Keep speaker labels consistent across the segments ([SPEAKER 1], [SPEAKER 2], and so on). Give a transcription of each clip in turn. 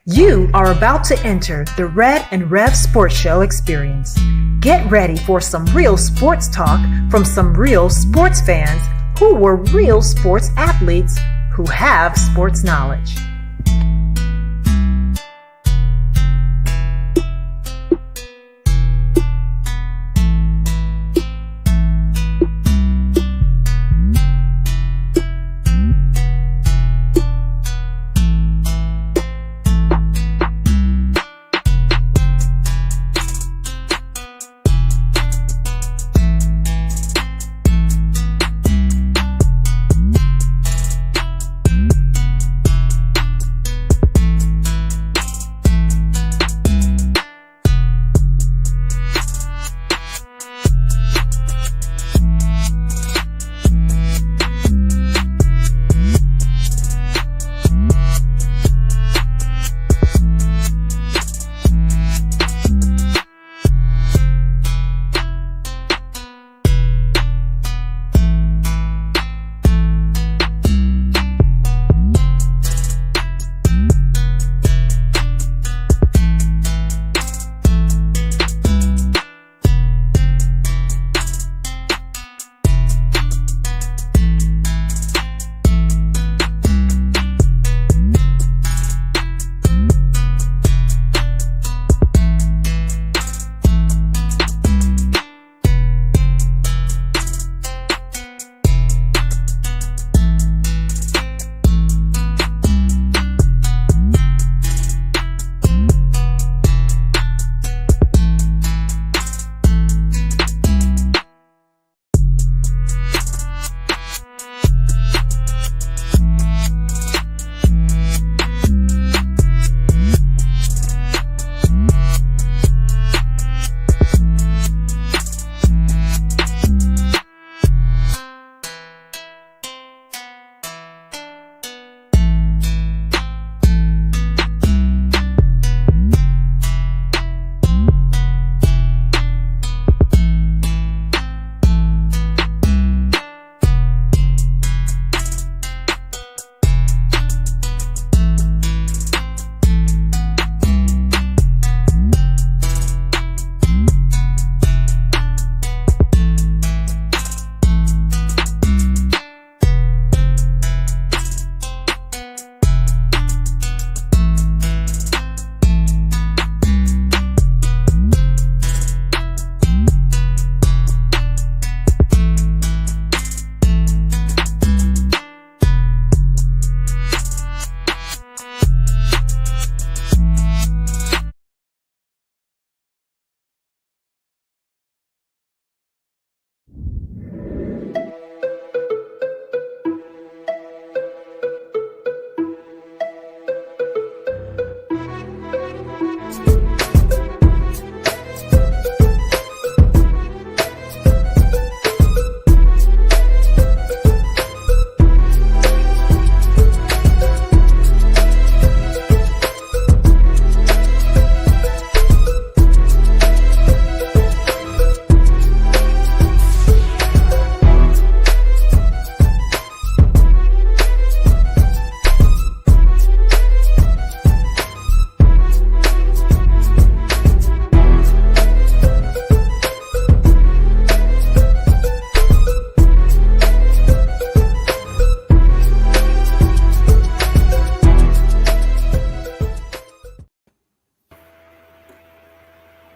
[SPEAKER 1] You are about to enter the Red and Rev Sports Show experience. Get ready for some real sports talk from some real sports fans who were real sports athletes who have sports knowledge.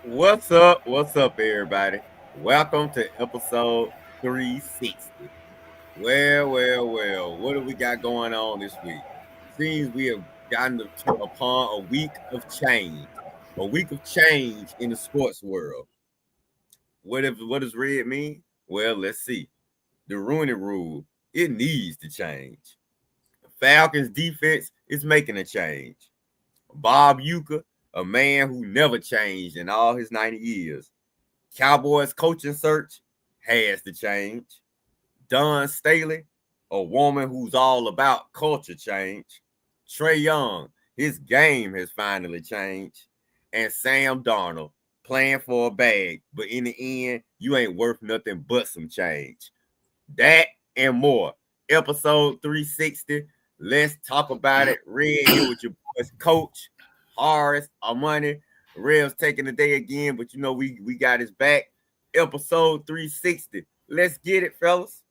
[SPEAKER 2] What's up? What's up, everybody? Welcome to episode 360. Well. What do we got going on this week? Seems we have gotten upon a week of change. A week of change in the sports world. What does red mean? Well, let's see. The Rooney Rule, it needs to change. Falcons defense is making a change. Bob Uecker, a man who never changed in all his 90 years. Cowboys coaching search has to change. Don Staley, a woman who's all about culture change. Trae Young, his game has finally changed. And Sam Darnold, playing for a bag, but in the end, you ain't worth nothing but some change. That and more. Episode 360. Let's talk about it. Red here with your boys, Coach. Horace, Armani, Rev's taking the day again, but we got his back. Episode 360. Let's get it, fellas.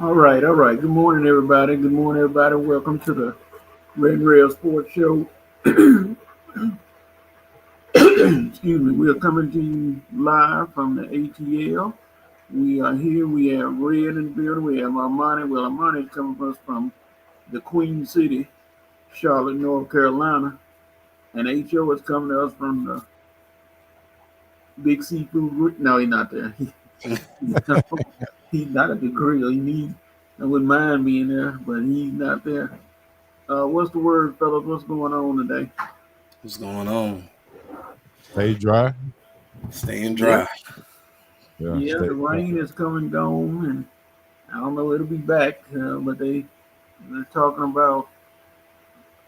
[SPEAKER 3] All right. Good morning, everybody. Welcome to the Red and Rev Sports Show. Excuse me. We are coming to you live from the ATL. We are here. We have Red in the building. We have Armani. Well, Armani is coming to us from the Queen City, Charlotte, North Carolina. And HO is coming to us from the Big Seafood. No, he's not there. He's not at the grill. I wouldn't mind being there, but he's not there. What's the word, fellas? What's going on today?
[SPEAKER 4] What's going on?
[SPEAKER 5] Stay dry.
[SPEAKER 4] Staying dry.
[SPEAKER 3] Yeah, the rain is coming gone, and I don't know, it'll be back, but they're talking about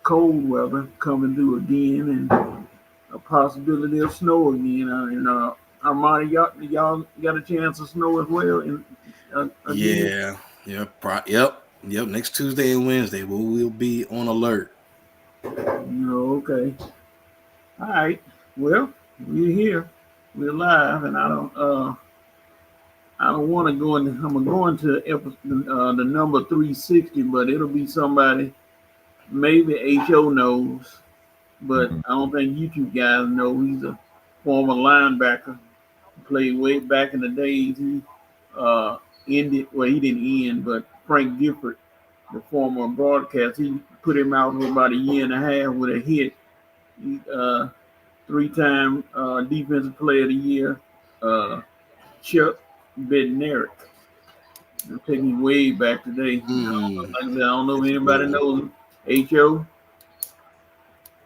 [SPEAKER 3] cold weather coming through again and a possibility of snow again. And Armani, y'all got a chance of snow as well?
[SPEAKER 4] Yep. Next Tuesday and Wednesday, we'll be on alert.
[SPEAKER 3] Okay. All right. Well, we're here. We're live, and I don't want to go in. I'm going to the number 360, but it'll be somebody maybe HO knows, but I don't think you two guys know. He's a former linebacker. Played way back in the days. He ended. Well, he didn't end, but Frank Gifford, the former broadcast, he put him out for about a year and a half with a hit. He, 3-time Defensive Player of the Year, Chuck Bednarik. I'm taking you way back today. I don't know if anybody knows him. HO?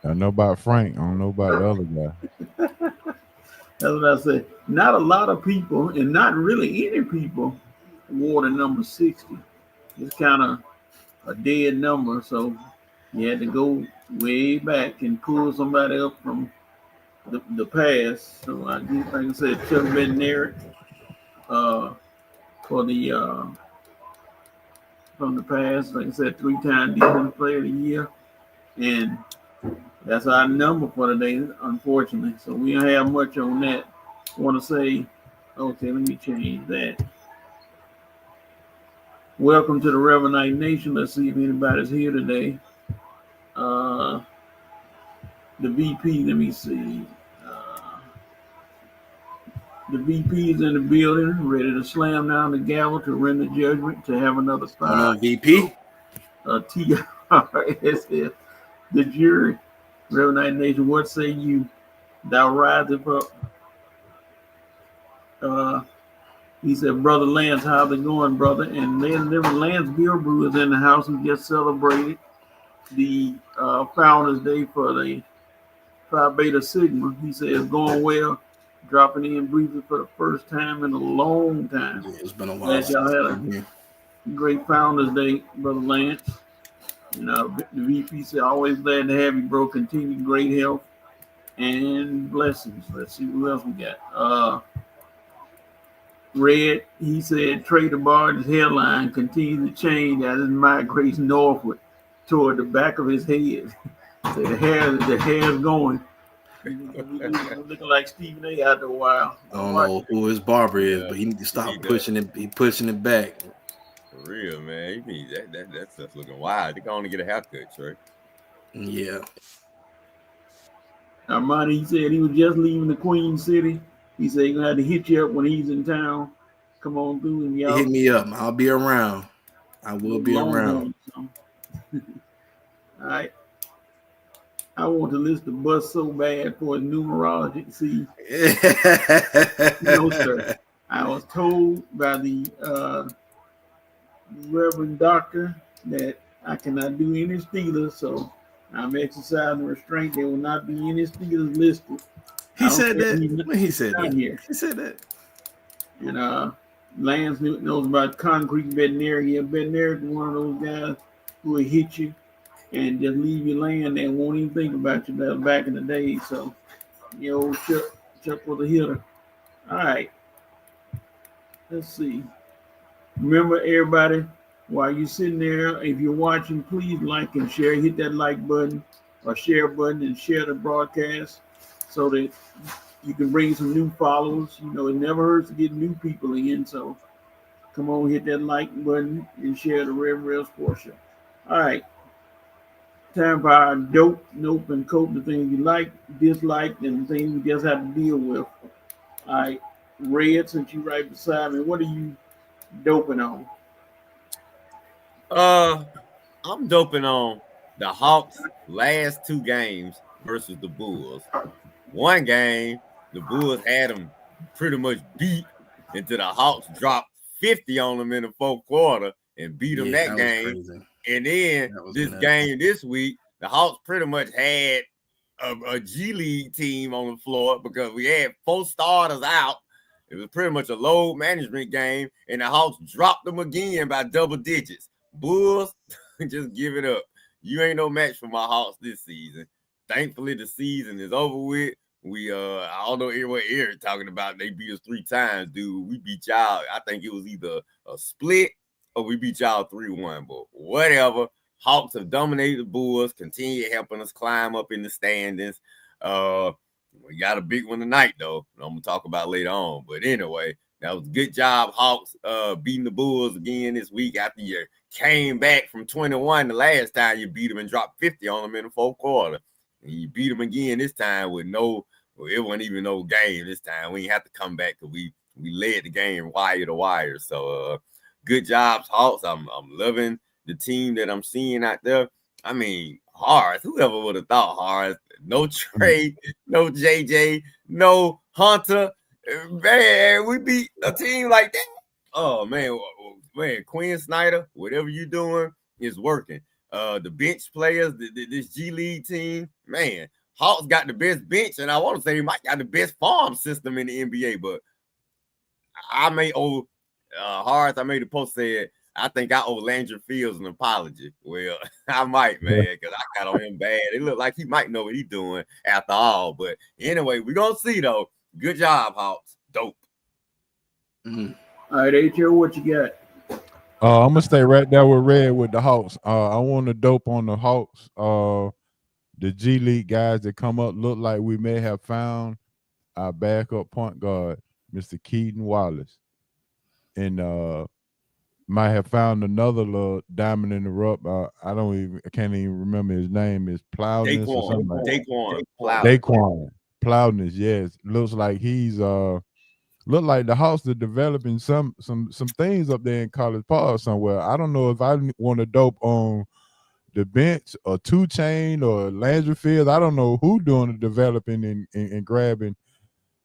[SPEAKER 5] I know about Frank. I don't know about the other guy.
[SPEAKER 3] That's what I said. Not a lot of people, and not really any people, wore the number 60. It's kind of a dead number, so you had to go way back and pull somebody up from the past. So I like I said, Chuck Bednarik for the from the past. Like I said, 3-time Defensive Player of the Year, and that's our number for today, unfortunately. So we don't have much on that. I want to say, okay, let me change that. Welcome to the Reverend Nation. Let's see if anybody's here today. The VP, let me see. The VP is in the building, ready to slam down the gavel to render judgment, to have another fight.
[SPEAKER 4] VP?
[SPEAKER 3] TRSS, the jury. Reverend Nation, what say you? Thou riseth up. He said, Brother Lance, how's it going, brother? And then Lance Bilbrew is in the house. He just celebrated the Founders Day for the Phi Beta Sigma. He said it's going well. Dropping in briefly for the first time in a long time.
[SPEAKER 4] Yeah, it's been a while.
[SPEAKER 3] Y'all had a great Founders Day, Brother Lance. The VP said, always glad to have you, bro. Continue great health and blessings. Let's see who else we got. Red, he said, Trader Barnes' hairline continues to change as it migrates northward toward the back of his head. So the hair's going. Looking like Stephen A. after a while.
[SPEAKER 4] I don't know who his barber is, but he need to stop pushing it. He pushing it back.
[SPEAKER 2] For real, man. You mean that's just looking wild. They can only get a haircut, right?
[SPEAKER 4] Yeah.
[SPEAKER 3] Armani, he said he was just leaving the Queen City. He said he's gonna have to hit you up when he's in town. Come on through and y'all.
[SPEAKER 4] Hit me up. I'll be around. I will be around.
[SPEAKER 3] All right. I want to list the bus so bad for his numerology. See, no, sir. I was told by the Reverend Doctor that I cannot do any Steelers, so I'm exercising restraint. There will not be any Steelers listed.
[SPEAKER 4] He said that. He said that.
[SPEAKER 3] Here.
[SPEAKER 4] He said that.
[SPEAKER 3] And Lance knows about Concrete Bednarik. Yeah, Bednarik is one of those guys who will hit you and just leave you laying there and won't even think about you back in the day. So, Chuck was a hitter. All right. Let's see. Remember, everybody, While you're sitting there, if you're watching, please like and share. Hit that like button or share button and share the broadcast so that you can bring some new followers. You know, it never hurts to get new people in. So come on, hit that like button and share the Rev Rev Sports Show. All right. Time for our dope, nope, and cope, the things you like, dislike, and the things we just have to deal with. All right. Red, since you right beside me, what are you doping on?
[SPEAKER 2] I'm doping on the Hawks' last 2 games versus the Bulls. One game, the Bulls had them pretty much beat until the Hawks dropped 50 on them in the 4th quarter and beat them that game.
[SPEAKER 4] Crazy.
[SPEAKER 2] And then this game this week, the Hawks pretty much had a G League team on the floor because we had 4 starters out. It was pretty much a load management game, and the Hawks dropped them again by double digits. Bulls, just give it up. You ain't no match for my Hawks this season. Thankfully, the season is over with. We I don't know what Eric talking about. They beat us 3 times, dude. We beat y'all. I think it was either a split or we beat y'all 3-1. But whatever. Hawks have dominated the Bulls, continue helping us climb up in the standings. We got a big one tonight, though. I'm gonna talk about later on. But anyway, that was a good job, Hawks, beating the Bulls again this week after you came back from 21 the last time you beat them and dropped 50 on them in the 4th quarter. And you beat them again this time with it wasn't even no game this time. We didn't have to come back because we led the game wire to wire. So good job, Hawks. I'm loving the team that I'm seeing out there. I mean, Horace, whoever would have thought Horace, no Trey, no JJ, no Hunter. Man, we beat a team like that. Oh, man, Quinn Snyder, whatever you're doing is working. The bench players, this G League team, man, Hawks got the best bench, and I want to say he might got the best farm system in the NBA, but I may owe Horace, I made a post said, I think I owe Landry Fields an apology. Well, I might, man, because I got on him bad. It looked like he might know what he's doing after all. But anyway, we're going to see, though. Good job, Hawks. Dope.
[SPEAKER 3] Mm-hmm. All right, H.O., what you got?
[SPEAKER 5] I'm going to stay right there with Red with the Hawks. I want to dope on the Hawks. The G League guys that come up look like we may have found our backup point guard, Mr. Keaton Wallace. And might have found another little diamond in the rough. I can't even remember his name. Is Plowdness or something like that? Daquan Plowdness. Yes, looks like he's look like the Hawks are developing some things up there in College Park somewhere. I don't know if I want to dope on the bench or 2 Chainz or Landry Fields. I don't know who doing the developing and grabbing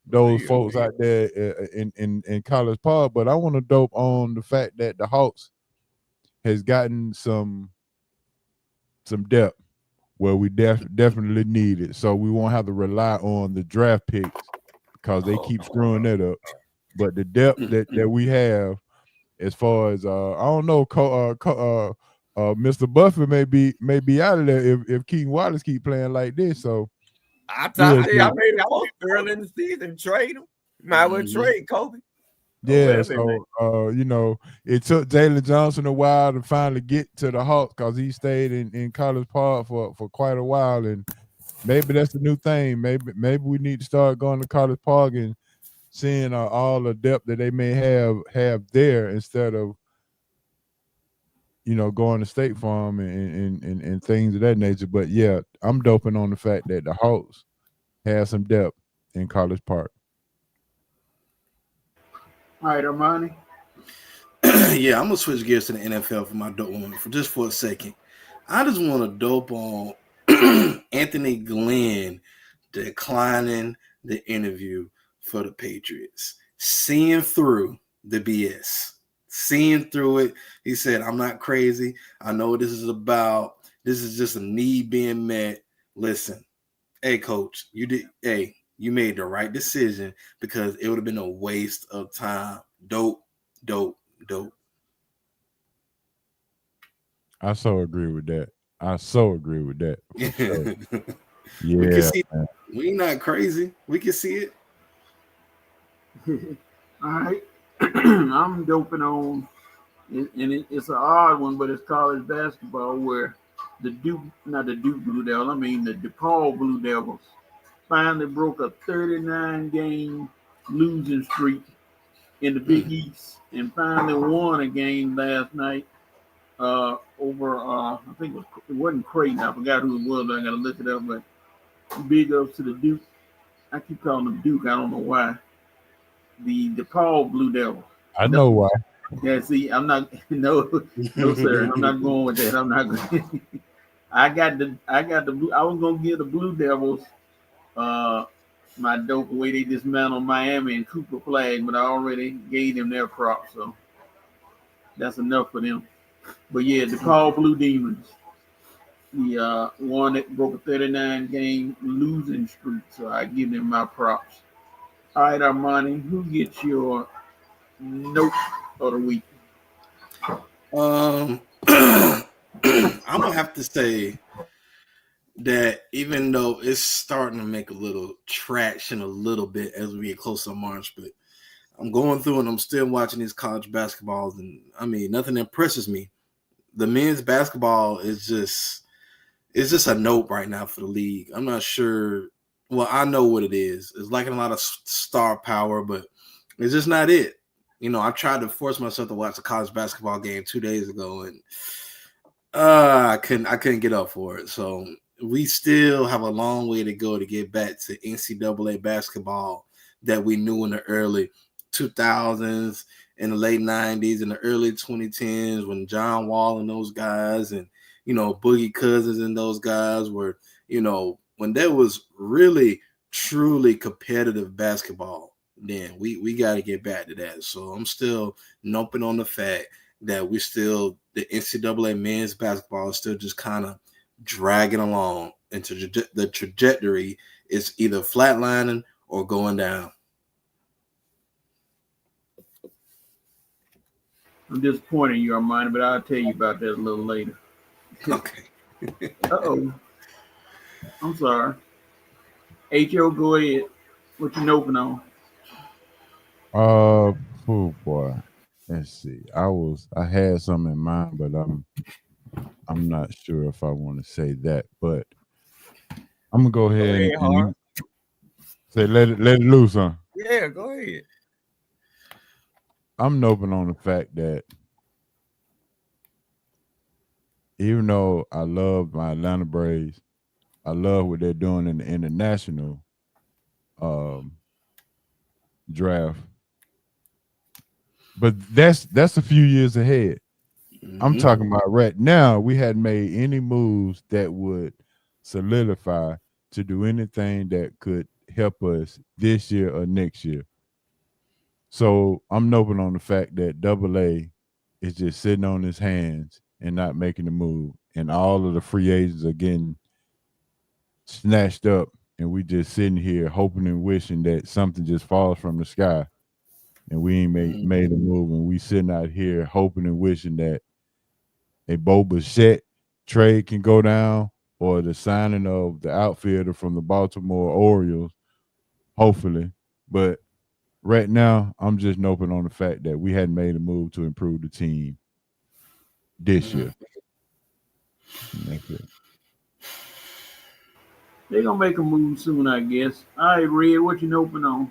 [SPEAKER 5] those folks out there in College Park, but I want to dope on the fact that the Hawks has gotten some depth where we definitely need it. So we won't have to rely on the draft picks because they keep screwing that up. But the depth that we have, as far as I don't know, Mr. Buffett may be out of there if Keaton Wallace keep playing like this. So.
[SPEAKER 2] I made it early in the season. Trade him. Might well trade Kobe.
[SPEAKER 5] Yeah, so it took Jalen Johnson a while to finally get to the Hawks because he stayed in College Park for quite a while, and maybe that's the new thing. Maybe we need to start going to College Park and seeing all the depth that they may have there instead of going to State Farm and things of that nature. But yeah, I'm doping on the fact that the Hawks have some depth in College Park.
[SPEAKER 3] All right, Armani.
[SPEAKER 4] Yeah, I'm gonna switch gears to the NFL for my dope one for a second. I just want to dope on Anthony Glenn declining the interview for the Patriots, seeing through the BS. Seeing through it, he said, I'm not crazy. I know what this is about. This is just a need being met. Listen, hey, coach, you made the right decision because it would have been a waste of time. Dope.
[SPEAKER 5] I so agree with that. Sure.
[SPEAKER 4] Yeah. We not crazy. We can see it.
[SPEAKER 3] All right. I'm doping on It's an odd one, but it's college basketball where not the Duke Blue Devils, I mean the DePaul Blue Devils finally broke a 39-game losing streak in the Big East and finally won a game last night over I think it wasn't Creighton. I forgot who it was. I gotta look it up, but big ups to the Duke. I keep calling them Duke. I don't know why. The DePaul Blue Devils.
[SPEAKER 5] I know why.
[SPEAKER 3] Yeah, see, I'm not no, sir. I'm not going with that. I'm not going. I was gonna give the Blue Devils my dope away. They dismantled Miami and Cooper Flag, but I already gave them their props, so that's enough for them. But yeah, the DePaul Blue Demons, the one that broke a 39-game losing streak, so I give them my props. All right, Armani, who gets your note of the week?
[SPEAKER 4] I'm gonna have to say that even though it's starting to make a little traction a little bit as we get close to March, but I'm going through and I'm still watching these college basketballs, and I mean nothing impresses me. The men's basketball is just a note right now for the league. I'm not sure. Well, I know what it is. It's lacking a lot of star power, but it's just not it. You know, I tried to force myself to watch a college basketball game 2 days ago, and I couldn't get up for it. So we still have a long way to go to get back to NCAA basketball that we knew in the early 2000s, in the late 90s, in the early 2010s, when John Wall and those guys and, you know, Boogie Cousins and those guys were, you know, when there was really, truly competitive basketball. Then we got to get back to that. So I'm still noping on the fact that the NCAA men's basketball is still just kind of dragging along into the trajectory is either flatlining or going down.
[SPEAKER 3] I'm disappointed in you, Armani, but I'll tell you about that a little later.
[SPEAKER 4] Okay.
[SPEAKER 3] Uh-oh. I'm sorry. H.O., go ahead. What you noping on?
[SPEAKER 5] Oh boy. Let's see. I had some in mind, but I'm not sure if I want to say that. But I'm gonna go ahead and say let it loose, huh?
[SPEAKER 2] Yeah, go ahead.
[SPEAKER 5] I'm noping on the fact that even though I love my Atlanta Braves, I love what they're doing in the international draft. But that's a few years ahead. I'm talking about right now, we hadn't made any moves that would solidify to do anything that could help us this year or next year. So I'm noping on the fact that AA is just sitting on his hands and not making the move. And all of the free agents are getting snatched up. And we just sitting here hoping and wishing that something just falls from the sky. And we ain't made a move. And we sitting out here hoping and wishing that a Bo Bichette trade can go down, or the signing of the outfielder from the Baltimore Orioles, hopefully. But right now, I'm just noping on the fact that we hadn't made a move to improve the team this year. And that's it.
[SPEAKER 3] They're going to make a move soon, I guess. All right, Red, what you noping on?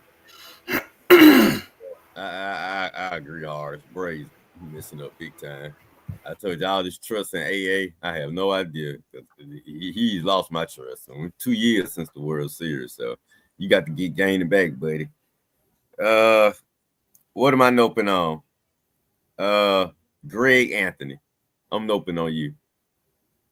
[SPEAKER 2] I agree, Horace. Braves messing up big time. I told you all this trust in AA. I have no idea. He's lost my trust. 2 years since the World Series, so you got to get gaining back, buddy. What am I noping on? Greg Anthony. I'm noping on you.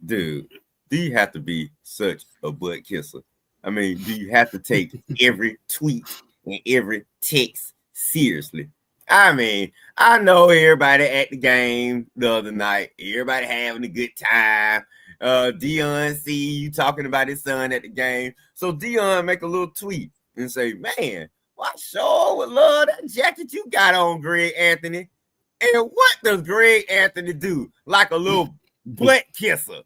[SPEAKER 2] Dude, do you have to be such a butt kisser? I mean, do you have to take every tweet and every text seriously? I mean, I know everybody at the game the other night, everybody having a good time. Dion see you talking about his son at the game. So Dion make a little tweet and say, man, well, I sure would love that jacket you got on, Greg Anthony. And what does Greg Anthony do? Like a little butt kisser.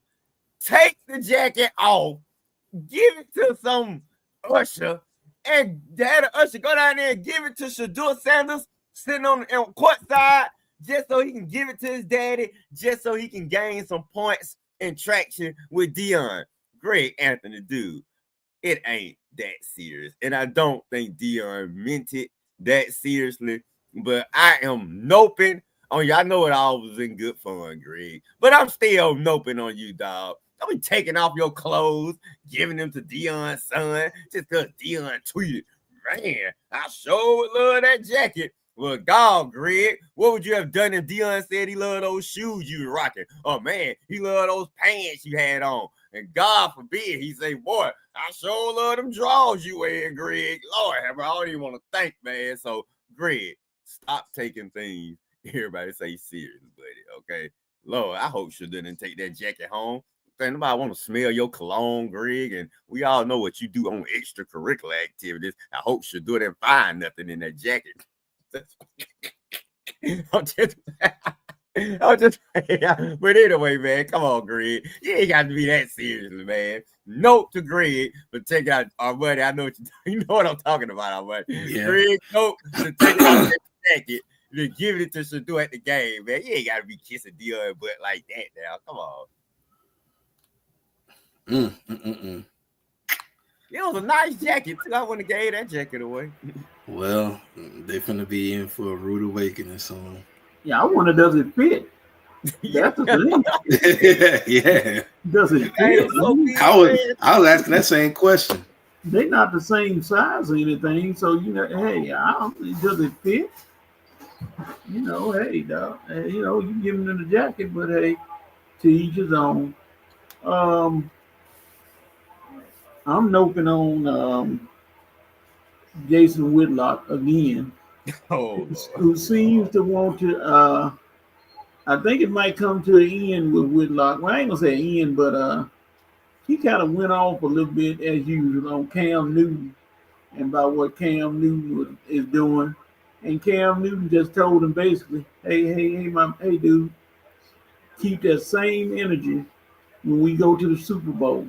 [SPEAKER 2] Take the jacket off, give it to some usher, and have the usher go down there and give it to Shedeur Sanders sitting on the court side, just so he can give it to his daddy, just so he can gain some points and traction with Deion. Greg Anthony, dude, it ain't that serious. And I don't think Deion meant it that seriously, but I am noping on you. I know it all was in good fun, Greg, but I'm still noping on you, dog. Don't be taking off your clothes, giving them to Deion's son just because Deion tweeted. Man, I sure would love that jacket. Well, God, Greg, what would you have done if Deion said he loved those shoes you were rocking? Oh, man, he loved those pants you had on. And God forbid he say, boy, I sure love them drawers you wearing, Greg. Lord, I don't even want to think, man. So, Greg, stop taking things everybody say serious, buddy, okay? Lord, I hope she didn't take that jacket home. Nobody want to smell your cologne, Greg, and we all know what you do on extracurricular activities. I hope she didn't find nothing in that jacket. I'm just, but anyway, man, come on, Greg. You ain't got to be that seriously, man. Note to Greg for taking out our money. I know you know what I'm talking about, our money. Yeah. Greg, note to take out that jacket. Then giving it to Shador at the game, man. You ain't got to be kissing Deion butt like that now. Come on. It was a nice jacket too. I wouldn't have gave that jacket away.
[SPEAKER 4] Well, they finna be in for a rude awakening soon.
[SPEAKER 3] Yeah, I wonder, does it fit? That's the
[SPEAKER 4] thing. Yeah.
[SPEAKER 3] Does it fit?
[SPEAKER 4] I was asking that same question.
[SPEAKER 3] They're not the same size or anything, so hey, does it fit? Hey, dog. You give them the jacket, but hey, to each his own. I'm noping on Jason Whitlock again, who seems to want to. I think it might come to an end with Whitlock. Well, I ain't gonna say end, but he kind of went off a little bit as usual on Cam Newton and about what Cam Newton is doing. And Cam Newton just told him basically, hey, dude, keep that same energy when we go to the Super Bowl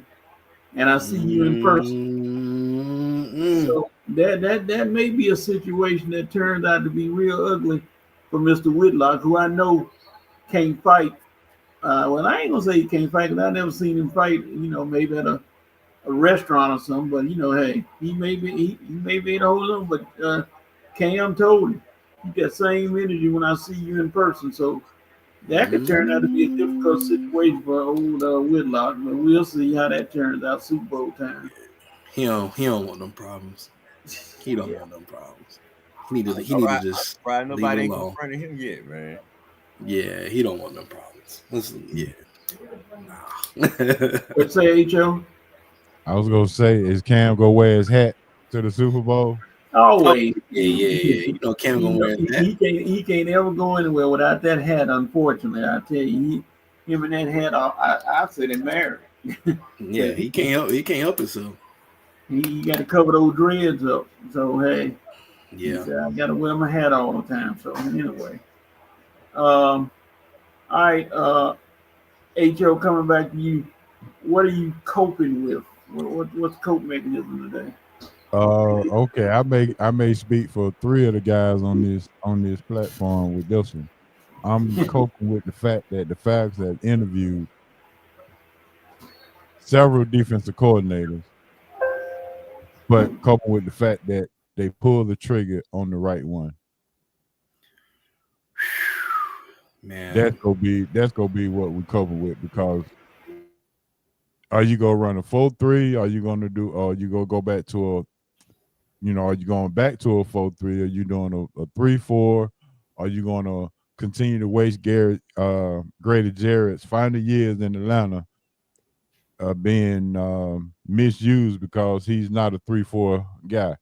[SPEAKER 3] and I see you in person. So that may be a situation that turns out to be real ugly for Mr. Whitlock, who I know can't fight. Well, I ain't gonna say he can't fight because I never seen him fight. Maybe at a restaurant or something. But hey, he may be in a hold on. But Cam told him, keep that same energy when I see you in person. So that could turn out to be a difficult situation for old Whitlock, but we'll see how that turns out Super Bowl time.
[SPEAKER 4] He don't want them problems. He don't want them problems. He need to just
[SPEAKER 2] nobody ain't confronted him yet, man.
[SPEAKER 4] Yeah, he don't want them problems. Yeah.
[SPEAKER 3] Let's say H.O.
[SPEAKER 5] I was gonna say, is Cam gonna wear his hat to the Super Bowl?
[SPEAKER 3] Always.
[SPEAKER 4] Yeah. Cam gonna wear that.
[SPEAKER 3] He can't ever go anywhere without that hat. Unfortunately, I tell you, him and that hat, I said they're married.
[SPEAKER 4] Yeah, he can't help himself.
[SPEAKER 3] He got to cover those dreads up. So hey,
[SPEAKER 4] yeah,
[SPEAKER 3] I got to wear my hat all the time. So anyway, all right, H.O. coming back to you. What are you coping with? What's the cope mechanism today?
[SPEAKER 5] Okay, I may speak for three of the guys on this platform with this one. I'm coping with the fact that the Falcons have interviewed several defensive coordinators, but coping with the fact that they pulled the trigger on the right one.
[SPEAKER 4] Man,
[SPEAKER 5] that's gonna be what we're coping with, because are you gonna run a 4-3? Are you gonna do? Or you gonna go back to a? Are you going back to a 4-3? Are you doing a 3-4? Are you going to continue to waste Grady Jarrett's final years in Atlanta being misused because he's not a 3-4 guy?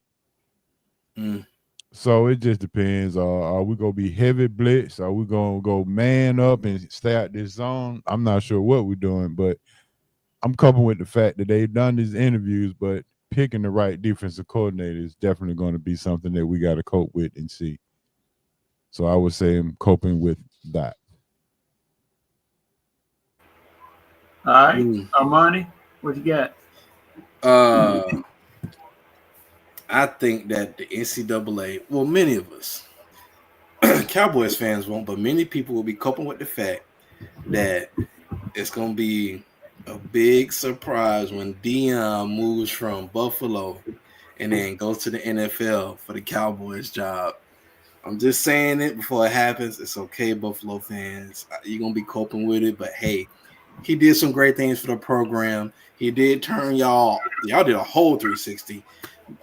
[SPEAKER 5] So it just depends. Are we going to be heavy blitz? Are we going to go man up and stay out this zone? I'm not sure what we're doing, but I'm coping with the fact that they've done these interviews, but picking the right defensive coordinator is definitely going to be something that we got to cope with and see. So I would say I'm coping with that.
[SPEAKER 3] All right, Armani, what you got?
[SPEAKER 4] I think that the NCAA, well, many of us Cowboys fans won't, but many people will be coping with the fact that it's going to be a big surprise when Dion moves from Buffalo and then goes to the NFL for the Cowboys job. I'm just saying it before it happens. It's okay, Buffalo fans. You're going to be coping with it, but hey, he did some great things for the program. He did turn y'all did a whole 360.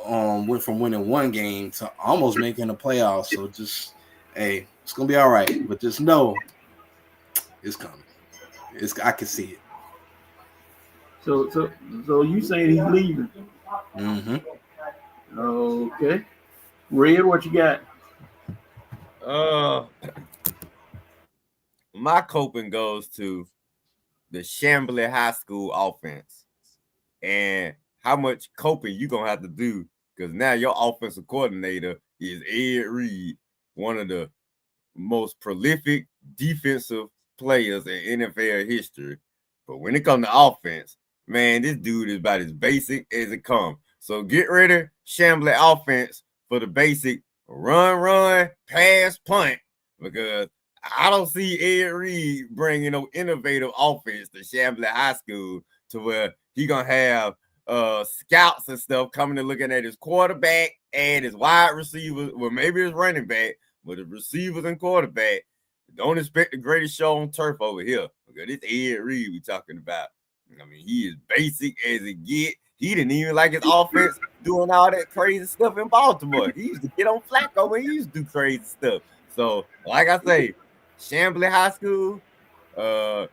[SPEAKER 4] Went from winning one game to almost making the playoffs. So just, hey, it's going to be all right. But just know it's coming. I can see it.
[SPEAKER 3] So you saying he's leaving?
[SPEAKER 4] Mm-hmm.
[SPEAKER 3] Okay. Red, what you got?
[SPEAKER 2] My coping goes to the Chamblee High School offense and how much coping you gonna have to do because now your offensive coordinator is Ed Reed, one of the most prolific defensive players in NFL history. But when it comes to offense, man, this dude is about as basic as it comes. So get ready, Chamblee offense, for the basic run, pass, punt, because I don't see Ed Reed bringing no innovative offense to Chamblee High School to where he gonna have scouts and stuff coming and looking at his quarterback and his wide receivers, well, maybe his running back, but the receivers and quarterback. Don't expect the greatest show on turf over here. Okay, this Ed Reed we talking about. I mean, he is basic as it get. He didn't even like his offense doing all that crazy stuff in Baltimore. He used to get on Flacco when he used to do crazy stuff. So, like I say, Chamblee High School, I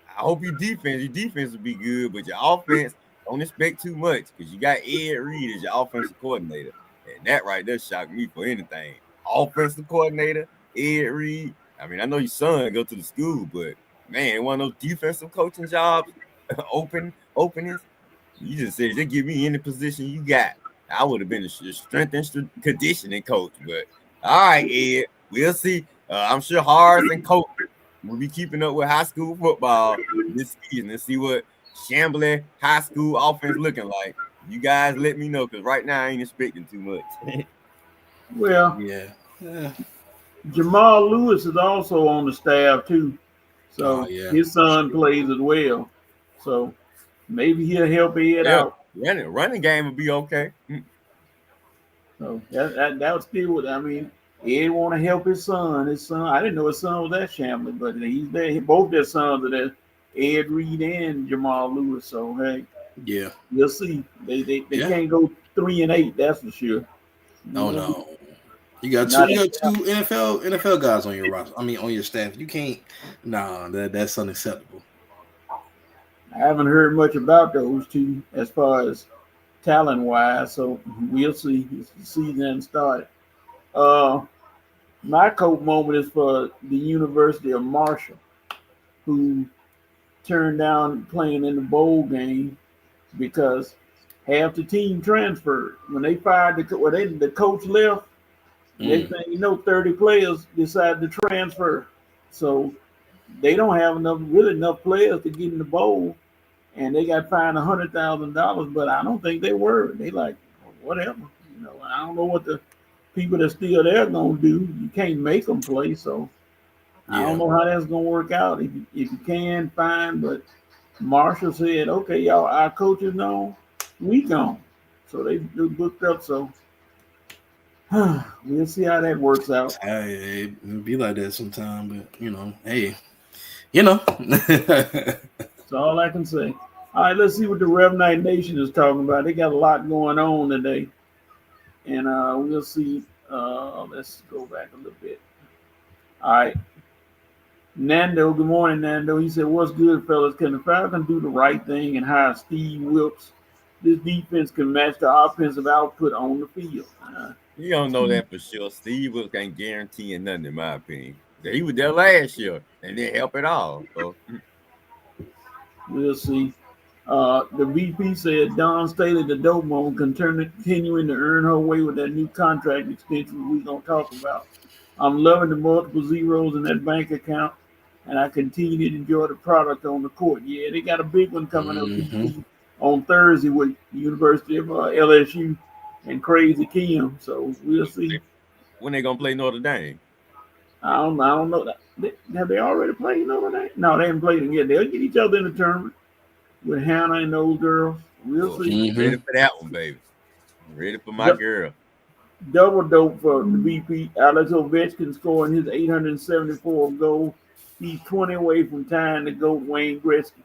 [SPEAKER 2] hope your defense will be good, but your offense, don't expect too much because you got Ed Reed as your offensive coordinator. And that right there shocked me for anything. Offensive coordinator, Ed Reed. I mean, I know your son go to the school, but man, one of those defensive coaching jobs, openings. You just said, just give me any position you got. I would have been a strength and conditioning coach, but all right, Ed, we'll see. I'm sure Harris and Coach will be keeping up with high school football this season and see what Chamblee High School offense looking like. You guys let me know because right now I ain't expecting too much.
[SPEAKER 3] Well,
[SPEAKER 4] yeah.
[SPEAKER 3] Jamal Lewis is also on the staff too, so his son plays as well. So maybe he'll help Ed out.
[SPEAKER 2] Running game will be okay.
[SPEAKER 3] So that was still what I mean. Ed want to help his son. I didn't know his son was at Chamblee, but he's there. Both their sons are there. Ed Reed and Jamal Lewis. So hey,
[SPEAKER 4] yeah,
[SPEAKER 3] we'll see. They can't go 3-8. That's for sure.
[SPEAKER 4] No. You got two NFL guys on your roster. I mean, on your staff. You can't. Nah, that's unacceptable.
[SPEAKER 3] I haven't heard much about those two as far as talent wise. So we'll see. The season hasn't started. My cope moment is for the University of Marshall, who turned down playing in the bowl game because half the team transferred. When they fired the coach left, next thing you know, 30 players decided to transfer. So they don't have enough players to get in the bowl, and they got fined $100,000. But I don't think they were. They like whatever. I don't know what the people that's still there gonna do. You can't make them play, so I don't know how that's gonna work out. If you can, fine. But Marshall said, "Okay, y'all, our coaches know, we gone." So they booked up. So we'll see how that works out.
[SPEAKER 4] Hey, it'll be like that sometime, but hey,
[SPEAKER 3] That's all I can say. All right, let's see what the Rev Night Nation is talking about. They got a lot going on today. And we'll see. Let's go back a little bit. All right. Nando, good morning, Nando. He said, "What's good, fellas? Can the Falcons do the right thing and hire Steve Wilks? This defense can match the offensive output on the field."
[SPEAKER 2] You don't know that for sure. Steve Wilks can't guarantee nothing, in my opinion. He was there last year and didn't help at all. So
[SPEAKER 3] we'll see. The VP said Dawn Staley, the dope mom, continuing to earn her way with that new contract extension we're going to talk about. I'm loving the multiple zeros in that bank account, and I continue to enjoy the product on the court. Yeah, they got a big one coming up on Thursday with the University of LSU and Crazy Kim. So we'll see.
[SPEAKER 2] When they going to play Notre Dame?
[SPEAKER 3] I don't know that. Have they already played Notre Dame? No, they haven't played them yet. They'll get each other in the tournament with Hannah and those girls. We'll
[SPEAKER 2] Well,
[SPEAKER 3] see.
[SPEAKER 2] ready for that one, baby. Ready for my girl.
[SPEAKER 3] Double dope for the VP. Alex Ovechkin scoring his 874 goal. He's 20 away from tying the GOAT Wayne Gretzky.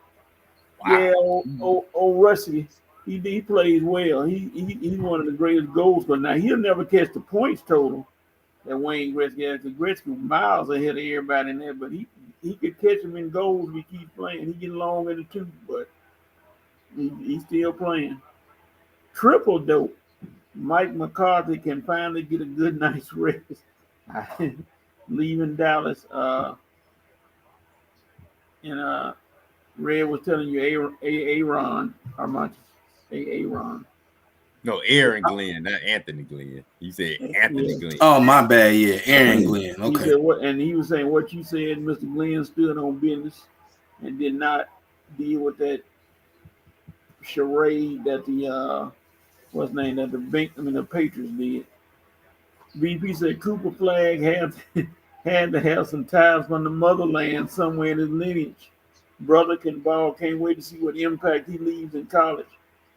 [SPEAKER 2] Wow.
[SPEAKER 3] Yeah, old Rusty, he plays well. He's one of the greatest goals, but now he'll never catch the points total that Wayne Gretzky has. Because Gretzky miles ahead of everybody in there, but he could catch him in goals if he keeps playing. He getting long in the tooth, but he's still playing. Triple dope. Mike McCarthy can finally get a good night's rest. Leaving Dallas. Red was telling you Aaron Armand. Aaron.
[SPEAKER 2] No, Aaron Glenn, not Anthony Glenn. You said Anthony Glenn.
[SPEAKER 4] Oh, my bad. Yeah, Aaron Glenn.
[SPEAKER 3] He
[SPEAKER 4] Okay.
[SPEAKER 3] said what, and he was saying what you said. Mr. Glenn stood on business and did not deal with that charade that the the Patriots did. VP said Cooper Flag had to have some ties from the motherland somewhere in his lineage. Brother can ball. Can't wait to see what impact he leaves in college.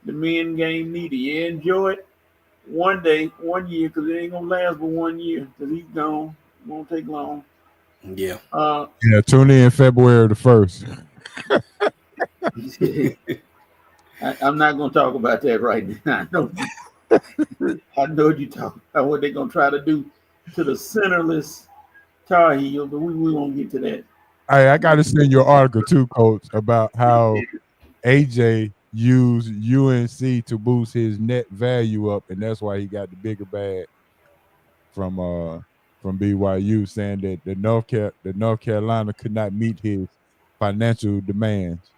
[SPEAKER 3] The men game needed. Yeah, enjoy it. One day, 1 year, because it ain't gonna last but 1 year. Because he's gone. It won't take long.
[SPEAKER 4] Yeah.
[SPEAKER 5] Yeah, tune in February the 1st.
[SPEAKER 3] I'm not gonna talk about that right now. I know you talk about what they're gonna try to do to the centerless Tar Heels, but we won't get to that.
[SPEAKER 5] Hey, I got to send you an article too, Coach, about how AJ used UNC to boost his net value up, and that's why he got the bigger bag from BYU, saying that the North Carolina could not meet his financial demands.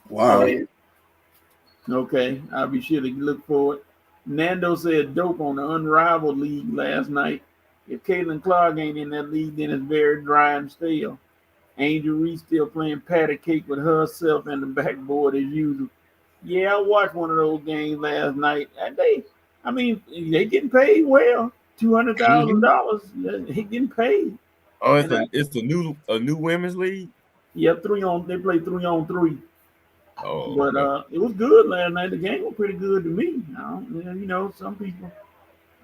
[SPEAKER 4] Wow.
[SPEAKER 3] Okay, I'll be sure to look for it. Nando said dope on the Unrivaled League last night. If Caitlin Clark ain't in that league, then it's very dry and stale. Angel Reese still playing patty cake with herself and the backboard as usual. Yeah, I watched one of those games last night. And they getting paid well. $200,000. They getting paid.
[SPEAKER 2] Oh, it's a new women's league.
[SPEAKER 3] Yeah, they play 3-on-3.
[SPEAKER 2] Oh,
[SPEAKER 3] But
[SPEAKER 2] okay.
[SPEAKER 3] it was good last night. The game was pretty good to me. Some people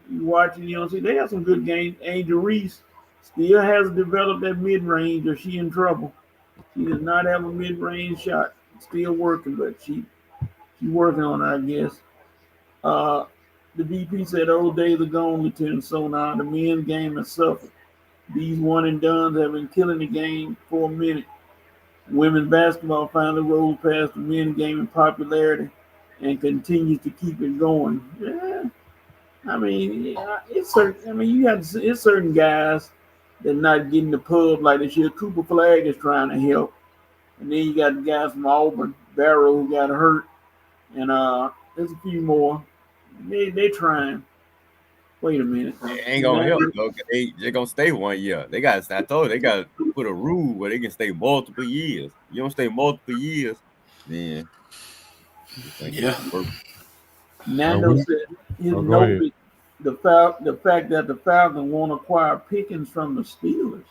[SPEAKER 3] you watch it, see they have some good games. Angel Reese still hasn't developed that mid-range, or she in trouble. She does not have a mid-range shot. Still working, but she's working on it, I guess. The VP said old days are gone, Lieutenant Sonar. The men's game has suffered. These one and dones have been killing the game for a minute. Women's basketball finally rolled past the men's game in popularity and continues to keep it going. Yeah. It's certain guys that not getting the pub like this year. Cooper Flag is trying to help. And then you got the guys from Auburn, Barrow, who got hurt. And there's a few more. They trying. Wait a minute.
[SPEAKER 2] It ain't gonna help though. They're gonna stay 1 year. I told you, they got to put a rule where they can stay multiple years. You don't stay multiple years, then
[SPEAKER 4] Yeah.
[SPEAKER 3] Nando said the fact that the Falcons won't acquire Pickens from the Steelers.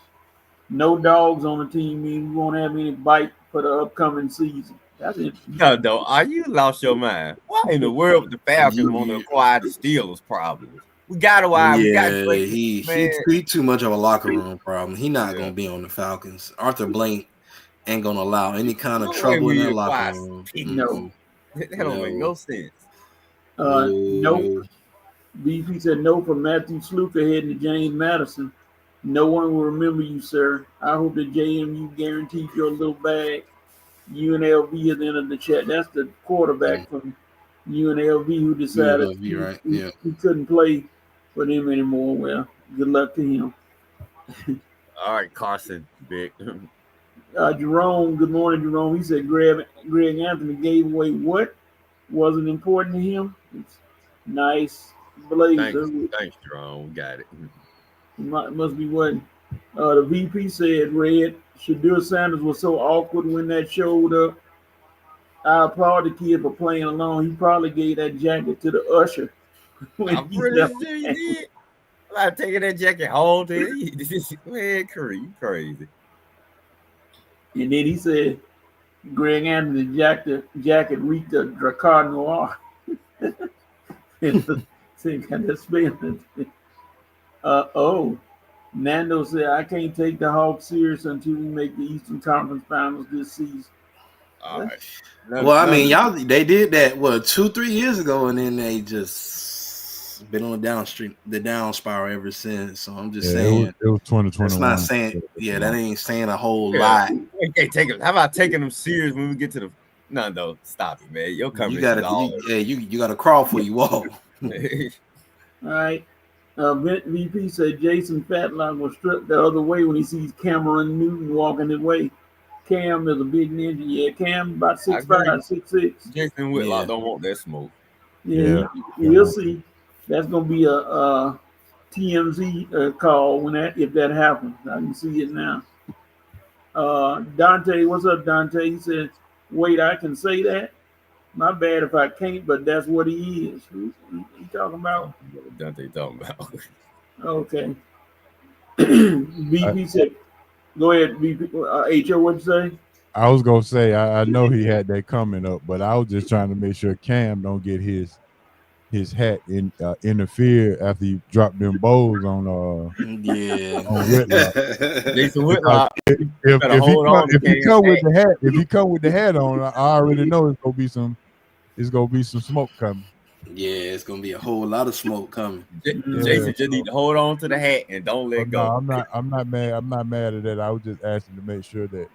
[SPEAKER 3] No dogs on the team means we won't have any bite for the upcoming season. That's it.
[SPEAKER 2] No, are you lost your mind? Why in the world the Falcons want to acquire the Steelers? Problems. We got to why.
[SPEAKER 4] Yeah, he too much of a locker room problem. He not gonna be on the Falcons. Arthur Blank ain't gonna allow any kind of trouble in that locker room.
[SPEAKER 3] No,
[SPEAKER 2] that don't make no sense.
[SPEAKER 3] Nope. BP said no for Matthew Sluka heading to James Madison. No one will remember you, sir. I hope the JMU guarantees your little bag. UNLV at the end of the chat. That's the quarterback from UNLV who decided he couldn't play for them anymore. Well, good luck to him.
[SPEAKER 2] All right, Carson, big.
[SPEAKER 3] Jerome, good morning, Jerome. He said Greg Anthony gave away what wasn't important to him. It's nice blazer.
[SPEAKER 2] Thanks, Jerome. We got it.
[SPEAKER 3] Must be what the VP said. Red Shadur Sanders was so awkward when that showed up. I applaud the kid for playing along. He probably gave that jacket to the usher.
[SPEAKER 2] I'm pretty sure he did. I'm taking that jacket home to you. This is man, you crazy.
[SPEAKER 3] And then he said, Greg Anthony jacket reeked of Dracar Noir. Same kind of spelling. Nando said, I can't take the Hawks serious until we make the Eastern Conference Finals this season.
[SPEAKER 2] All right.
[SPEAKER 4] Well, I mean, they did that 2-3 years ago, and then they just been on the down spiral ever since. So I'm just saying
[SPEAKER 5] it was 2021.
[SPEAKER 4] It's not saying, that ain't saying a whole lot.
[SPEAKER 2] We can't take it. How about taking them serious when we get to the? No, stop it, man. Your company.
[SPEAKER 4] You gotta crawl for you all.
[SPEAKER 3] All right. VP said Jason Fatlock was stripped the other way when he sees Cameron Newton walking his way. Cam is a big ninja. Yeah, Cam about 6'5", 6'6".
[SPEAKER 2] Jason Whitlock don't want that smoke.
[SPEAKER 3] Yeah. You'll see. That's gonna be a TMZ call if that happens. I can see it now. Dante, what's up, Dante? He said, "Wait, I can say that? My bad if I can't, but that's what he is." Who he talking about?
[SPEAKER 2] What Dante talking about?
[SPEAKER 3] Okay. VP said, "Go ahead, VP." HO, what'd you say?
[SPEAKER 5] I was gonna say I know he had that coming up, but I was just trying to make sure Cam don't get his hat interfere after he dropped them bowls on on Whitlock.
[SPEAKER 2] Jason Whitlock.
[SPEAKER 5] If he come with the hat on, I already know it's gonna be some smoke coming.
[SPEAKER 4] Yeah, it's gonna be a whole lot of smoke coming.
[SPEAKER 2] Jason just need to hold on to the hat and don't let go.
[SPEAKER 5] No, I'm not mad. I'm not mad at that. I was just asking to make sure that,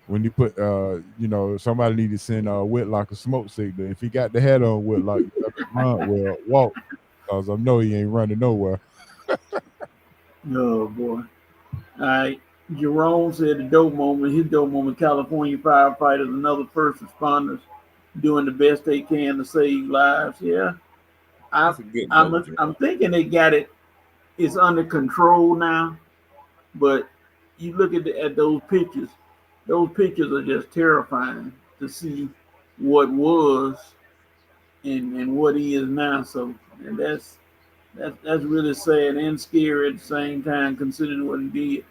[SPEAKER 5] when you put, somebody need to send Whitlock a smoke signal. If he got the hat on, Whitlock, you got to run, walk, because I know he ain't running nowhere.
[SPEAKER 3] Oh boy! All right. Jerome said his dope moment. California firefighters and other first responders doing the best they can to save lives. Yeah, I'm thinking they got it. It's under control now, but you look at those pictures. Those pictures are just terrifying to see what was and what he is now. So, and that's really sad and scary at the same time, considering what he did.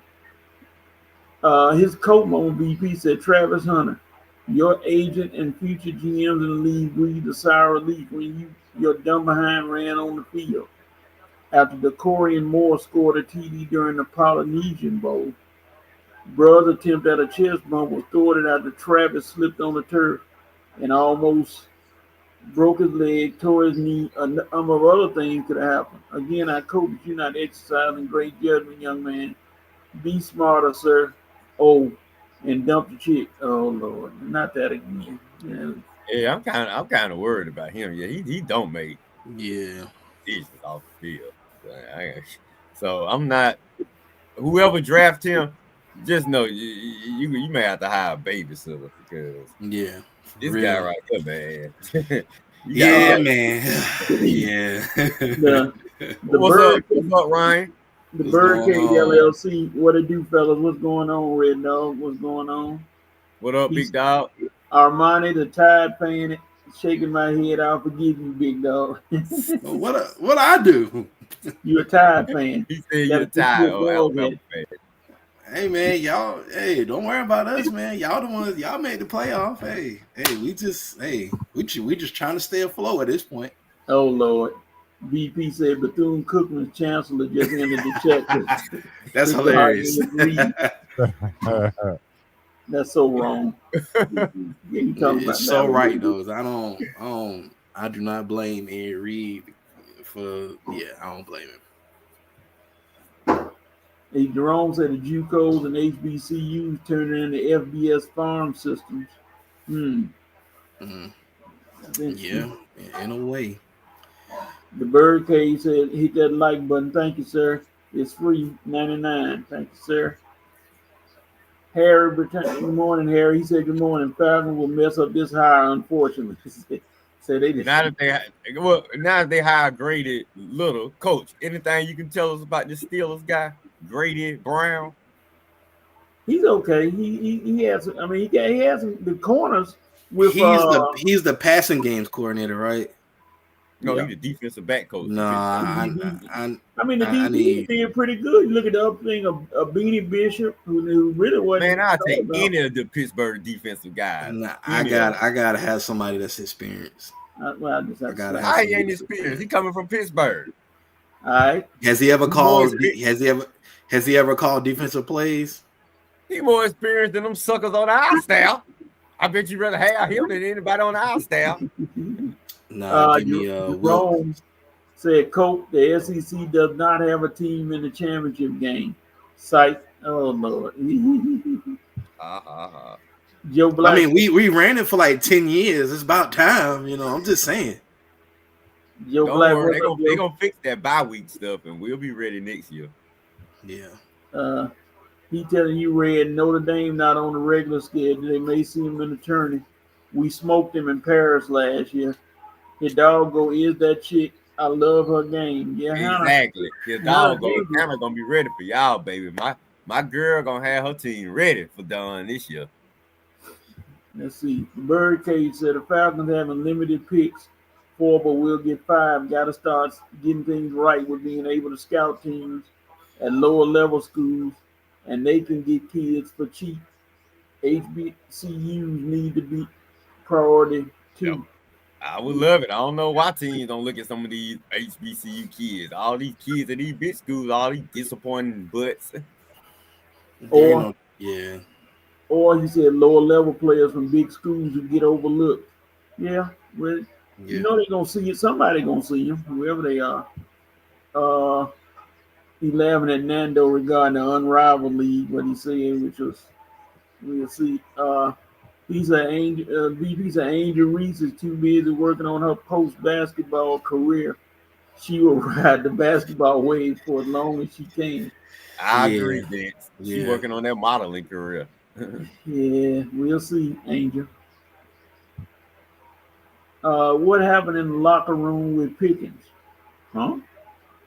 [SPEAKER 3] His co-mo VP said, Travis Hunter, your agent and future GMs in the league breathed a sigh of relief when your dumb behind ran on the field after Decorian Moore scored a TD during the Polynesian Bowl. Bro's attempt at a chest bump was thwarted after Travis slipped on the turf and almost broke his leg, tore his knee. A number of other things could have happened. Again, I coach you not exercising great judgment, young man. Be smarter, sir. Oh, and dump the chick. Oh Lord, not that again.
[SPEAKER 2] Yeah, I'm kind of worried about him. Yeah, he don't make decisions off the field. So I'm not. Whoever draft him, just know you may have to hire a babysitter because this guy right here, man.
[SPEAKER 4] Man. Yeah.
[SPEAKER 2] What's up, Ryan?
[SPEAKER 3] The Birdcage LLC. What it do, fellas? What's going on, Red Dog? What's going on?
[SPEAKER 2] What up, Big Dog?
[SPEAKER 3] Armani, the Tide fan, shaking my head. I'll forgive you, Big Dog.
[SPEAKER 4] What I do?
[SPEAKER 3] You a Tide fan?
[SPEAKER 2] He said you're a Tide fan.
[SPEAKER 4] Hey man, y'all. Hey, don't worry about us, man. Y'all the ones. Y'all made the playoff. Hey, we just trying to stay afloat at this point.
[SPEAKER 3] Oh Lord. VP said Bethune-Cookman's chancellor just ended the check.
[SPEAKER 4] That's hilarious.
[SPEAKER 3] That's so wrong.
[SPEAKER 4] It's so right though. I do not blame Ed Reed for. Yeah, I don't blame him.
[SPEAKER 3] Hey, Jerome said the JUCOs and HBCUs turning into FBS farm systems.
[SPEAKER 4] Yeah, in a way.
[SPEAKER 3] The Birdcage said, hit that like button. Thank you, sir. It's free, $99. Thank you, sir. Harry, good morning, Harry. He said, good morning. Falcon will mess up this hire, unfortunately. So they just
[SPEAKER 2] now that they hire graded little coach. Anything you can tell us about this Steelers guy, graded Brown?
[SPEAKER 3] He's okay. He has. I mean, he has the corners with.
[SPEAKER 4] He's the passing games coordinator, right?
[SPEAKER 2] No,
[SPEAKER 3] Yeah.
[SPEAKER 2] he's the defensive back coach.
[SPEAKER 4] No, I
[SPEAKER 3] mean, the DB
[SPEAKER 4] need.
[SPEAKER 3] did pretty good. You look at the other thing of Beanie Bishop, who really wasn't.
[SPEAKER 2] Man, I'll take
[SPEAKER 3] about.
[SPEAKER 2] any of the Pittsburgh defensive guys.
[SPEAKER 4] Nah, I gotta have somebody that's experienced.
[SPEAKER 3] Well, I just have to
[SPEAKER 4] gotta
[SPEAKER 3] say.
[SPEAKER 4] have
[SPEAKER 2] Why he ain't experienced? He coming from Pittsburgh.
[SPEAKER 3] All right.
[SPEAKER 4] Has he ever called? Has he ever called defensive plays?
[SPEAKER 2] He more experienced than them suckers on our staff. I bet you rather have him than anybody on our staff.
[SPEAKER 4] No, give me
[SPEAKER 3] Jerome said, "Coach, the SEC does not have a team in the championship game." Cite, oh Lord. Joe Black.
[SPEAKER 4] I mean, we ran it for like 10 years. It's about time, you know. I'm just saying.
[SPEAKER 3] Joe
[SPEAKER 2] Don't
[SPEAKER 3] Black,
[SPEAKER 2] worry, they gonna fix that bye week stuff, and we'll be ready next year.
[SPEAKER 4] Yeah.
[SPEAKER 3] He telling you, Red, Notre Dame not on the regular schedule. They may see him in the tourney. We smoked him in Paris last year. Hidalgo is that chick. I love her game. Yeah,
[SPEAKER 2] exactly. Hidalgo, Hannah gonna be ready for y'all, baby. My girl gonna have her team ready for Don this year.
[SPEAKER 3] Let's see. Birdcage said the Falcons having limited picks, 4, but we'll get 5. Got to start getting things right with being able to scout teams at lower level schools, and they can get kids for cheap. HBCUs need to be priority too.
[SPEAKER 2] Yep. I would love it. I don't know why teams don't look at some of these HBCU kids. All these kids at these big schools, all these disappointing butts.
[SPEAKER 3] Or
[SPEAKER 4] he
[SPEAKER 3] said lower level players from big schools who get overlooked. Yeah, well, you know they're gonna see it. Somebody gonna see them, whoever they are. He laughing at Nando regarding the unrivaled league, what he said, which was we'll see. He's an Angel. VP's an Angel Reese is too busy working on her post basketball career. She will ride the basketball wave for as long as she can.
[SPEAKER 2] I agree, Vince. She's working on that modeling career.
[SPEAKER 3] Yeah, we'll see, Angel. What happened in the locker room with Pickens? Huh?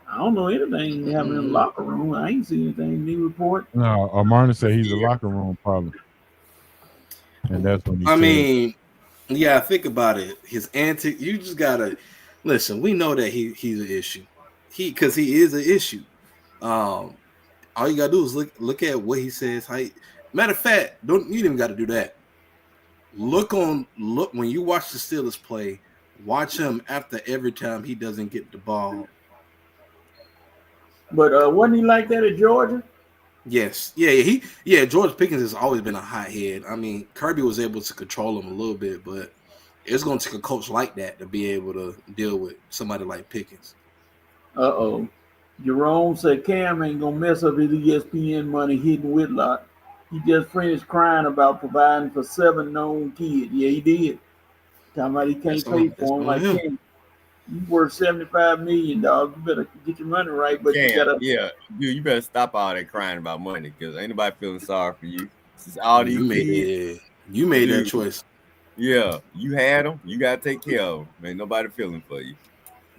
[SPEAKER 3] I don't know anything happening in the locker room. I ain't seen anything in the report.
[SPEAKER 5] No, Martin said he's a locker room problem. And that's when he
[SPEAKER 4] mean, think about it. His antics, you just gotta listen. We know that he's an issue. Because he is an issue. All you gotta do is look at what he says. Matter of fact, you didn't even got to do that. Look when you watch the Steelers play. Watch him after every time he doesn't get the ball.
[SPEAKER 3] But wasn't he like that at Georgia?
[SPEAKER 4] Yes. George Pickens has always been a hothead. I mean, Kirby was able to control him a little bit, but it's going to take a coach like that to be able to deal with somebody like Pickens.
[SPEAKER 3] Jerome said Cam ain't going to mess up his ESPN money hitting Whitlock. He just finished crying about providing for 7 known kids. Yeah, he did. Talking about he can't pay for them like Cam. You worth $75 million, dog. You better get your money right, but you gotta.
[SPEAKER 2] Yeah, dude, you better stop all that crying about money because ain't nobody feeling sorry for you. It's all these kids.
[SPEAKER 4] You made that choice.
[SPEAKER 2] Yeah, you had them. You gotta take care of them. Ain't nobody feeling for you.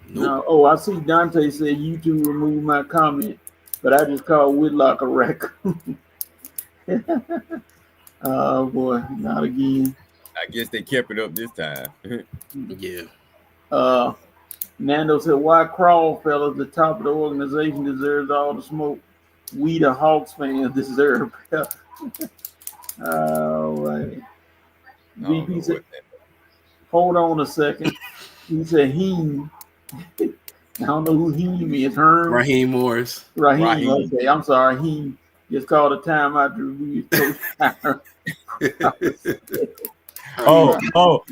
[SPEAKER 3] Nope. No, I see Dante said YouTube removed my comment, but I just called Whitlock a raccoon. Oh boy, not again.
[SPEAKER 2] I guess they kept it up this time.
[SPEAKER 4] Yeah.
[SPEAKER 3] Nando said, "Why crawl, fellas? The top of the organization deserves all the smoke. We, the Hawks fans, deserve." All right. VP said, "Hold on a second." He said, "Heem." I don't know who Heem is. Herm.
[SPEAKER 4] Raheem Morris.
[SPEAKER 3] Raheem. Okay, I'm sorry. Heem just called a timeout to review his coach.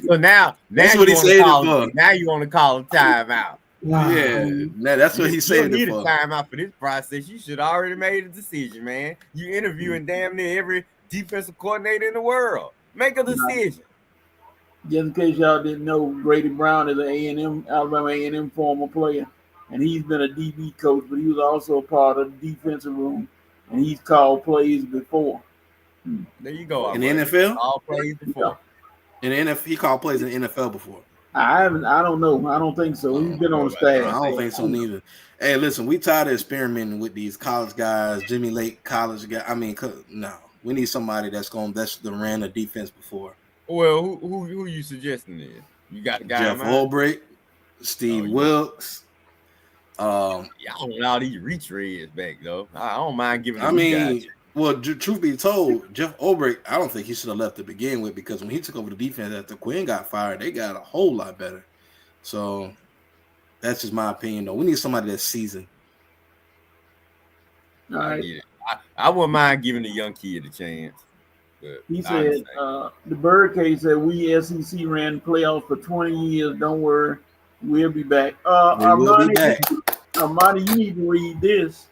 [SPEAKER 2] So now
[SPEAKER 4] that's what he said for.
[SPEAKER 2] Now you want to call a timeout.
[SPEAKER 4] Yeah, that's what he said.
[SPEAKER 2] You need a timeout for this process. You should already made a decision, man. You interviewing damn near every defensive coordinator in the world. Make a decision.
[SPEAKER 3] Just in case y'all didn't know, Grady Brown is an Alabama A&M former player, and he's been a DB coach, but he was also a part of the defensive room, and he's called plays before.
[SPEAKER 2] There you go.
[SPEAKER 4] In the NFL?
[SPEAKER 2] All plays before.
[SPEAKER 4] In the NFL, he called plays in the NFL before.
[SPEAKER 3] I don't know. I don't think so. He's been on the staff.
[SPEAKER 4] I don't think so neither. Hey, listen, we tired of experimenting with these college guys, Jimmy Lake college guy. I mean, no, we need somebody that's ran a defense before.
[SPEAKER 2] Well, who you suggesting is? You got a guy
[SPEAKER 4] Jeff Ulbrich. Steve Wilkes.
[SPEAKER 2] Y'all don't allow these retreads back though. I don't mind giving.
[SPEAKER 4] I mean, well, truth be told, Jeff Ulbrich, I don't think he should have left to begin with, because when he took over the defense after Quinn got fired, they got a whole lot better. So that's just my opinion, though. We need somebody that's seasoned.
[SPEAKER 3] All right.
[SPEAKER 2] I wouldn't mind giving the young kid a chance. But
[SPEAKER 3] He said, the Birdcage said, we SEC ran playoffs for 20 years. Don't worry. We'll be back. Armani, you need to read this.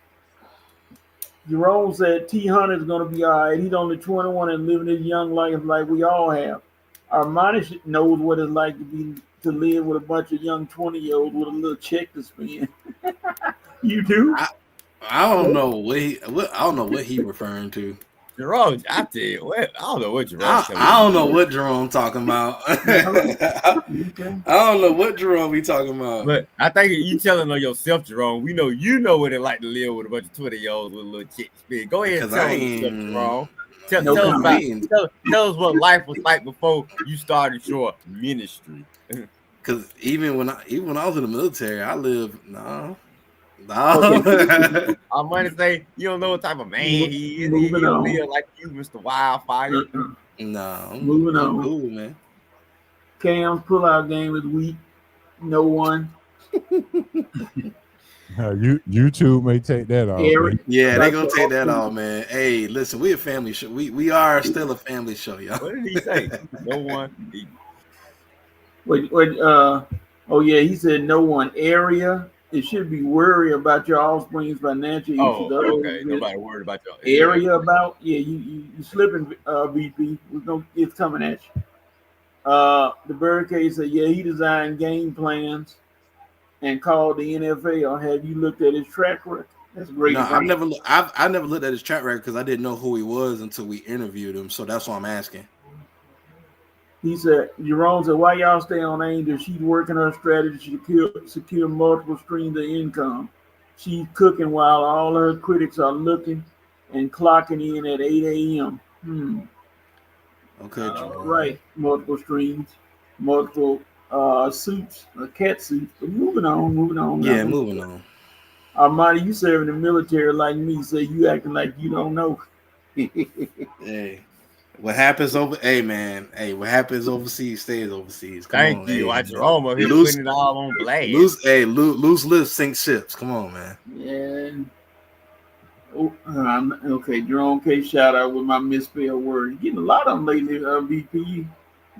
[SPEAKER 3] Jerome said T. Hunter's going to be all right. He's only 21 and living his young life like we all have. Armani knows what it's like to live with a bunch of young 20-year-olds with a little check to spend. You do?
[SPEAKER 4] I don't know what he referring to.
[SPEAKER 2] Jerome, I tell you what, I don't know what Jerome.
[SPEAKER 4] I don't know what Jerome talking about. I don't know what Jerome be talking about.
[SPEAKER 2] But I think you telling on yourself, Jerome. We know you know what it like to live with a bunch of 20-year-olds with a little chick spin. Go ahead and tell yourself, Jerome. Tell us what life was like before you started your ministry.
[SPEAKER 4] Because even when I was in the military, I lived
[SPEAKER 2] I'm going to say you don't know what type of man he is. He don't live like you, Mr. Wildfire.
[SPEAKER 4] No.
[SPEAKER 3] Moving on.
[SPEAKER 4] Cool, man.
[SPEAKER 3] Cam's pullout game is weak. No one.
[SPEAKER 5] YouTube may take that off.
[SPEAKER 4] Yeah, they gonna take that off, man. Hey, listen, we a family show. We are still a family show, y'all.
[SPEAKER 2] What did he say? No one.
[SPEAKER 3] He said no one. Area. It should be worry about your offspring's financial issues.
[SPEAKER 2] Okay. Nobody worried about your
[SPEAKER 3] area about. Yeah, you slipping, VP. It's coming at you. The Birdcage said, yeah, he designed game plans and called the NFL. Have you looked at his track record? That's great.
[SPEAKER 4] No, I never looked at his track record because I didn't know who he was until we interviewed him. So that's why I'm asking.
[SPEAKER 3] He said, Jerome said, why y'all stay on Angel? She's working her strategy to secure multiple streams of income. She's cooking while all her critics are looking and clocking in at 8 a.m.
[SPEAKER 4] Okay,
[SPEAKER 3] right. Multiple streams, multiple suits, cat suits. But moving on.
[SPEAKER 4] Yeah, moving on.
[SPEAKER 3] Armani, you serving the military like me, so you acting like you don't know.
[SPEAKER 4] Hey. What happens what happens overseas stays overseas.
[SPEAKER 2] Thank you. I Jerome over here putting it all on blast.
[SPEAKER 4] Loose lips sink ships. Come on, man.
[SPEAKER 3] Yeah. Okay, Jerome K. Shout out with my misspelled words. Getting a lot of them lately, VP. You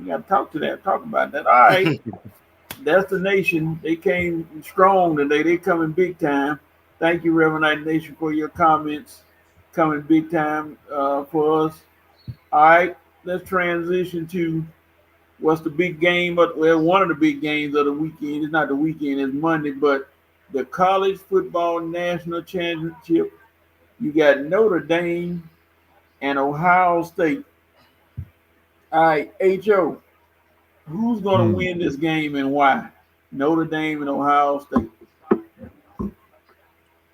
[SPEAKER 3] got to talk about that. All right. That's the nation. They came strong today. They coming big time. Thank you, Reverend Knight Nation, for your comments. Coming big time for us. All right, let's transition to what's the big game. One of the big games of the weekend. It's not the weekend, it's Monday, but the College Football National Championship. You got Notre Dame and Ohio State. All right, H.O., who's going to win this game and why? Notre Dame and Ohio State.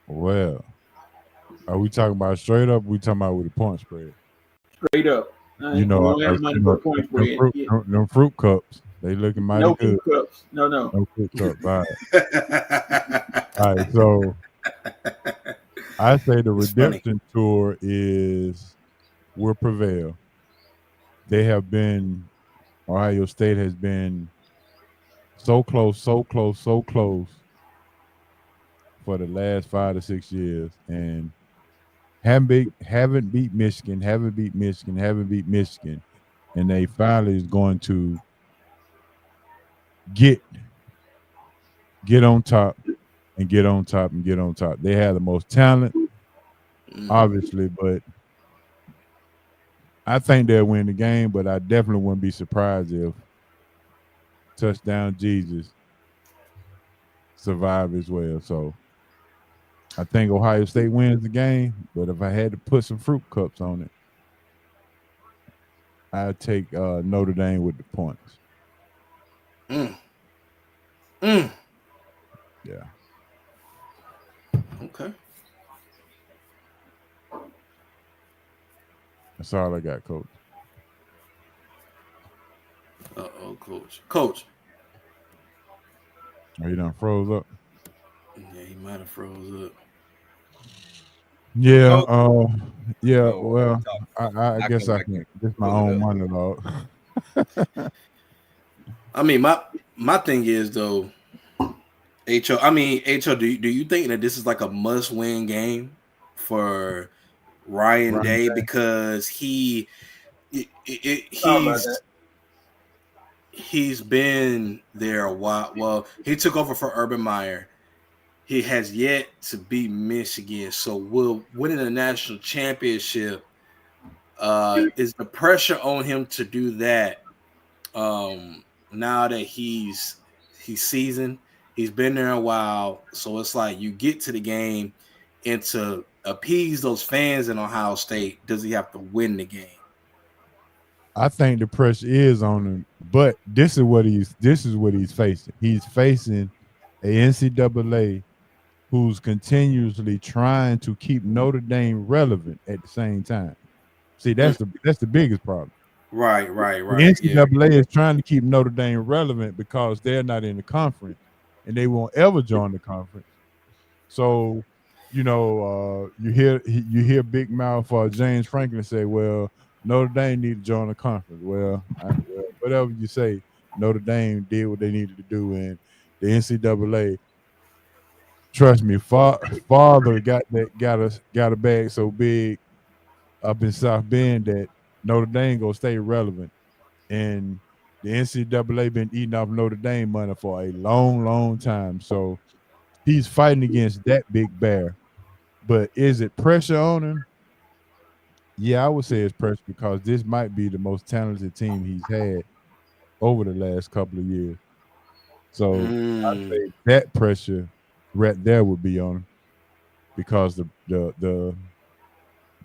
[SPEAKER 5] Well, are we talking about straight up? We talking about with the point spread?
[SPEAKER 3] Straight up.
[SPEAKER 5] Them fruit cups, they looking mighty
[SPEAKER 3] good.
[SPEAKER 5] Fruit
[SPEAKER 3] cups. No
[SPEAKER 5] fruit cups. All right. All right. So I say the redemption tour will prevail. Ohio State has been so close for the last 5 to 6 years, and haven't beat Michigan, and they finally is going to get on top. They have the most talent, obviously, but I think they'll win the game, but I definitely wouldn't be surprised if touchdown Jesus survive as well. So I think Ohio State wins the game, but if I had to put some fruit cups on it, I'd take Notre Dame with the points. Yeah.
[SPEAKER 4] Okay.
[SPEAKER 5] That's all I got, Coach.
[SPEAKER 4] Coach.
[SPEAKER 5] Oh, he done froze up.
[SPEAKER 4] Yeah, he might have froze up.
[SPEAKER 5] Yeah,
[SPEAKER 2] So,
[SPEAKER 5] yeah.
[SPEAKER 2] oh,
[SPEAKER 5] Well,
[SPEAKER 2] talk.
[SPEAKER 5] I
[SPEAKER 2] I
[SPEAKER 5] guess
[SPEAKER 2] come
[SPEAKER 5] I
[SPEAKER 2] back
[SPEAKER 5] can.
[SPEAKER 2] and
[SPEAKER 5] This my
[SPEAKER 2] pull it
[SPEAKER 5] own
[SPEAKER 2] up.
[SPEAKER 5] monologue.
[SPEAKER 4] I mean, my thing is though, HO. I mean, HO. Do you think that this is like a must-win game for Ryan
[SPEAKER 5] Ryan
[SPEAKER 4] Day
[SPEAKER 5] Day.
[SPEAKER 4] because
[SPEAKER 3] How about that?
[SPEAKER 4] he's been there a while. Well, he took over for Urban Meyer. He has yet to beat Michigan. So will winning a national championship is the pressure on him to do that now that he's seasoned, he's been there a while. So it's like you get to the game and to appease those fans in Ohio State, does he have to win the game?
[SPEAKER 5] I think the pressure is on him, but this is what he's facing. He's facing a NCAA who's continuously trying to keep Notre Dame relevant at the same time. See, that's the biggest problem.
[SPEAKER 4] Right.
[SPEAKER 5] The
[SPEAKER 4] Yeah.
[SPEAKER 5] NCAA is trying to keep Notre Dame relevant because they're not in the conference and they won't ever join the conference. So, you hear Big Mouth James Franklin say, "Well, Notre Dame need to join the conference." Well, whatever you say, Notre Dame did what they needed to do, and the NCAA, trust me, father got a bag so big up in South Bend that Notre Dame gonna stay relevant, and the NCAA been eating off Notre Dame money for a long, long time. So he's fighting against that big bear. But is it pressure on him? Yeah, I would say it's pressure because this might be the most talented team he's had over the last couple of years. So I'd
[SPEAKER 4] Mm,
[SPEAKER 5] say that pressure right there would be on him because the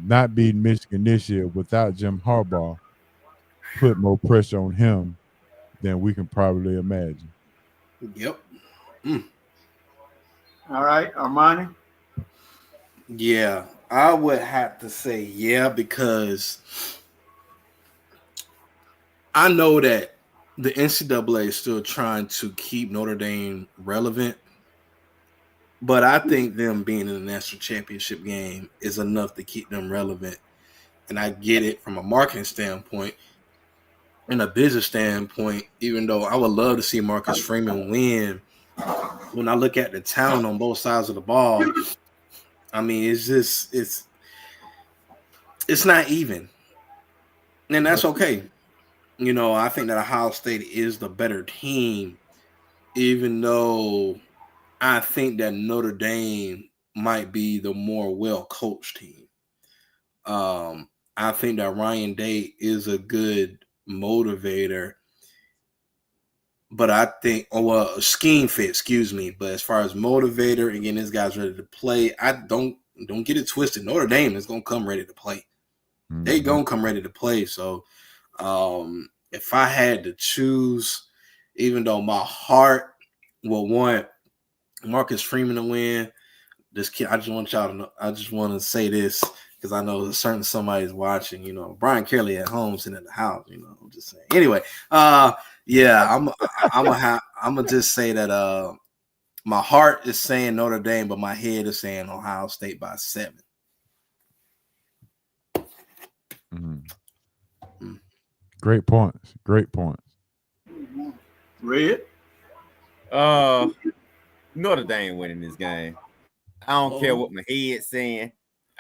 [SPEAKER 5] not beating Michigan this year without Jim Harbaugh put more pressure on him than we can probably imagine.
[SPEAKER 4] yep.
[SPEAKER 3] All right, Armani.
[SPEAKER 4] Yeah, I would have to say yeah because I know that the NCAA is still trying to keep Notre Dame relevant, but I think them being in the national championship game is enough to keep them relevant. And I get it from a marketing standpoint and a business standpoint, even though I would love to see Marcus Freeman win. When I look at the talent on both sides of the ball, I mean, it's not even. And that's okay. I think that Ohio State is the better team, even though I think that Notre Dame might be the more well coached team. I think that Ryan Day is a good motivator, but I think, scheme fit, excuse me. But as far as motivator, again, this guy's ready to play. I don't get it twisted. Notre Dame is gonna come ready to play.
[SPEAKER 5] Mm-hmm.
[SPEAKER 4] They gonna come ready to play. So, if I had to choose, even though my heart will want Marcus Freeman to win, this kid, I just want y'all to know. I just want to say this because I know somebody's watching. Brian Kelly at home sitting at the house. I'm just saying. Anyway, yeah, I'm gonna just say that my heart is saying Notre Dame, but my head is saying Ohio State by 7.
[SPEAKER 5] Mm-hmm. Great points.
[SPEAKER 3] Red.
[SPEAKER 2] Notre Dame winning this game. I don't care what my head's saying.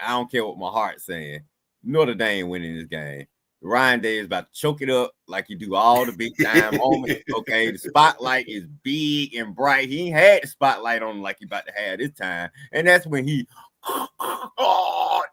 [SPEAKER 2] I don't care what my heart's saying. Notre Dame winning this game. Ryan Day is about to choke it up like you do all the big time moments. Okay, the spotlight is big and bright. He ain't had the spotlight on him like he about to have this time. And that's when he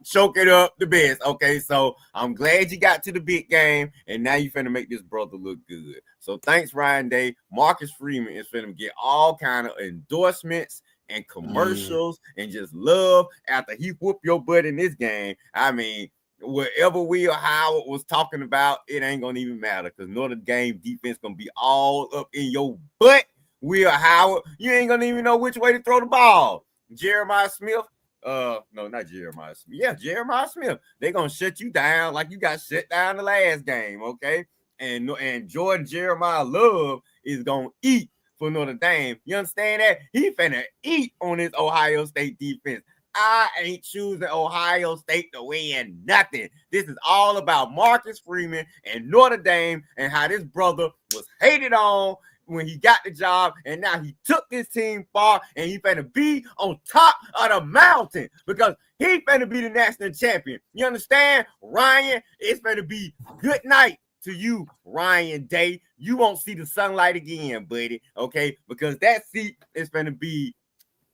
[SPEAKER 2] choke it up the best. Okay, so I'm glad you got to the big game, and now you finna make this brother look good. So thanks, Ryan Day. Marcus Freeman is finna get all kind of endorsements and commercials and just love after he whoop your butt in this game. I mean, whatever Will Howard was talking about, it ain't gonna even matter because Notre Dame defense gonna be all up in your butt. Will Howard, you ain't gonna even know which way to throw the ball. Jeremiah Smith, no, not Jeremiah Smith. Yeah, Jeremiah Smith. They're gonna shut you down like you got shut down the last game, okay? And Jordan Jeremiah Love is gonna eat for Notre Dame. You understand that? He finna eat on his Ohio State defense. I ain't choosing Ohio State to win nothing. This is all about Marcus Freeman and Notre Dame and how this brother was hated on when he got the job, and now he took this team far, and he finna be on top of the mountain because he finna be the national champion. You understand? Ryan, it's finna be good night to you, Ryan Day. You won't see the sunlight again, buddy, okay? Because that seat is finna be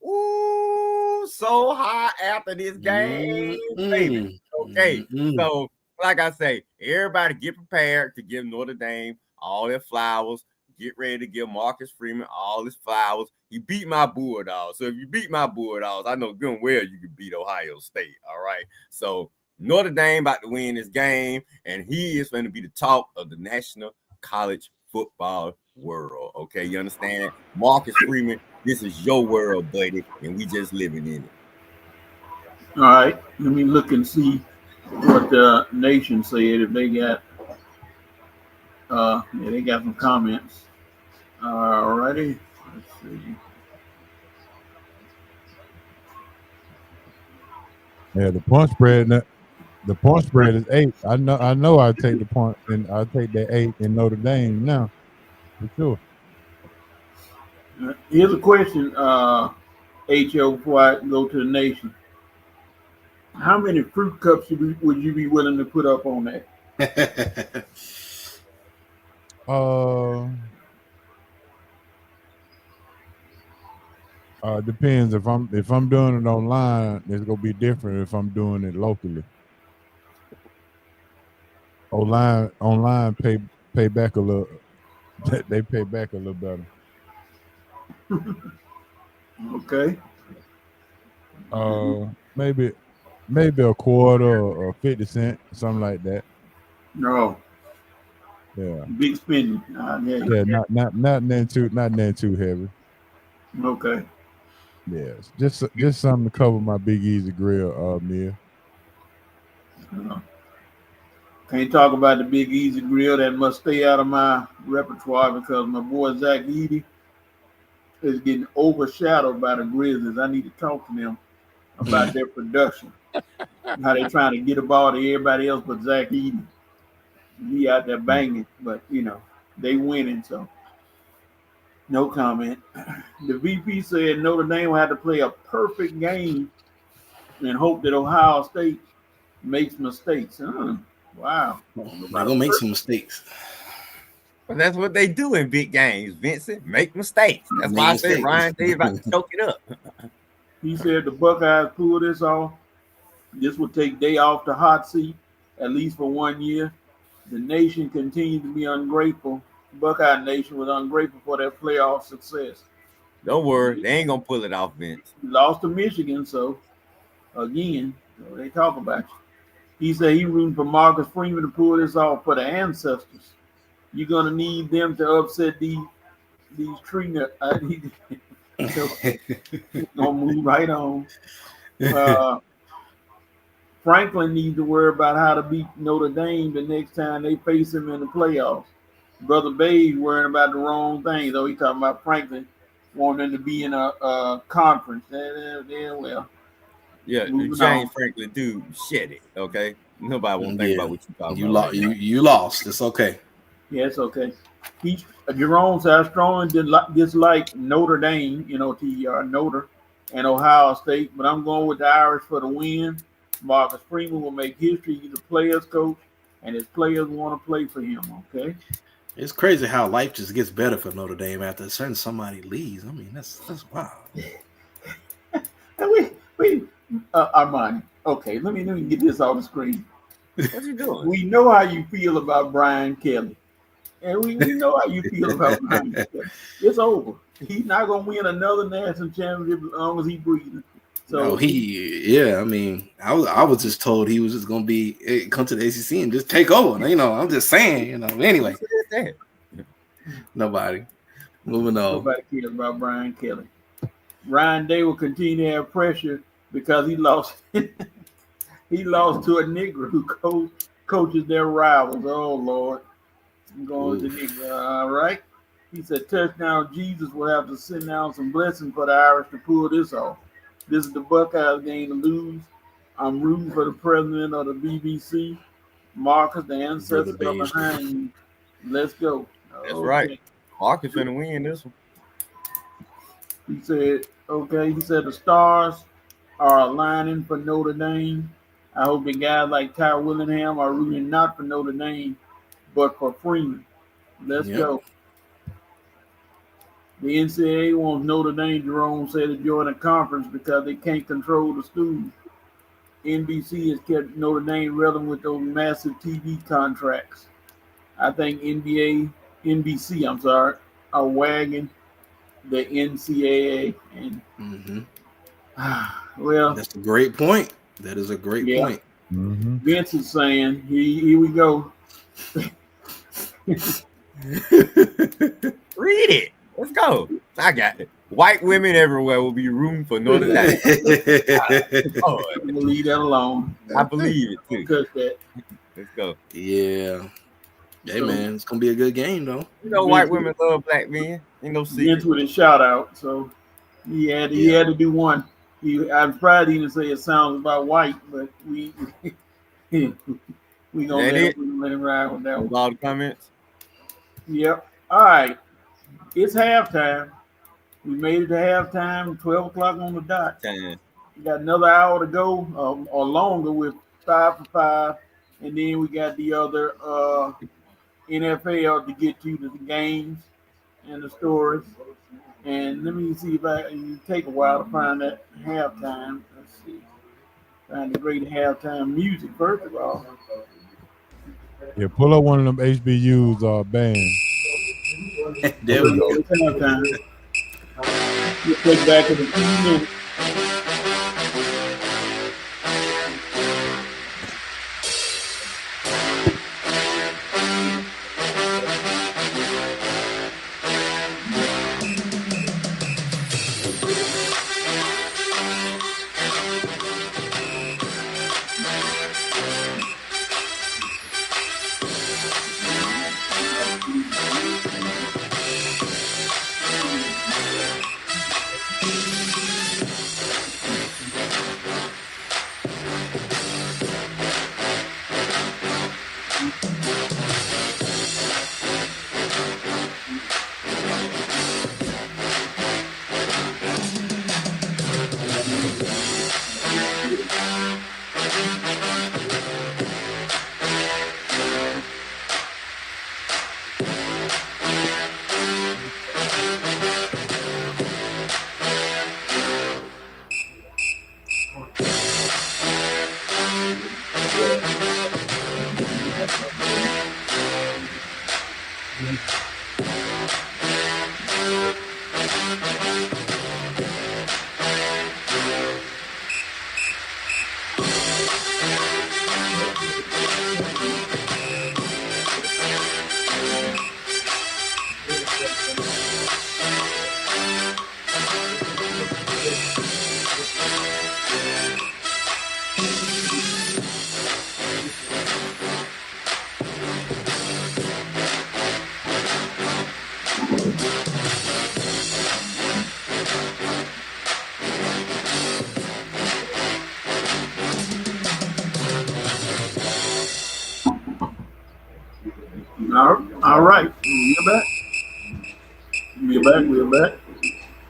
[SPEAKER 2] so hot after this game, baby. Okay, so like I say, everybody get prepared to give Notre Dame all their flowers. Get ready to give Marcus Freeman all his flowers. He beat my Bulldogs. So if you beat my Bulldogs, I know good and well you can beat Ohio State. All right. So Notre Dame about to win this game, and he is going to be the talk of the national college football world. Okay, you understand? Marcus Freeman, this is your world, buddy, and we just living in it.
[SPEAKER 3] All right, let me look and see what the nation said. If they got, they got some comments. All righty, let's see.
[SPEAKER 5] Yeah, the point spread. The point spread is 8. I know. I take the point, and I take that 8 in Notre Dame now, for sure.
[SPEAKER 3] Here's a question, HO, before I go to the nation. How many fruit cups would you be willing to put up on that?
[SPEAKER 5] Depends. If I'm doing it online, it's gonna be different if I'm doing it locally. Online pay back a little. They pay back a little better.
[SPEAKER 3] Okay.
[SPEAKER 5] Maybe a quarter or 50 cents, something like that.
[SPEAKER 3] No.
[SPEAKER 5] Yeah.
[SPEAKER 3] Big spending.
[SPEAKER 5] Yeah. Not nothing too heavy.
[SPEAKER 3] Okay.
[SPEAKER 5] Yes. Just something to cover my Big Easy Grill meal.
[SPEAKER 3] Can't talk about the Big Easy Grill. That must stay out of my repertoire because my boy Zach Edey is getting overshadowed by the Grizzlies. I need to talk to them about their production. How they trying to get the ball to everybody else but Zach Edey. He out there banging, but they winning, so no comment. The VP said Notre Dame will have to play a perfect game and hope that Ohio State makes mistakes. Wow.
[SPEAKER 4] They're gonna make some mistakes.
[SPEAKER 2] But that's what they do in big games, Vincent. Make mistakes. That's why I say Ryan Day about to choke it up.
[SPEAKER 3] He said the Buckeyes pull this off. This will take Day off the hot seat, at least for 1 year. The nation continues to be ungrateful. Buckeye Nation was ungrateful for their playoff success.
[SPEAKER 2] Don't worry, they ain't gonna pull it off, Vince.
[SPEAKER 3] Lost to Michigan, so again, they talk about you. He said he rooting for Marcus Freeman to pull this off for the ancestors. You're gonna need them to upset these tree nuts. Gonna move right on. Franklin needs to worry about how to beat Notre Dame the next time they face him in the playoffs. Brother Babe worrying about the wrong thing, though. He talking about Franklin wanting them to be in a conference. Well.
[SPEAKER 2] Yeah, James Franklin dude, shed it. Okay, nobody won't think about what you talking about.
[SPEAKER 4] You lost. It's okay.
[SPEAKER 3] Yeah, it's okay. Jerome said I strongly dislike Notre Dame, TER, Notre, and Ohio State, but I'm going with the Irish for the win. Marcus Freeman will make history. He's a player's coach, and his players want to play for him. Okay.
[SPEAKER 4] It's crazy how life just gets better for Notre Dame after a certain somebody leaves. I mean, that's wild.
[SPEAKER 3] Armani. Okay, let me get this off the screen.
[SPEAKER 2] What you doing?
[SPEAKER 3] We know how you feel about Brian Kelly. And we know how you feel about Brian Kelly. It's over. He's not going to win another national championship as long as he's breathing. So
[SPEAKER 4] I was just told he was just going to come to the ACC and just take over. I'm just saying, anyway. Nobody. Moving on.
[SPEAKER 3] Nobody cares about Brian Kelly. Ryan Day will continue to have pressure because he lost to a Negro who coaches their rivals. Oh, Lord. I'm going to Negro. All right. He said, touchdown Jesus will have to send down some blessing for the Irish to pull this off. This is the Buckeyes game to lose. I'm rooting for the president of the BBC. Marcus, the ancestors are
[SPEAKER 4] Beige.
[SPEAKER 3] behind you. Let's go.
[SPEAKER 2] That's right. Marcus finna win this one.
[SPEAKER 3] He said, okay. He said the stars are aligning for Notre Dame. I hope the guys like Ty Willingham are rooting not for Notre Dame, but for Freeman. Let's go. The NCAA wants Notre Dame, Jerome said, to join the conference because they can't control the school. NBC has kept Notre Dame relevant with those massive TV contracts. I think NBC, are wagging the NCAA. And well,
[SPEAKER 4] that's a great point. That is a great point.
[SPEAKER 5] Mm-hmm.
[SPEAKER 3] Vince is saying, here we go.
[SPEAKER 2] Read it. Let's go. I got it. White women everywhere will be rooting for Notre Dame.
[SPEAKER 3] I'm gonna leave that alone.
[SPEAKER 2] I believe it too.
[SPEAKER 3] Cut that.
[SPEAKER 2] Let's go.
[SPEAKER 4] Yeah. Hey man, it's gonna be a good game though.
[SPEAKER 2] You know, white women love black men. Ain't no secret.
[SPEAKER 3] Vince with a shout out, so he had to do one. I'm proud he didn't say it sounds about white, but we gonna let him ride with that one.
[SPEAKER 2] All the comments.
[SPEAKER 3] Yep. All right. It's halftime. We made it to halftime, 12 o'clock on the dot.
[SPEAKER 2] Time.
[SPEAKER 3] We got another hour to go, or longer, with 5 for 5. And then we got the other NFL to get to the games and the stories. And let me see if it take a while to find that halftime. Let's see. Find the great halftime music, first of all.
[SPEAKER 5] Yeah, pull up one of them HBUs bands.
[SPEAKER 4] There we go.
[SPEAKER 3] It's halftime. We'll take back in a few minutes. All right, we're back. We're back.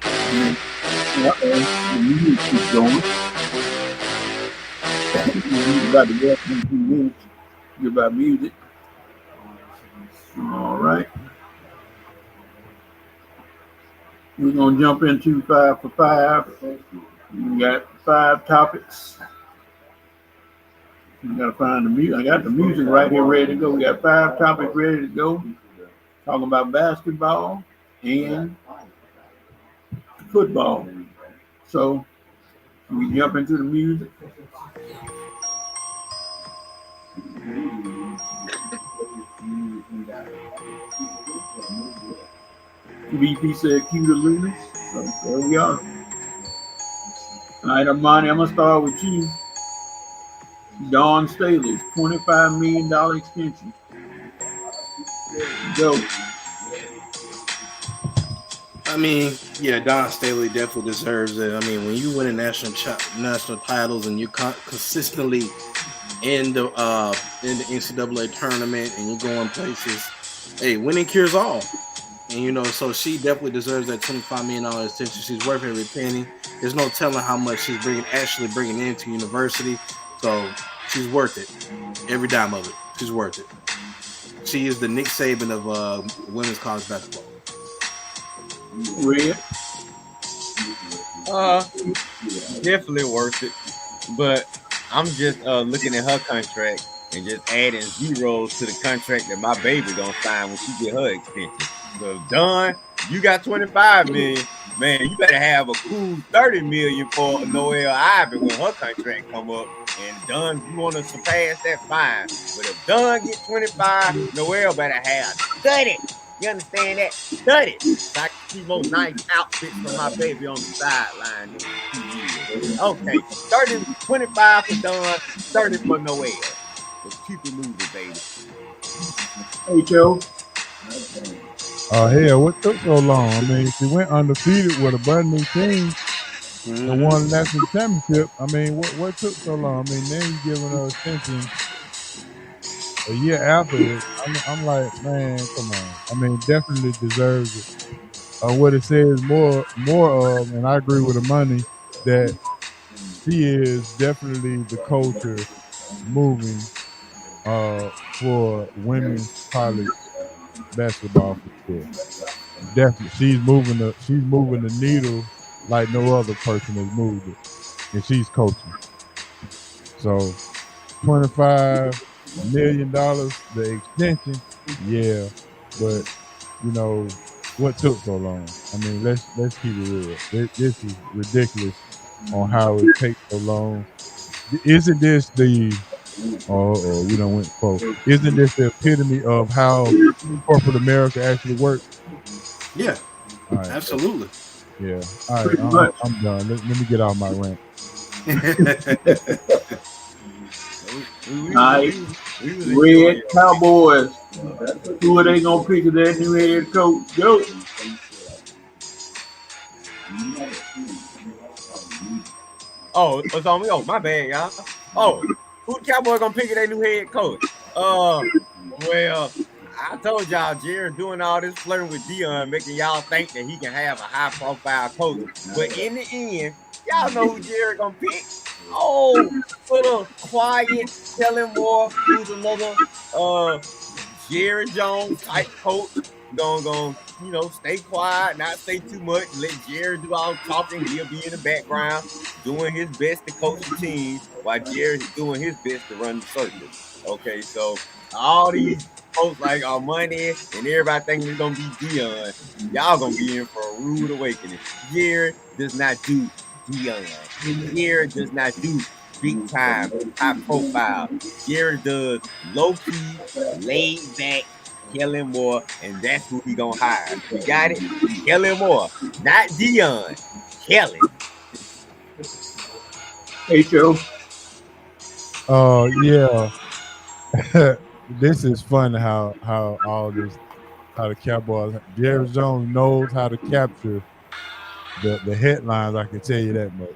[SPEAKER 3] The music keeps going. We're about to get in 2 minutes. Goodbye, music. All right. We're going to jump into 5 for 5. We got 5 topics. We got to find the music. I got the music right here ready to go. We got 5 topics ready to go. Talking about basketball and football. So we jump into the music. VP said cue the Lunas. So there we are. All right, Armani, I'm going to start with you. Dawn Staley's $25 million extension. Go.
[SPEAKER 4] I mean, yeah, Don Staley definitely deserves it. I mean, when you win a national titles and you consistently in the NCAA tournament and you're going places, hey, winning cures all. And so she definitely deserves that $25 million extension. She's worth every penny. There's no telling how much she's actually bringing into university. So she's worth it. Every dime of it. She's worth it. She is the Nick Saban of women's college basketball.
[SPEAKER 3] Red.
[SPEAKER 2] Definitely worth it. But I'm just looking at her contract and just adding zeros to the contract that my baby gonna sign when she get her extension. So Don, you got 25 million. Man, you better have a cool 30 million for Noelle Ivy when her contract come up. And Don, you want to surpass that, fine. But if Don get 25, Noelle better have 30. You understand that? 30. So I can see more nice outfits for my baby on the sideline in 2 years. Okay, 25 for Don, 30 for Noelle. Let's keep it moving, baby.
[SPEAKER 3] Hey, Joe.
[SPEAKER 5] Hell, what took so long? I mean, she went undefeated with a brand new team and won the national championship. I mean, what took so long? I mean, then you giving her extension a year after it. I'm like, man, come on. I mean, definitely deserves it. What it says more of, and I agree with the money, that she is definitely the culture moving for women's college basketball for sure. Definitely, she's moving the needle like no other person has moved it, and she's coaching. So, $25 million, the extension, yeah, but what took so long? I mean, let's keep it real. This is ridiculous on how it takes so long. Isn't this the we don't went for? Isn't this the epitome of how corporate America actually works?
[SPEAKER 4] Yeah, right. Absolutely.
[SPEAKER 5] Yeah. All right, I'm done. Let me get out my rant.
[SPEAKER 3] Red Cowboys. Who are they gonna pick as their new head coach? Go.
[SPEAKER 2] Oh, it's on me. Oh, my bad, y'all. Oh, who the Cowboys gonna pick as their new head coach? Well, I told y'all Jared doing all this flirting with Dion, making y'all think that he can have a high-profile coach. But in the end, y'all know who Jared gonna pick. Oh, little quiet, Kellen Moore, who's another Jerry Jones type coach. Gonna stay quiet, not say too much, let Jerry do all the talking. He'll be in the background doing his best to coach the team while Jerry's doing his best to run the circus. Okay, so all these folks like our money and everybody thinking it's gonna be Dion. Y'all gonna be in for a rude awakening. Jerry does not do Dion. Jerry does not do big time, high profile. Jerry does low key, laid back Kellen Moore, and that's who we gonna hire. You got it? Kellen Moore, not Dion. Kellen.
[SPEAKER 3] Hey, Joe.
[SPEAKER 5] Yeah. This is fun how the Cowboys, Jerry Jones knows how to capture the headlines. I can tell you that much.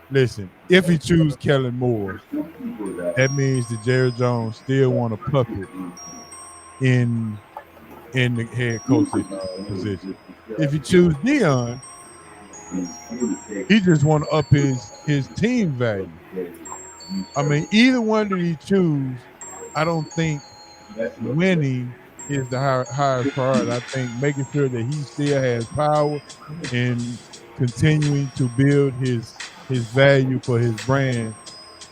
[SPEAKER 5] Listen, if he chooses Kellen Moore, that means that Jerry Jones still want a puppet in the head coaching position. If you choose Dion, he just want to up his team value. I mean, either one that he choose, I don't think winning is the highest priority. I think making sure that he still has power and continuing to build his value for his brand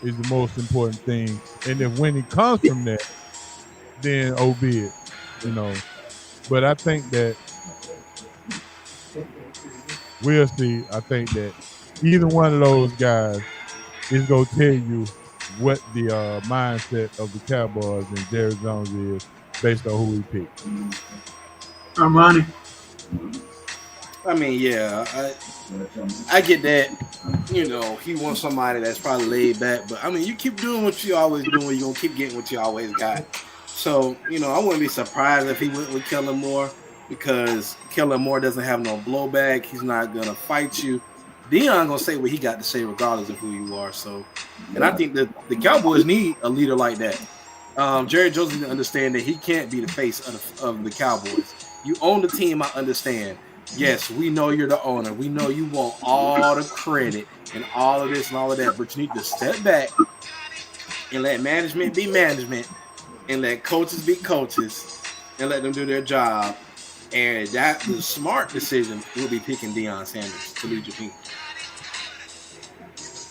[SPEAKER 5] is the most important thing. And if winning comes from that, then be it, But I think that we'll see. I think that either one of those guys is going to tell you what the mindset of the Cowboys and Jerry Jones is based on who he picked.
[SPEAKER 3] Armani.
[SPEAKER 4] I mean, yeah, I get that. He wants somebody that's probably laid back. But, I mean, you keep doing what you always doing, you're going to keep getting what you always got. So, I wouldn't be surprised if he went with Kellen Moore. because Kellen Moore doesn't have no blowback. He's not gonna fight you. Deion gonna say what he got to say regardless of who you are. So, and I think that the Cowboys need a leader like that. Jerry Jones needs to understand that he can't be the face of the Cowboys. You own the team, I understand. Yes, we know you're the owner. We know you want all the credit and all of this and all of that, but you need to step back and let management be management and let coaches be coaches and let them do their job. And that the smart decision will be picking Deion Sanders to lead your team.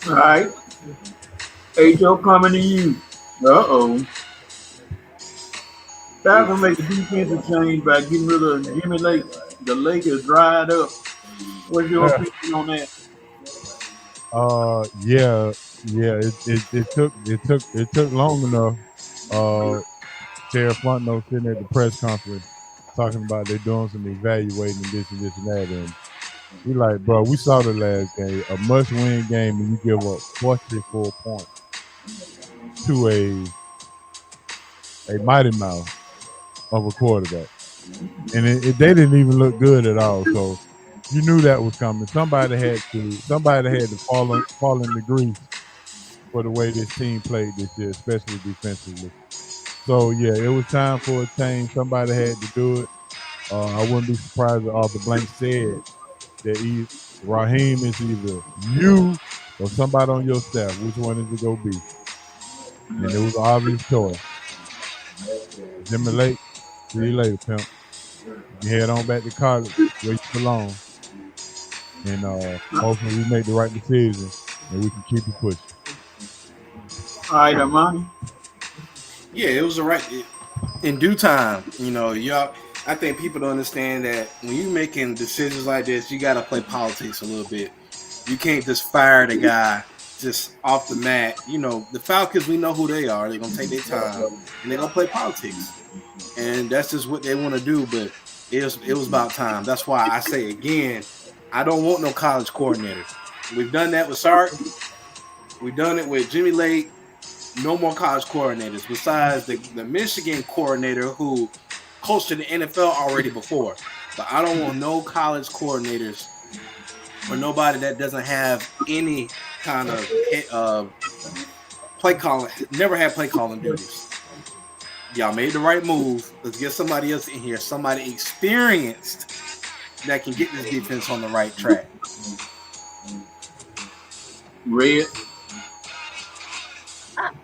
[SPEAKER 3] All right. H.O. coming to you. Uh-oh. That's going to make a defensive change by getting rid of Jimmy Lake. The lake is dried up. What's your opinion on that?
[SPEAKER 5] It took long enough. Terry Fontenot sitting at the press conference talking about they're doing some evaluating this and this and that, and we like, bro, we saw the last game, a must-win game, and you give up 44 points to a mighty mouse of a quarterback, and they didn't even look good at all. So you knew that was coming. Somebody had to fall in the grease for the way this team played this year, especially defensively. So yeah, it was time for a change. Somebody had to do it. I wouldn't be surprised if Arthur Blank said that Raheem is either you or somebody on your staff. Which one is it gonna be? And it was an obvious choice. Jimmy Lake, see you later, pimp. You head on back to college where you belong. And hopefully we make the right decision and we can keep it pushing.
[SPEAKER 3] All right, Armani.
[SPEAKER 4] Yeah, it was in due time. You know, y'all. I think people don't understand that when you're making decisions like this, you got to play politics a little bit. You can't just fire the guy just off the mat. You know, the Falcons, we know who they are. They're going to take their time, and they're going to play politics. And that's just what they want to do, but it was about time. That's why I say again, I don't want no college coordinators. We've done that with Sark. We've done it with Jimmy Lake. No more college coordinators besides the Michigan coordinator who coached in the NFL already before. But I don't want no college coordinators or nobody that doesn't have any kind of play calling, never had play calling duties. Y'all made the right move. Let's get somebody else in here, somebody experienced that can get this defense on the right track.
[SPEAKER 3] Red.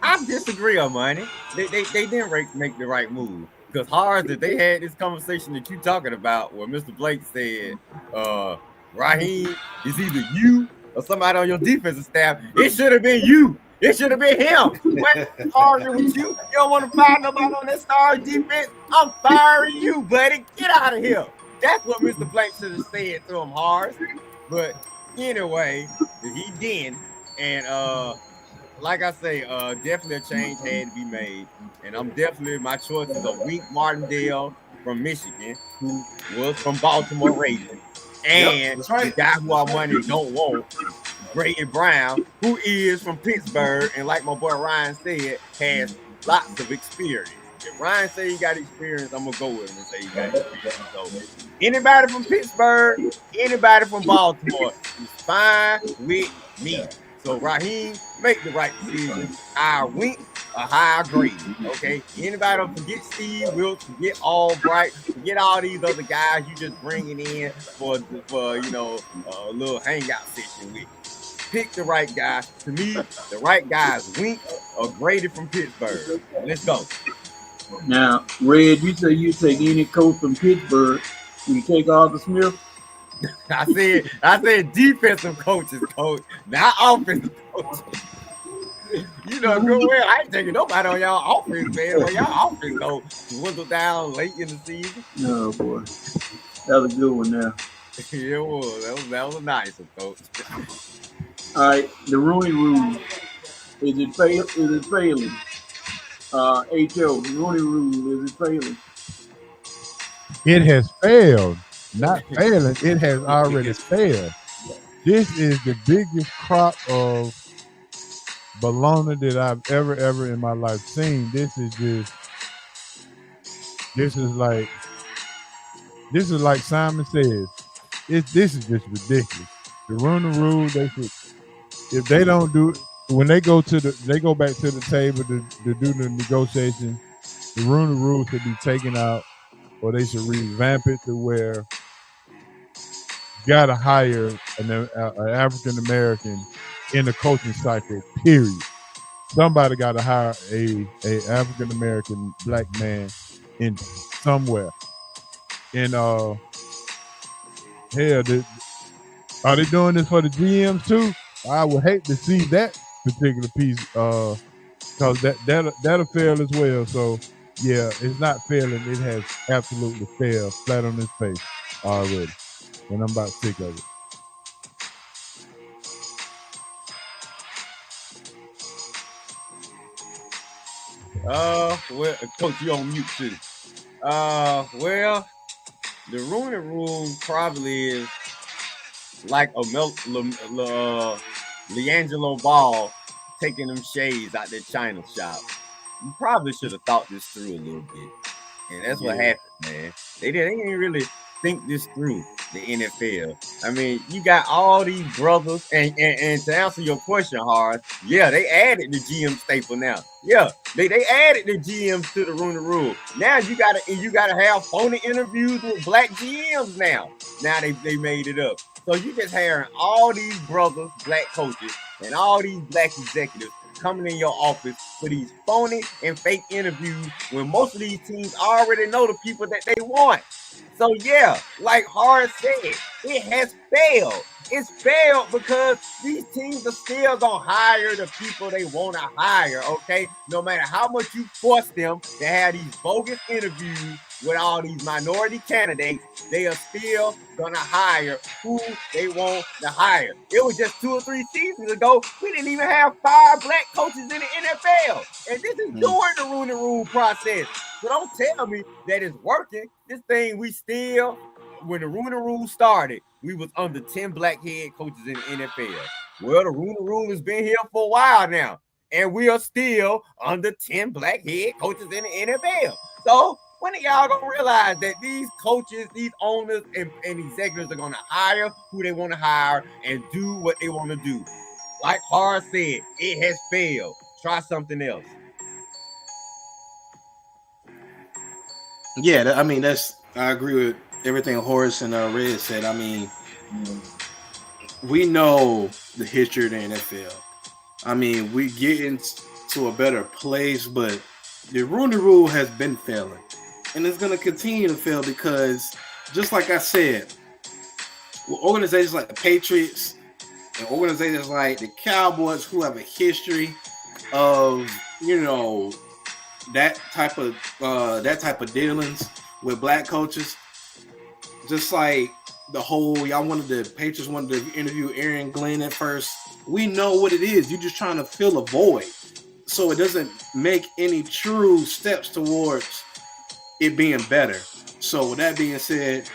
[SPEAKER 2] I disagree on money. They didn't make the right move. Because hard that they had this conversation that you talking about where Mr. Blake said, Raheem is either you or somebody on your defensive staff. It should have been you. It should have been him. What arguing with you? You don't want to fire nobody on that star defense? I'm firing you, buddy. Get out of here. That's what Mr. Blake should have said to him hard. But anyway, he didn't. And like I say, definitely a change had to be made. And my choice is a Wink Martindale from Michigan, who was from Baltimore Ravens. And
[SPEAKER 4] that's right.
[SPEAKER 2] The guy who our money don't want, Brady Brown, who is from Pittsburgh, and like my boy Ryan said, has lots of experience. If Ryan say he got experience, I'm gonna go with him and say he got experience. So anybody from Pittsburgh, anybody from Baltimore is fine with me. So Raheem, make the right decision. I Wink, a high grade. Okay. Anybody don't forget Steve Wilkes, forget Albright, forget all these other guys you just bringing in for a little hangout session with. Pick the right guy. To me, the right guy is Wink or Grady from Pittsburgh. Let's go.
[SPEAKER 3] Now, Red, you say you take any coach from Pittsburgh. Will you take Arthur Smith?
[SPEAKER 2] I said defensive coaches, coach, not offensive coaches. You know, good well, I ain't taking nobody on y'all offense, man. Well, y'all offense though dwindled down late in the season.
[SPEAKER 3] No, boy. That was a good one now.
[SPEAKER 2] Yeah, it was. That was a nice one, coach.
[SPEAKER 3] All right, the Rooney Rule. Is it failing? H.O., the Rooney Rule, is it failing?
[SPEAKER 5] It has failed. Not failing, it has already failed. This is the biggest crop of baloney that I've ever in my life seen. This is like this is like Simon says. This is just ridiculous. The Rule, they should, if they don't do it, when they go back to the table to do the negotiation, the rule should be taken out, or they should revamp it to where you gotta hire an African American in the coaching cycle. Period. Somebody got to hire a African American black man in somewhere. And hell, are they doing this for the GMs too? I would hate to see that particular piece, because that'll fail as well. So yeah, it's not failing; it has absolutely failed flat on its face already, and I'm about sick of it.
[SPEAKER 2] Well, Coach, you on mute too. Well, the Rooney Rule probably is like a LiAngelo Ball taking them shades out their China shop. You probably should have thought this through a little bit, and that's what happened, man. They didn't really think this through, the NFL. I mean, you got all these brothers, and to answer your question, Horace, yeah, they added the GM staple now. Yeah, they added the GMs to the Rooney Rule. Now you gotta have phony interviews with black GMs now. Now they made it up. So you just hiring all these brothers, black coaches, and all these black executives coming in your office for these phony and fake interviews when most of these teams already know the people that they want. So yeah, like Horace said, it has failed. It's failed because these teams are still gonna hire the people they want to hire, okay? No matter how much you force them to have these bogus interviews with all these minority candidates, they are still gonna hire who they want to hire. It was just 2 or 3 seasons ago, we didn't even have 5 black coaches in the NFL. And this is during the Rooney Rule process. So don't tell me that it's working. This thing, we still, when the Rooney Rule started, we was under 10 black head coaches in the NFL. Well, the Rooney Rule has been here for a while now, and we are still under 10 black head coaches in the NFL. So when are y'all gonna realize that these coaches, these owners, and executives are gonna hire who they want to hire and do what they want to do? Like Horace said, it has failed. Try something else.
[SPEAKER 4] Yeah, I mean, I agree with everything Horace and Red said. I mean, we know the history of the NFL. I mean, we get into a better place, but the Rooney Rule has been failing, and it's going to continue to fail because, just like I said, with organizations like the Patriots and organizations like the Cowboys, who have a history of, that type of dealings with black coaches, just like the Patriots wanted to interview Aaron Glenn at first. We know what it is. You're just trying to fill a void, so it doesn't make any true steps towards it being better. So with that being said,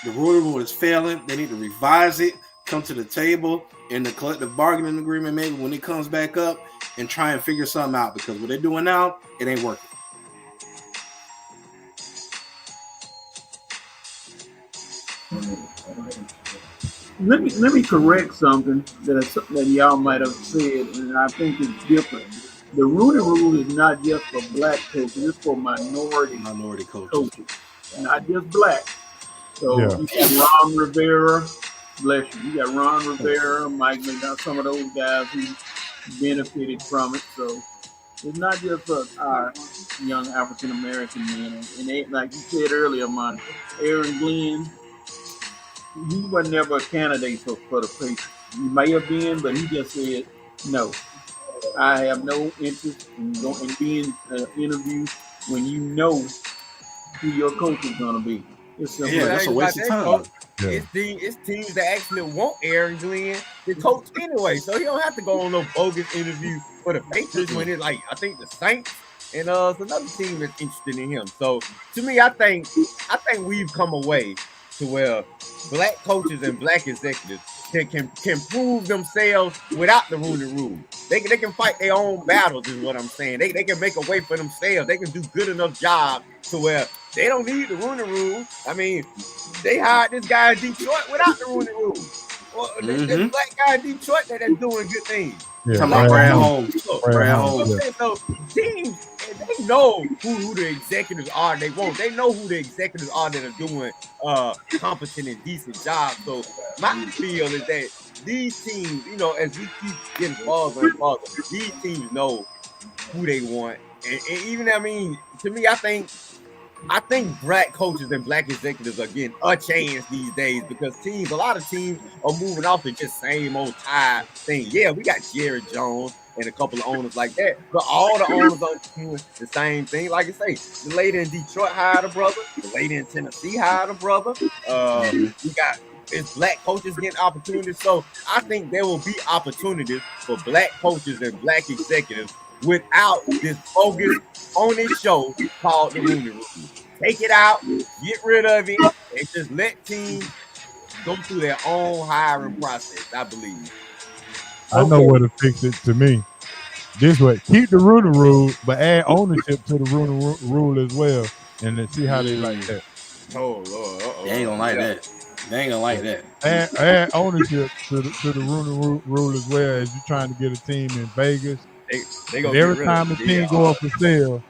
[SPEAKER 4] the Rooney Rule is failing. They need to revise it, come to the table in the collective bargaining agreement, maybe when it comes back up, and try and figure something out, because what they're doing now, it ain't working.
[SPEAKER 3] Let me correct something that y'all might have said, and I think it's different. The Rooney Rule is not just for black coaches; it's for minority coaches, not just black. So you got Ron Rivera, bless you. You got Ron Rivera, Mike McDonald, some of those guys who benefited from it. So it's not just for our young African American men. And they, like you said earlier, man, Aaron Glenn, he was never a candidate for the Patriots. He may have been, but he just said, no, I have no interest in being interviewed when you know who your coach is going to be. It's simple.
[SPEAKER 4] That's a waste of time.
[SPEAKER 2] Yeah. It's teams that actually want Aaron Glenn to coach anyway, so he don't have to go on no bogus interview for the Patriots when it's like, I think the Saints and it's another team that's interested in him. So to me, I think we've come away to where black coaches and black executives can prove themselves without the Rooney Rule. They can fight their own battles, is what I'm saying. They can make a way for themselves. They can do good enough job to where They don't need the Rooney Rule. I mean, they hired this guy in Detroit without the Rooney Rule. Well, the black guy in Detroit that's doing good things.
[SPEAKER 5] Yeah,
[SPEAKER 4] Talking about Brad Holmes. Brad Holmes.
[SPEAKER 2] Yeah. So teams, they know who the executives are they want. They know who the executives are that are doing competent and decent jobs. So my feel is that these teams, you know, as we keep getting farther and farther, these teams know who they want. And even, I mean, to me, I think black coaches and black executives are getting a chance these days because a lot of teams are moving off the just same old tired thing. Yeah, we got Jerry Jones and a couple of owners like that, but all the owners are doing the same thing. Like I say, the lady in Detroit hired a brother, the lady in Tennessee hired a brother. We got black coaches getting opportunities. So I think there will be opportunities for black coaches and black executives without this bogus on this show called the Rooney Rule. Take it out, get rid of it, and just let teams go through their own hiring process, I believe.
[SPEAKER 5] I know where to fix it to me. This way, keep the Rooney Rule, but add ownership to the Rooney Rule as well, and then see how they like that.
[SPEAKER 2] Oh Lord,
[SPEAKER 4] they ain't gonna like that. They ain't gonna like that.
[SPEAKER 5] Add ownership to the Rooney Rule as well as you're trying to get a team in Vegas.
[SPEAKER 2] They gonna
[SPEAKER 5] every time a team go up for sale,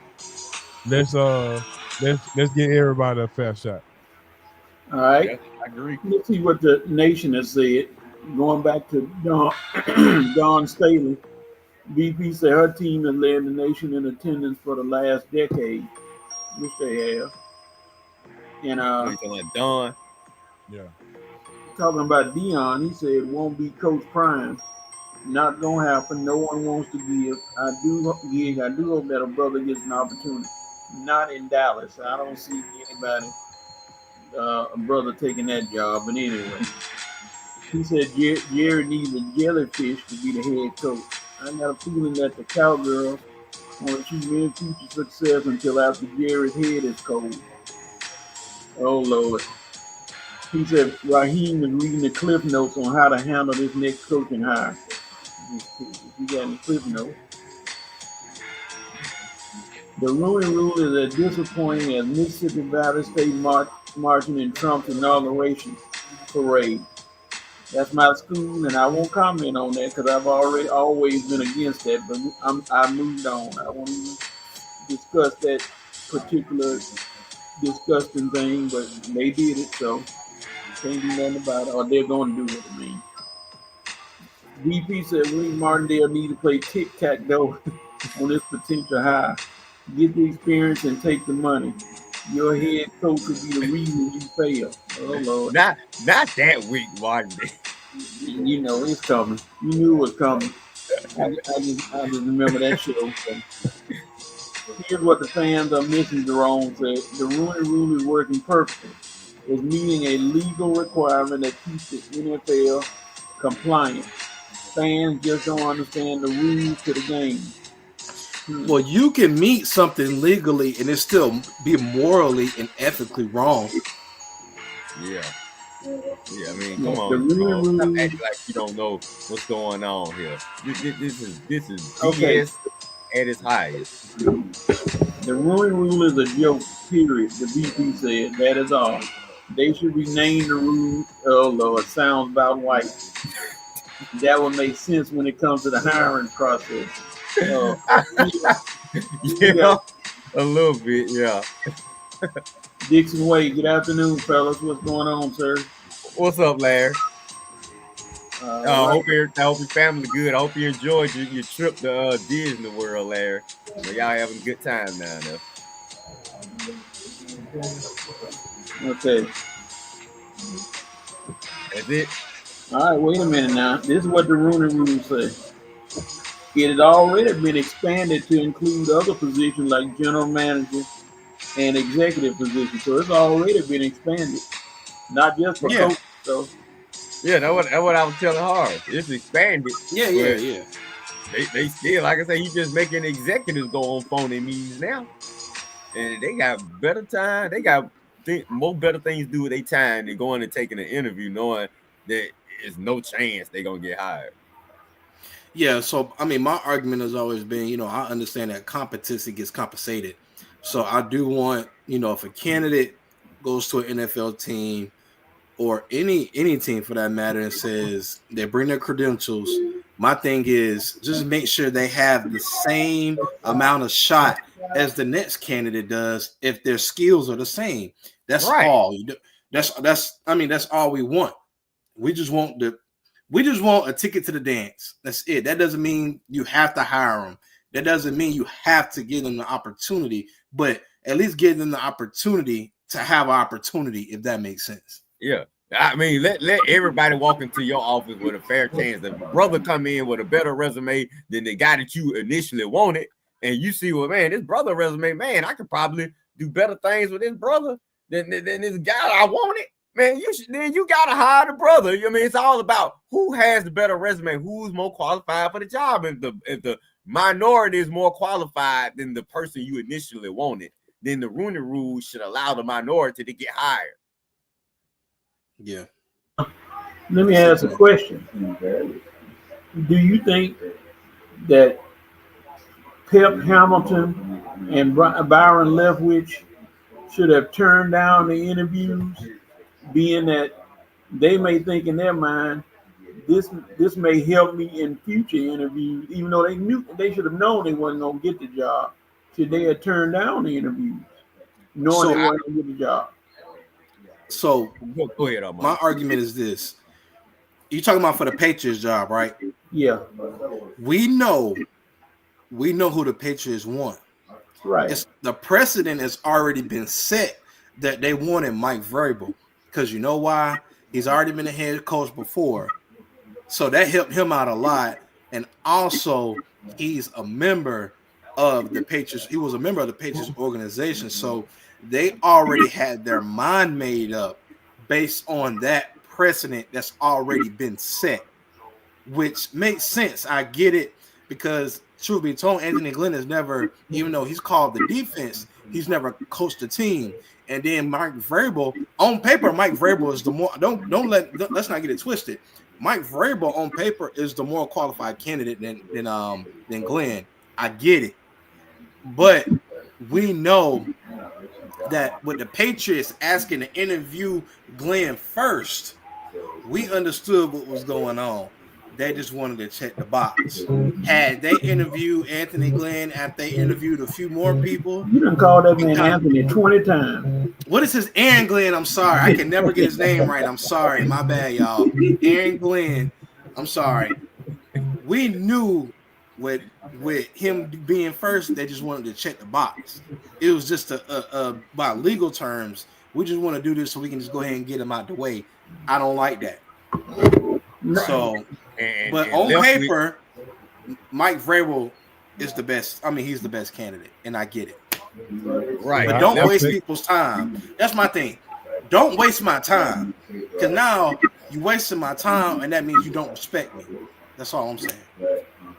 [SPEAKER 5] let's get everybody a fair shot.
[SPEAKER 3] All right.
[SPEAKER 2] Yeah, I agree.
[SPEAKER 3] Let's see what the nation has said. Going back to Dawn Staley, VP said her team has led the nation in attendance for the last decade, which they have. And
[SPEAKER 2] like Dawn.
[SPEAKER 5] Yeah.
[SPEAKER 3] Talking about Dion, he said it won't be Coach Prime. Not gonna happen. No one wants to give. I do hope that a brother gets an opportunity. Not in Dallas. I don't see anybody, a brother taking that job. But anyway, he said Jerry needs a jellyfish to be the head coach. I got a feeling that the Cowgirls won't achieve any future success until after Jerry's head is cold. Oh Lord. He said Raheem is reading the cliff notes on how to handle this next coaching hire. You got any cliff notes? The Rooney Rule is as disappointing as Mississippi Valley State marching in Trump's inauguration parade. That's my school, and I won't comment on that because I've always been against that. But I moved on. I won't even discuss that particular disgusting thing. But they did it, so can't do nothing about it. Or they're going to do it. I mean, VP said Willie Martindale need to play tic-tac-toe on this potential hire. Get the experience and take the money. Your head coach will be the reason you fail. Oh Lord!
[SPEAKER 2] Not that week, Martin.
[SPEAKER 3] You know it's coming. You knew it was coming. I just remember that show. So. Here's what the fans are missing. Jerome said the Rooney Rule is working perfectly. It's meeting a legal requirement that keeps the NFL compliant. Fans just don't understand the rules to the game.
[SPEAKER 4] Well, you can meet something legally and it still be morally and ethically wrong.
[SPEAKER 2] Yeah. I mean, come on. Stop acting like you don't know what's going on here. This is BS at its highest.
[SPEAKER 3] The Rooney Rule is a joke, period. The VP said that is all. They should rename the rule. Oh Lord, sounds about white. That would make sense when it comes to the hiring process.
[SPEAKER 2] Yeah, a little bit, yeah.
[SPEAKER 3] Dixon Wade, good afternoon, fellas. What's going on, sir?
[SPEAKER 2] What's up, Larry? I hope your family good. I hope you enjoyed your trip to Disney World, Larry. So y'all having a good time down there.
[SPEAKER 3] Okay.
[SPEAKER 2] That's it.
[SPEAKER 3] All right, wait a minute now. This is what the Rooney Rule says. It had already been expanded to include other positions like general manager and executive positions. So it's already been expanded, not just for coach. So
[SPEAKER 2] yeah, that's what I was telling her. It's expanded.
[SPEAKER 4] Yeah.
[SPEAKER 2] They still, like I say, you just making executives go on phony meetings now, and they got better time. They got more better things to do with their time than going and taking an interview, knowing that there's no chance they're gonna get hired.
[SPEAKER 4] Yeah, so I mean, my argument has always been, I understand that competency gets compensated, So I do want, if a candidate goes to an NFL team or any team for that matter and says they bring their credentials, my thing is just make sure they have the same amount of shot as the next candidate does if their skills are the same. That's all. That's all we want. We just want a ticket to the dance. That's it. That doesn't mean you have to hire them. That doesn't mean you have to give them the opportunity, but at least give them the opportunity to have an opportunity, if that makes sense.
[SPEAKER 2] Yeah. I mean, let everybody walk into your office with a fair chance. If a brother come in with a better resume than the guy that you initially wanted, and you see, well, man, this brother resume, man, I could probably do better things with this brother than this guy I wanted. Man, you gotta hire the brother. I mean, it's all about who has the better resume, who's more qualified for the job. If the minority is more qualified than the person you initially wanted, then the Rooney Rule should allow the minority to get hired.
[SPEAKER 4] Yeah.
[SPEAKER 3] Let me ask a question. Do you think that Pep Hamilton and Byron Leftwich should have turned down the interviews, being that they may think in their mind, this may help me in future interviews, even though they should have known they wasn't gonna get the job? Should they have turned down the interviews, knowing they weren't gonna get the job?
[SPEAKER 4] So
[SPEAKER 2] go ahead,
[SPEAKER 4] my argument is this. You're talking about for the Patriots job, right?
[SPEAKER 3] Yeah.
[SPEAKER 4] We know who the Patriots want.
[SPEAKER 3] Right.
[SPEAKER 4] The precedent has already been set that they wanted Mike Vrabel. Because you know why? He's already been a head coach before. So that helped him out a lot. And also, he's a member of the Patriots. He was a member of the Patriots organization. So they already had their mind made up based on that precedent that's already been set, which makes sense. I get it, because truth be told, Anthony Glenn has never, even though he's called the defense, he's never coached a team. And then Mike Vrabel, on paper, Mike Vrabel is the more, let's not get it twisted. Mike Vrabel on paper is the more qualified candidate than Glenn. I get it, but we know that with the Patriots asking to interview Glenn first, we understood what was going on. They just wanted to check the box. Had they interviewed Anthony Glenn after they interviewed a few more people,
[SPEAKER 3] you done called that man Anthony 20 times.
[SPEAKER 4] What is his Aaron Glenn? I'm sorry, I can never get his name right. I'm sorry, my bad, y'all. Aaron Glenn. I'm sorry. We knew with him being first, they just wanted to check the box. It was just by legal terms, we just want to do this so we can just go ahead and get him out the way. I don't like that. So, but on paper, Mike Vrabel is the best. I mean, he's the best candidate, and I get it.
[SPEAKER 2] Right.
[SPEAKER 4] But don't waste people's time. That's my thing. Don't waste my time, because now you wasting my time, and that means you don't respect me. That's all I'm saying.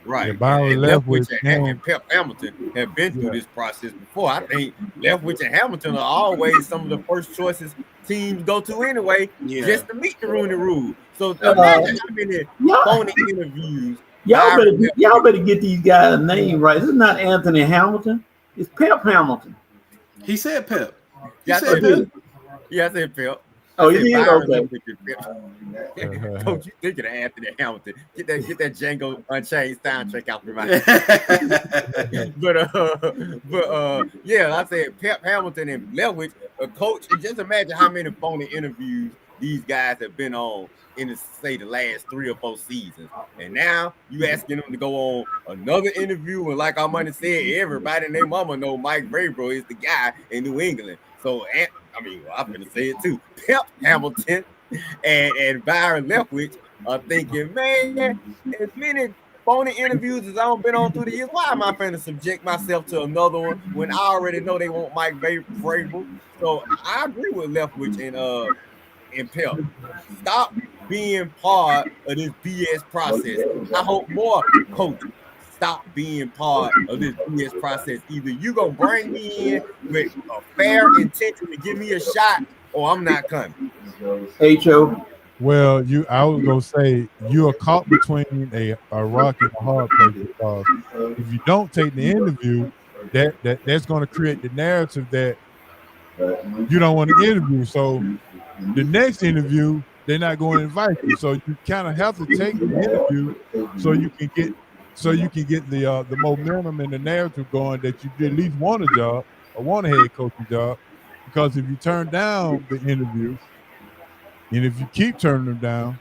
[SPEAKER 2] Right.
[SPEAKER 5] Yeah, Byron Leftwich
[SPEAKER 2] and Pep Hamilton have been through this process before. I think Leftwich and Hamilton are always some of the first choices teams go to anyway, just to meet the Rooney Rule. So imagine how many phony interviews.
[SPEAKER 3] Y'all better get these guys' name right. This is not Anthony Hamilton. It's Pep Hamilton.
[SPEAKER 4] He said Pep.
[SPEAKER 2] Yeah, I said Pep.
[SPEAKER 3] Oh, you did? Okay.
[SPEAKER 2] Don't you thinking of Anthony Hamilton? Get that Django Unchained soundtrack out your mind. but yeah, I said Pep Hamilton and Leftwich, a coach. And just imagine how many phony interviews these guys have been on in the last 3 or 4 seasons. And now you asking them to go on another interview, and like our money said, everybody and their mama know Mike Vrabel is the guy in New England. So I'm gonna say it too. Pep Hamilton and Byron Leftwich are thinking, man, as many phony interviews as I've been on through the years, why am I going to subject myself to another one when I already know they want Mike Vrabel? So I agree with Leftwich and Pep. Stop being part of this BS process. I hope more coaches stop being part of this BS process. Either you gonna bring me in with a fair intention to give me a shot, or I'm not coming.
[SPEAKER 3] H.O.
[SPEAKER 5] Well, I was gonna say you are caught between a rock and a hard place, because if you don't take the interview, that's going to create the narrative that you don't want to interview. So the next interview, they're not going to invite you. So you kind of have to take the interview so you can get the momentum and the narrative going that you at least want a job or want a head coaching job. Because if you turn down the interview, and if you keep turning them down,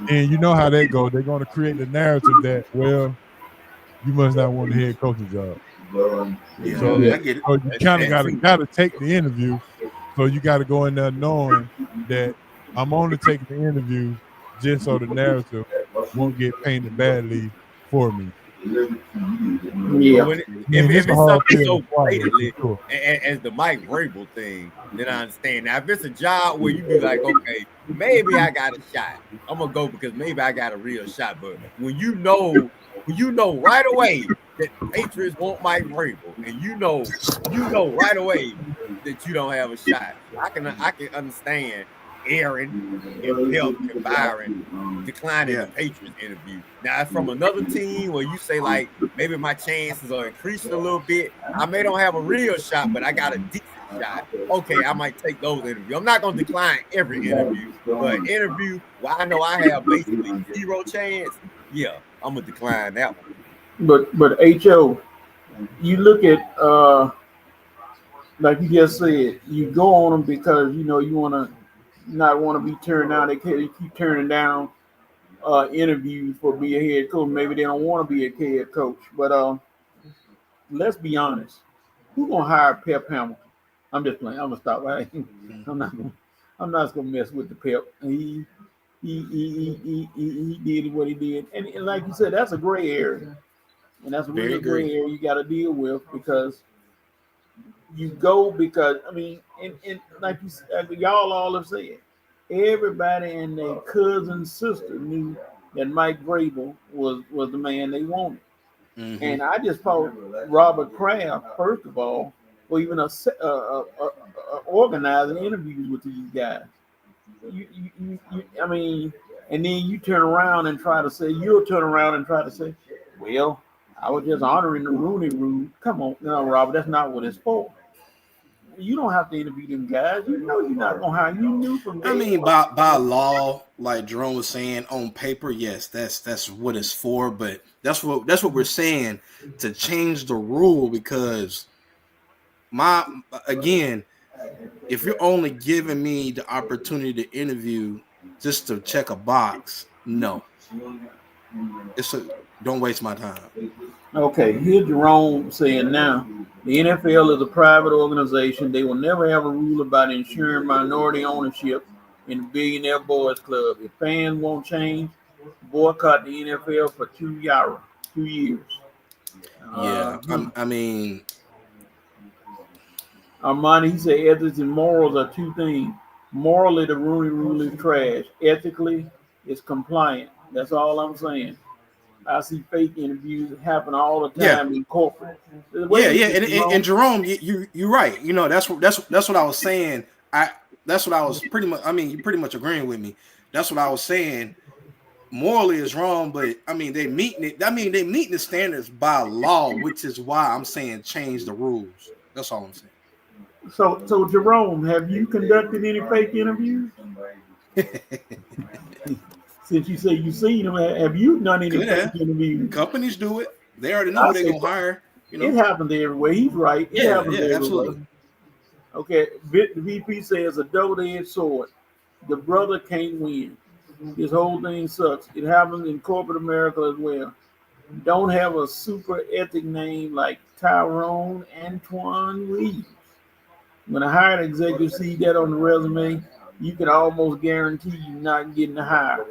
[SPEAKER 5] and you know how that goes, they're going to create the narrative that, well, you must not want a head coaching job.
[SPEAKER 4] Yeah,
[SPEAKER 5] So,
[SPEAKER 4] I get it.
[SPEAKER 5] so you kind of gotta take the interview. So you got to go in there knowing that I'm only taking the interview just so the narrative won't get painted badly for me.
[SPEAKER 3] Yeah.
[SPEAKER 2] If it's something so
[SPEAKER 5] quiet,
[SPEAKER 2] blatantly
[SPEAKER 5] sure.
[SPEAKER 2] as the Mike Vrabel thing, then I understand. Now, if it's a job where you be like, okay, maybe I got a shot, I'm gonna go because maybe I got a real shot. But when you know right away that Patriots want Mike Vrabel, and you know right away that you don't have a shot, I can understand Aaron and Pelt and Byron declining the Patriots interview. Now, if from another team where you say like maybe my chances are increasing a little bit, I may don't have a real shot, but I got a decent shot. Okay, I might take those interviews. I'm not gonna decline every interview, but interview where I know I have basically zero chance, yeah, I'm gonna decline that one.
[SPEAKER 3] But HO, you look at like you just said, you go on them because you know you want to be turned down. They keep turning down interviews for be a head coach. Maybe they don't want to be a head coach. But let's be honest, who's gonna hire Pep Hamilton? I'm just playing. I'm gonna stop right. I'm not gonna mess with the Pep. He did what he did, and like you said, that's a gray area, and that's a really gray area you got to deal with because you go because I mean, and like you said, y'all all have said, everybody and their cousin sister knew that Mike Vrabel was the man they wanted, and I just thought Robert Kraft, first of all, or even organizing interviews with these guys. I mean, and then you turn around and try to say, well, I was just honoring the Rooney Rule. Come on, no, Robert, that's not what it's for. You don't have to interview them guys. You know you're not gonna hire. You knew from there.
[SPEAKER 4] I mean, by law, like Jerome was saying, on paper, yes, that's what it's for. But that's what we're saying to change the rule because if you're only giving me the opportunity to interview just to check a box, no. Don't waste my time.
[SPEAKER 3] Okay, here's Jerome saying now, the NFL is a private organization. They will never have a rule about ensuring minority ownership in the Billionaire Boys Club. If fans won't change, boycott the NFL for 2 years.
[SPEAKER 4] Yeah, I mean,
[SPEAKER 3] Armani, he said ethics and morals are two things. Morally, the Rooney Rule is trash. Ethically, it's compliant. That's all I'm saying. I see fake interviews happen all the time in corporate.
[SPEAKER 4] And Jerome, you're right. You know, that's what I was saying. That's what I was pretty much. I mean, you pretty much agreeing with me. That's what I was saying. Morally is wrong, but I mean they meeting it. I mean they meeting the standards by law, which is why I'm saying change the rules. That's all I'm saying.
[SPEAKER 3] So Jerome, have you conducted any fake interviews? Since you say you've seen them, have you done any fake interviews?
[SPEAKER 4] Companies do it. They already know they're gonna hire. You know?
[SPEAKER 3] It happens everywhere. He's right. It happens everywhere.
[SPEAKER 4] Absolutely.
[SPEAKER 3] Okay, the VP says a double-edged sword. The brother can't win. This whole thing sucks. It happens in corporate America as well. Don't have a super ethic name like Tyrone Antoine Reeves. When a hired executive sees that on the resume, you can almost guarantee you're not getting the hire.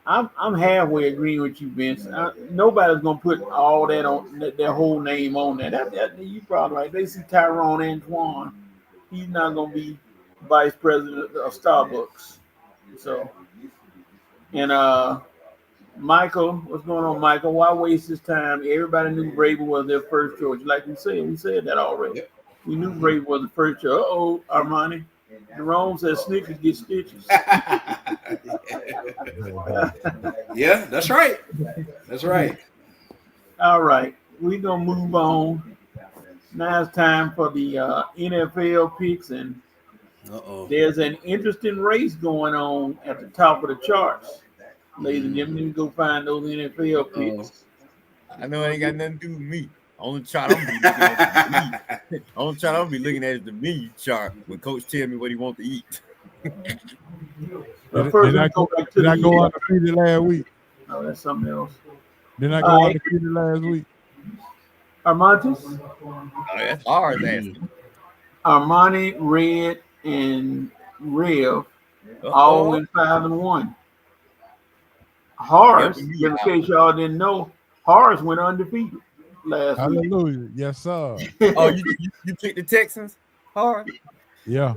[SPEAKER 3] I'm halfway agreeing with you, Vince. Nobody's gonna put all that on their whole name on there. That you probably right. They see Tyrone Antoine, he's not gonna be vice president of Starbucks. So, and Michael, what's going on, Michael? Why waste his time? Everybody knew Vrabel was their first choice. Like we said that already. Yep. We knew Vrabel was the first choice. Uh-oh, Armani. Jerome says Snickers get stitches.
[SPEAKER 4] Yeah, that's right. That's right.
[SPEAKER 3] All right. we're gonna move on. Now it's time for the NFL picks, and there's an interesting race going on at the top of the charts. Ladies and gentlemen, you go find those NFL picks.
[SPEAKER 2] I know it ain't got nothing to do with me. Only chart I'm gonna be looking at is the menu chart when Coach tell me what he want to eat.
[SPEAKER 5] Did I go undefeated last week?
[SPEAKER 3] Oh, that's something else.
[SPEAKER 5] Didn't I go undefeated last week?
[SPEAKER 3] Armantis?
[SPEAKER 2] Oh, that's hard asking.
[SPEAKER 3] Armani, Red, and Rev all went 5-1. Horace, in case y'all didn't know, Horace went undefeated last week.
[SPEAKER 5] Hallelujah. Yes, sir.
[SPEAKER 2] Oh, you picked the Texans? Horace?
[SPEAKER 5] Yeah.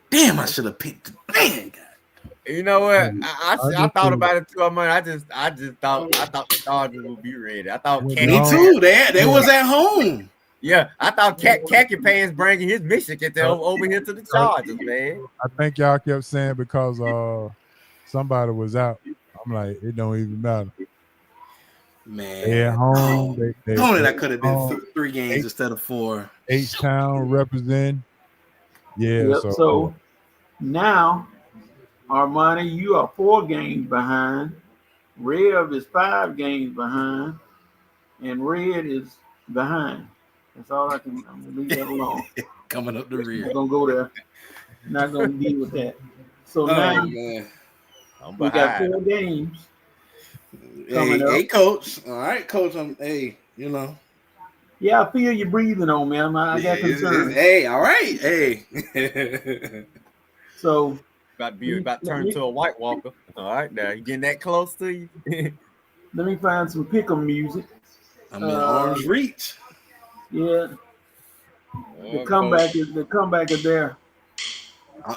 [SPEAKER 4] Damn, I should have picked the man.
[SPEAKER 2] You know what? I thought about it too. I just thought the Chargers would be ready. I thought
[SPEAKER 4] me too. They was at home.
[SPEAKER 2] Yeah, I thought Khaki Pants bringing his Michigan over here to the Chargers, man.
[SPEAKER 5] I think y'all kept saying because somebody was out. I'm like, it don't even matter.
[SPEAKER 4] Man,
[SPEAKER 5] they at home.
[SPEAKER 4] Only that could have been 3 games instead of 4.
[SPEAKER 5] H-Town representing. Yeah.
[SPEAKER 3] Yep, so now, Armani, you are 4 games behind. Rev is 5 games behind, and Red is behind. That's all I'm gonna leave that alone.
[SPEAKER 4] Coming up the rear.
[SPEAKER 3] I'm gonna go there. Not gonna deal with that. So now we got 4 games.
[SPEAKER 4] Hey, coach. All right, coach.
[SPEAKER 3] Yeah, I feel you breathing on me. I got concerns.
[SPEAKER 4] Hey, all right. Hey.
[SPEAKER 3] So
[SPEAKER 2] about to turn into a White Walker. All right, now you getting that close to you.
[SPEAKER 3] Let me find some pick'em music.
[SPEAKER 4] I'm in arm's reach.
[SPEAKER 3] Yeah. The comeback is there.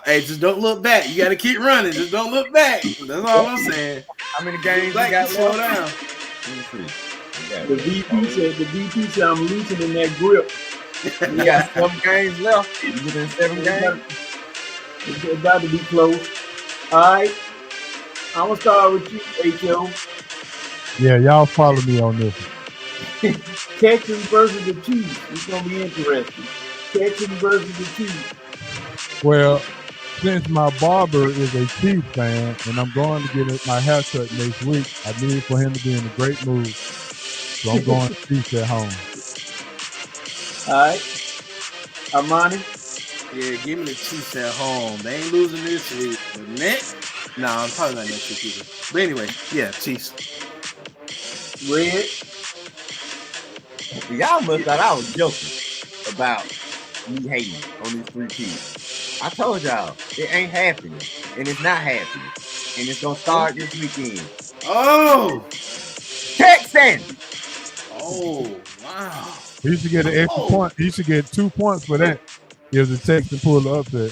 [SPEAKER 4] Hey, just don't look back. You got to keep running. Just don't look back. That's all I'm saying.
[SPEAKER 2] How many games you got?
[SPEAKER 4] Slow down.
[SPEAKER 3] The VP said I'm loosening that grip.
[SPEAKER 2] You got 7 games left. You within 7 games.
[SPEAKER 3] It's about to be close. All right. I'm gonna start with you, H.O.
[SPEAKER 5] Yeah, y'all follow me on this.
[SPEAKER 3] Texans versus the Chiefs. It's gonna be interesting. Texans versus the Chiefs.
[SPEAKER 5] Well, since my barber is a Chiefs fan and I'm going to get my hair cut next week, I need for him to be in a great mood. So I'm going to Chiefs at home.
[SPEAKER 3] All right. Armani?
[SPEAKER 4] Yeah, give me the Chiefs at home. They ain't losing this week. But next? Nah, I'm probably not next week either. But anyway, yeah, Chiefs.
[SPEAKER 3] Red?
[SPEAKER 2] Y'all must thought I was joking about me hating on these 3 teams. I told y'all it ain't happening, and it's not happening, and it's gonna start this weekend.
[SPEAKER 4] Oh,
[SPEAKER 2] Texans!
[SPEAKER 4] Oh, wow!
[SPEAKER 5] He should get an extra point. He should get 2 points for that. If the Texans pull the upset.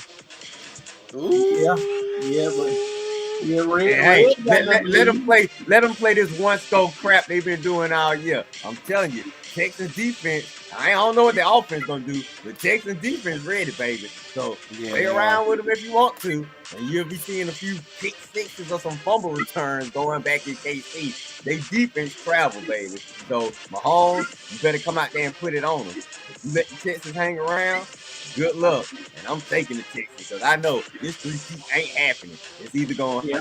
[SPEAKER 2] Red. Let them play. Let them play this one scope crap they've been doing all year. I'm telling you, Texans defense. I don't know what the offense gonna do, but Texans defense ready, baby. So play around with them if you want to, and you'll be seeing a few pick sixes or some fumble returns going back in KC. They defense travel, baby. So Mahomes, you better come out there and put it on them. If you let the Texans hang around, good luck. And I'm taking the Texans because I know this 3-2 ain't happening. It's either going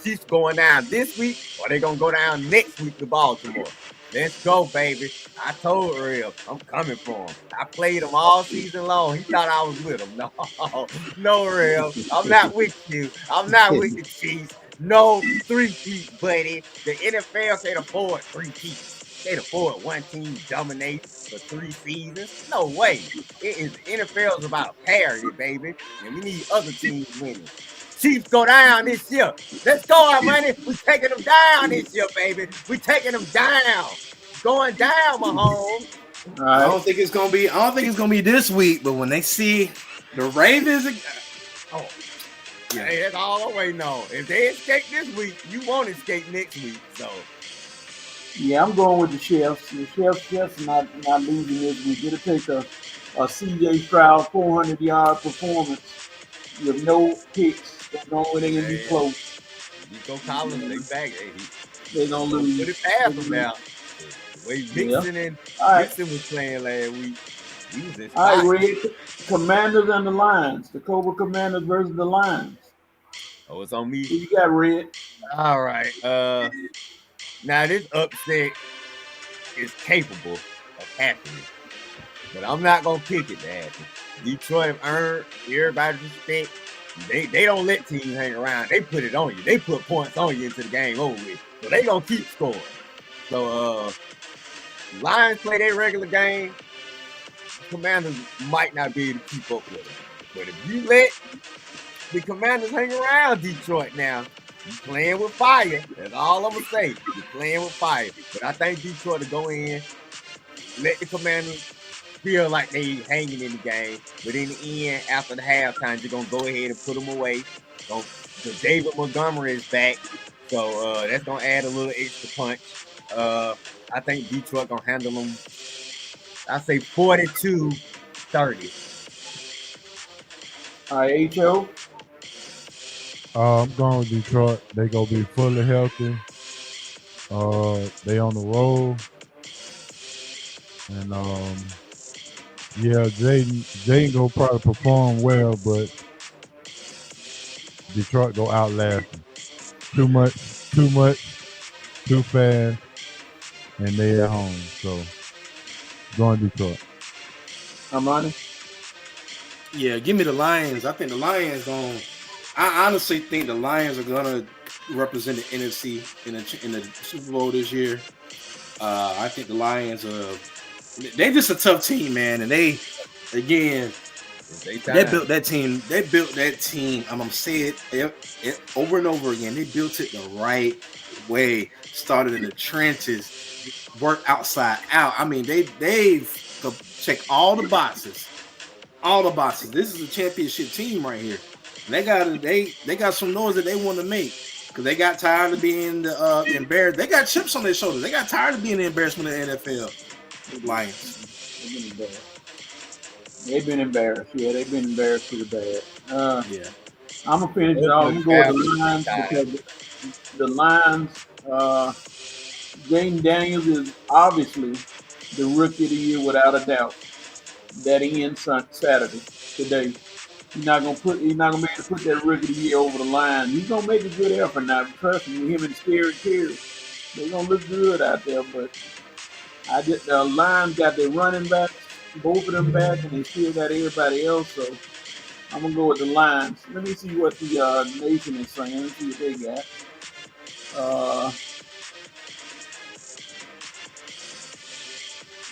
[SPEAKER 2] Chiefs going down this week or they're gonna go down next week to Baltimore. Let's go, baby. I told Real I'm coming for him. I played him all season long. He thought I was with him. No, Real. I'm not with you. I'm not with the Chiefs. No 3-peat, buddy. The NFL can't afford 3-peat. Can't afford one team dominate for 3 seasons. No way. NFL is about parity, baby. And we need other teams winning. Chiefs go down this year. Let's go, our money. We're taking them down this year, baby. We're taking them down. Going down, Mahomes.
[SPEAKER 4] I don't think it's gonna be this week, but when they see the Ravens,
[SPEAKER 2] hey, that's all I'm waiting on. If they escape this week, you won't escape next week. So
[SPEAKER 3] yeah, I'm going with the Chiefs. The Chiefs not losing this week. It'll take a CJ Stroud 400-yard performance with no picks. That's the only way they're gonna be close.
[SPEAKER 2] Nico Collins, they back.
[SPEAKER 3] They're gonna lose.
[SPEAKER 2] Put it past them now. The way
[SPEAKER 3] Yeah.
[SPEAKER 2] Mixon
[SPEAKER 3] All right.
[SPEAKER 2] was playing last week, he was in
[SPEAKER 3] All
[SPEAKER 2] spot.
[SPEAKER 3] right, Red. Commanders and the Lions. The Cobra Commanders versus the Lions.
[SPEAKER 2] Oh, it's on me.
[SPEAKER 3] Who you got, Red?
[SPEAKER 2] All right. Now this upset is capable of happening, but I'm not gonna pick it to happen. Detroit have earned everybody's respect. They don't let teams hang around. They put it on you. They put points on you into the game over with. So they gonna keep scoring. So Lions play their regular game. Commanders might not be able to keep up with them. But if you let the Commanders hang around Detroit now, you playing with fire. That's all I'm gonna say. You're playing with fire. But I think Detroit to go in, let the Commanders feel like they hanging in the game. But in the end, after the halftime, you're gonna go ahead and put them away. So David Montgomery is back. So that's gonna add a little extra punch. I think Detroit gonna handle them. I say 42-30.
[SPEAKER 3] All right, H.O.
[SPEAKER 5] I'm going with Detroit. They gonna be fully healthy. They on the roll, and yeah, Jaden gonna probably perform well, but Detroit go outlast them. Too much, too fast, and they at home. So going Detroit.
[SPEAKER 3] Armani?
[SPEAKER 4] Yeah, give me the Lions. I think the Lions going. I honestly think the Lions are gonna represent the NFC in the Super Bowl this year. I think the Lions they're just a tough team, man, and they built that team. I'm gonna say it over and over again. They built it the right way. Started in the trenches, worked outside out. I mean, they've checked all the boxes. All the boxes. This is a championship team right here. And they got some noise that they want to make because they got tired of being embarrassed. They got chips on their shoulders. They got tired of being the embarrassment of the NFL. Lions.
[SPEAKER 3] They've been embarrassed. Yeah, they've been embarrassed pretty bad.
[SPEAKER 4] Yeah.
[SPEAKER 3] I'm gonna finish it off. I'm going with the Lions because the Lions. Jaden Daniels is obviously the rookie of the year without a doubt. That ends Saturday today. He's not gonna be able to put that rookie of the year over the line. He's gonna make a good effort now. Trust me, him and Scary Terry, they're gonna look good out there. But the Lions got their running backs, both of them back, and they still got everybody else. So I'm gonna go with the Lions. Let me see what the nation is saying. Let's see what they got.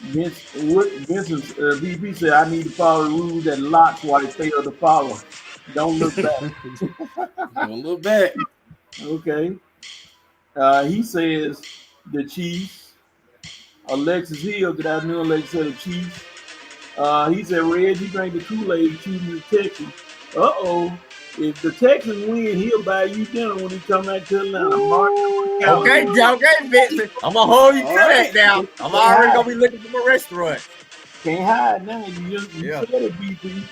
[SPEAKER 3] Vincent's VP said, I need to follow the rules that Lot's wife failed to follow. Don't look back.
[SPEAKER 4] Don't look back.
[SPEAKER 3] Okay. He says the Chiefs. Alexis Hill, good afternoon, Alexis said the Chiefs. He said, Red, you drank the Kool-Aid choosing the Texans. If the Texans win, he'll buy you dinner when he come back to Atlanta.
[SPEAKER 2] Okay, Vincent. I'm gonna hold you to that now. I'm already gonna be looking for a restaurant.
[SPEAKER 3] Can't hide now. You said it, BP.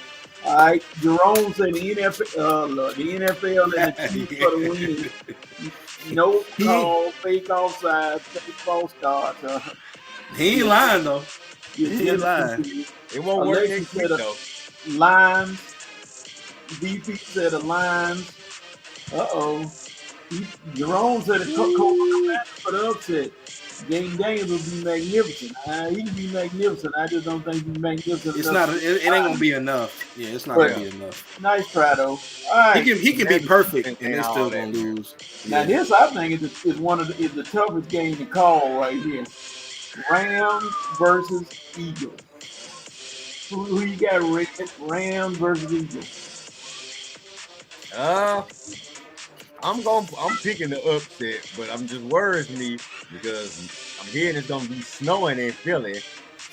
[SPEAKER 3] All right, Jerome said the NFL and the Chiefs for the win. No call, fake offside, fake false start.
[SPEAKER 4] He ain't lying though. He ain't lying.
[SPEAKER 2] It won't work next week though.
[SPEAKER 3] Lions. BP said the Lions. Jerome said the Coca for the upset. Jaden Daniels will be magnificent. He can be magnificent. I just don't think he's magnificent.
[SPEAKER 4] It's not. It ain't gonna be enough. Yeah, it's not gonna be enough.
[SPEAKER 3] Nice try though. All right.
[SPEAKER 4] He can be perfect, and they're still gonna lose.
[SPEAKER 3] Now this I think is the toughest game to call right here. Rams versus Eagles. Who you got, Rick? Rams versus Eagles.
[SPEAKER 2] I'm picking the upset, but I'm just worried me because I'm hearing it's gonna be snowing in Philly.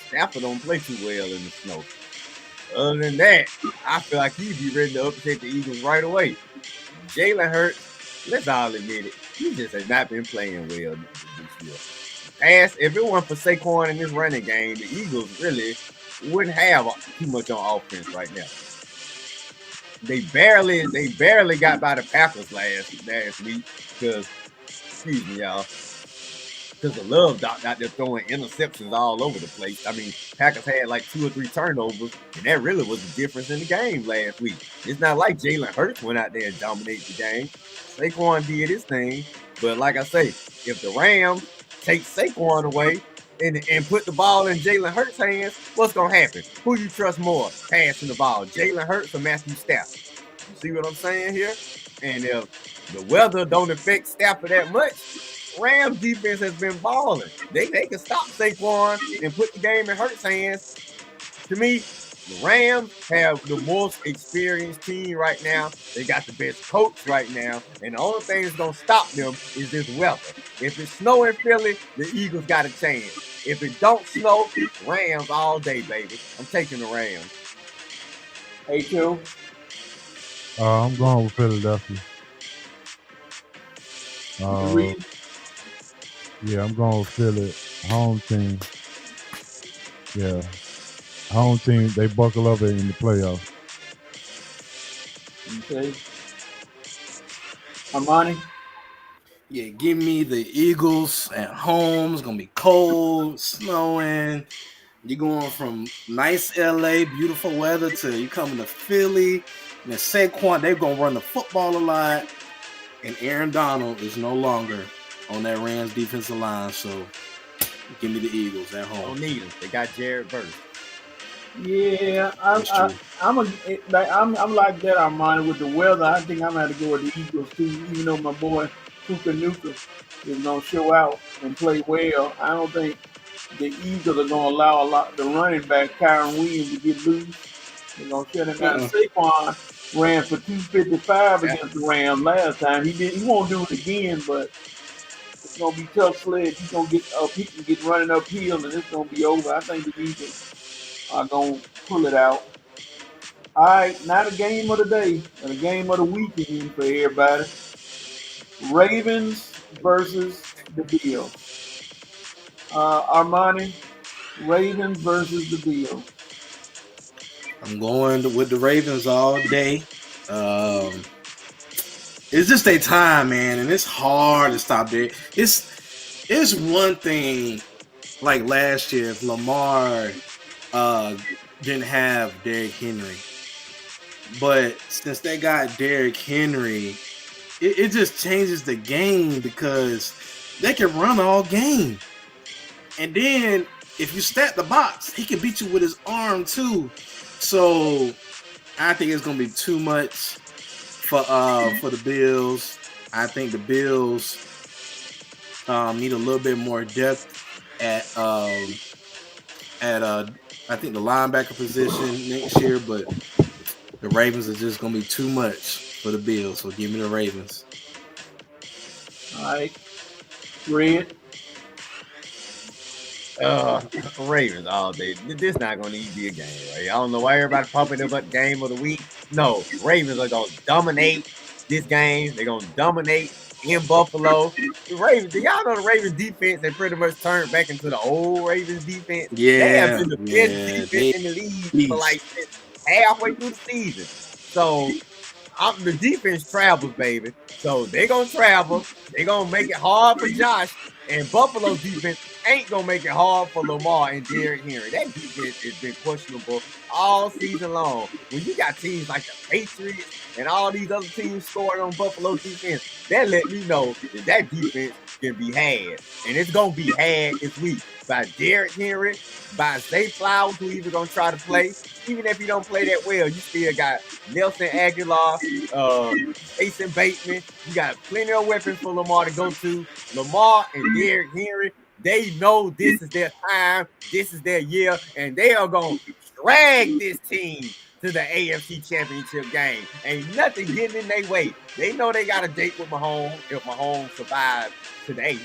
[SPEAKER 2] Stafford don't play too well in the snow. Other than that, I feel like he'd be ready to upset the Eagles right away. Jalen Hurts, let's all admit it, he just has not been playing well this year. If it weren't for Saquon in this running game, the Eagles really wouldn't have too much on offense right now. They barely got by the Packers last week because, excuse me, y'all. because the Love Doc out there throwing interceptions all over the place. I mean, Packers had like 2 or 3 turnovers, and that really was the difference in the game last week. It's not like Jalen Hurts went out there and dominated the game. Saquon did his thing, but like I say, if the Rams take Saquon away and put the ball in Jalen Hurts' hands, what's gonna happen? Who you trust more passing the ball, Jalen Hurts or Matthew Stafford? You see what I'm saying here? And if the weather don't affect Stafford that much, Rams defense has been balling. They can stop Saquon and put the game in Hurts' hands. To me, the Rams have the most experienced team right now. They got the best coach right now. And the only thing that's going to stop them is this weather. If it's snow in Philly, the Eagles got a chance. If it don't snow, Rams all day, baby. I'm taking the Rams.
[SPEAKER 3] Hey, Joe.
[SPEAKER 5] I'm going with Philadelphia. Yeah, I'm going with Philly. Home team. Yeah. Home team, they buckle up in the playoffs.
[SPEAKER 3] Okay. Armani?
[SPEAKER 4] Yeah, give me the Eagles at home. It's going to be cold, snowing. You're going from nice LA, beautiful weather, to you coming to Philly. And Saquon, they're going to run the football a lot. And Aaron Donald is no longer on that Rams defensive line. So give me the Eagles at home.
[SPEAKER 2] Don't need them. They got Jared Verse.
[SPEAKER 3] Yeah, I'm like that, Armani, with the weather. I think I'm going to have to go with the Eagles, too, even though my boy Puka Nuka is going to show out and play well. I don't think the Eagles are going to allow the running back, Kyron Williams, to get loose. They're going to shut him down. Saquon ran for 255 against the Rams last time. He won't do it again, but it's going to be tough sledge. He's going to get up. He can get running uphill, and it's going to be over. I think the Eagles are going to pull it out. All right, not a game of the day, but a game of the weekend for everybody. Ravens versus the Bills. Armani, Ravens versus the Bills.
[SPEAKER 4] I'm going with the Ravens all day. It's just their time, man, and it's hard to stop there. It's one thing, like last year, if Lamar didn't have Derrick Henry. But since they got Derrick Henry, it just changes the game because they can run all game. And then if you stack the box, he can beat you with his arm too. So I think it's gonna be too much for the Bills. I think the Bills need a little bit more depth at I think the linebacker position next year, but the Ravens are just gonna be too much for the Bills. So give me the Ravens.
[SPEAKER 3] All right, Red.
[SPEAKER 2] Ravens all day. This not going to need to be a game, right? I don't know why everybody pumping up game of the week. No, Ravens are going to dominate this game. They're going to dominate in Buffalo. The Ravens, do y'all know the Ravens defense? They pretty much turned back into the old Ravens defense.
[SPEAKER 4] Yeah,
[SPEAKER 2] they have been the best defense in the league for like halfway through the season. So the defense travels, baby. So they're going to travel. They're going to make it hard for Josh. And Buffalo's defense ain't going to make it hard for Lamar and Derrick Henry. That defense has been questionable all season long. When you got teams like the Patriots and all these other teams scoring on Buffalo's defense, that let me know that defense can be had. And it's going to be had this week by Derrick Henry, by Zay Flowers, who either going to try to play. Even if you don't play that well, you still got Nelson Aguilar, Jason Bateman. You got plenty of weapons for Lamar to go to. Lamar and Derrick Henry, they know this is their time, this is their year, and they are going to drag this team to the AFC Championship game. Ain't nothing getting in their way. They know they got a date with Mahomes if Mahomes survives today.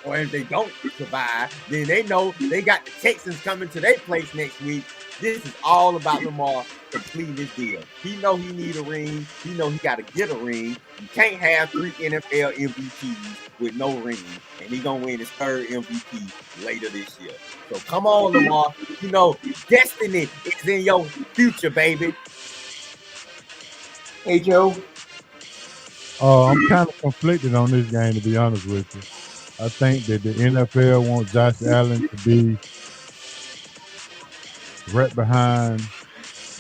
[SPEAKER 2] Or if they don't survive, then they know they got the Texans coming to their place next week. This is all about Lamar completing this deal. He know he need a ring. He know he got to get a ring. You can't have 3 NFL MVPs with no ring. And he going to win his 3rd MVP later this year. So come on, Lamar. You know, destiny is in your future, baby.
[SPEAKER 3] Hey, Joe.
[SPEAKER 5] I'm kind of conflicted on this game, to be honest with you. I think that the NFL wants Josh Allen to be right behind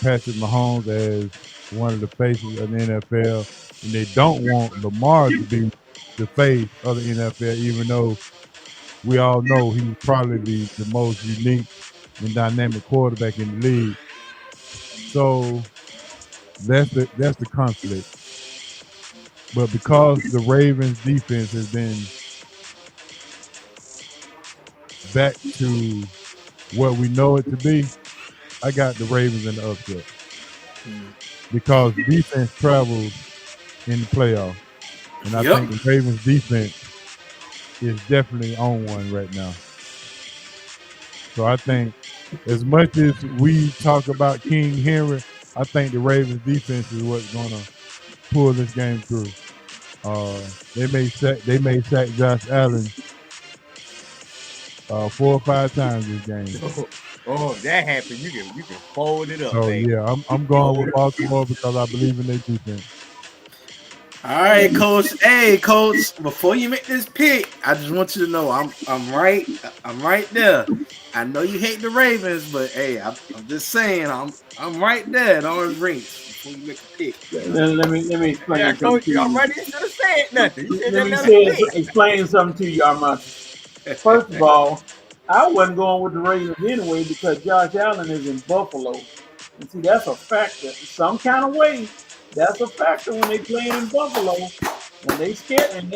[SPEAKER 5] Patrick Mahomes as one of the faces of the NFL, and they don't want Lamar to be the face of the NFL, even though we all know he's probably the most unique and dynamic quarterback in the league. So that's the conflict. But because the Ravens defense has been back to what we know it to be, I got the Ravens in the upset. Because defense travels in the playoffs. And I think the Ravens defense is definitely on one right now. So I think as much as we talk about King Henry, I think the Ravens defense is what's gonna pull this game through. They may sack Josh Allen 4 or 5 times this game.
[SPEAKER 2] Oh, if that happened, you can fold it up.
[SPEAKER 5] So
[SPEAKER 2] baby.
[SPEAKER 5] yeah, I'm going with Baltimore because I believe in their defense.
[SPEAKER 4] All right, Coach. Hey, Coach. Before you make this pick, I just want you to know I'm right. I'm right there. I know you hate the Ravens, but hey, I'm just saying I'm right there at Orange Reach before you make a pick.
[SPEAKER 3] Let me explain.
[SPEAKER 2] Yeah,
[SPEAKER 3] something
[SPEAKER 2] Coach,
[SPEAKER 3] to
[SPEAKER 2] you
[SPEAKER 3] you.
[SPEAKER 2] already should have said nothing. You should
[SPEAKER 3] Let
[SPEAKER 2] have
[SPEAKER 3] me explain something to you, Armand. First of all, I wasn't going with the Ravens anyway because Josh Allen is in Buffalo. And see, that's a factor. Some kind of way, that's a factor when they playing in Buffalo. When they scared and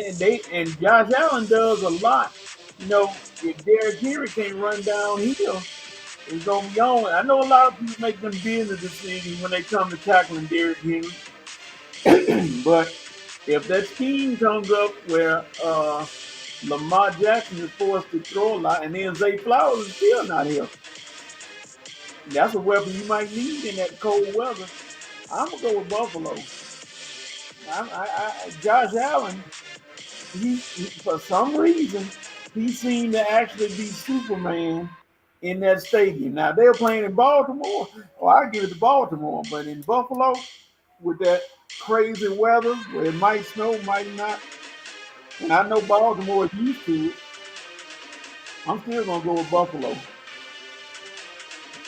[SPEAKER 3] Josh Allen does a lot. You know, if Derrick Henry can't run downhill, it's gonna be on. I know a lot of people make them business decisions when they come to tackling Derrick Henry. But if that scheme comes up where Lamar Jackson is forced to throw a lot, and then Zay Flowers is still not here. That's a weapon you might need in that cold weather. I'm gonna go with Buffalo. Josh Allen, he for some reason he seemed to actually be Superman in that stadium. Now they're playing in Baltimore. Oh, I give it to Baltimore, but in Buffalo with that crazy weather where it might snow, might not. And I know Baltimore is used to it. I'm still gonna go with Buffalo.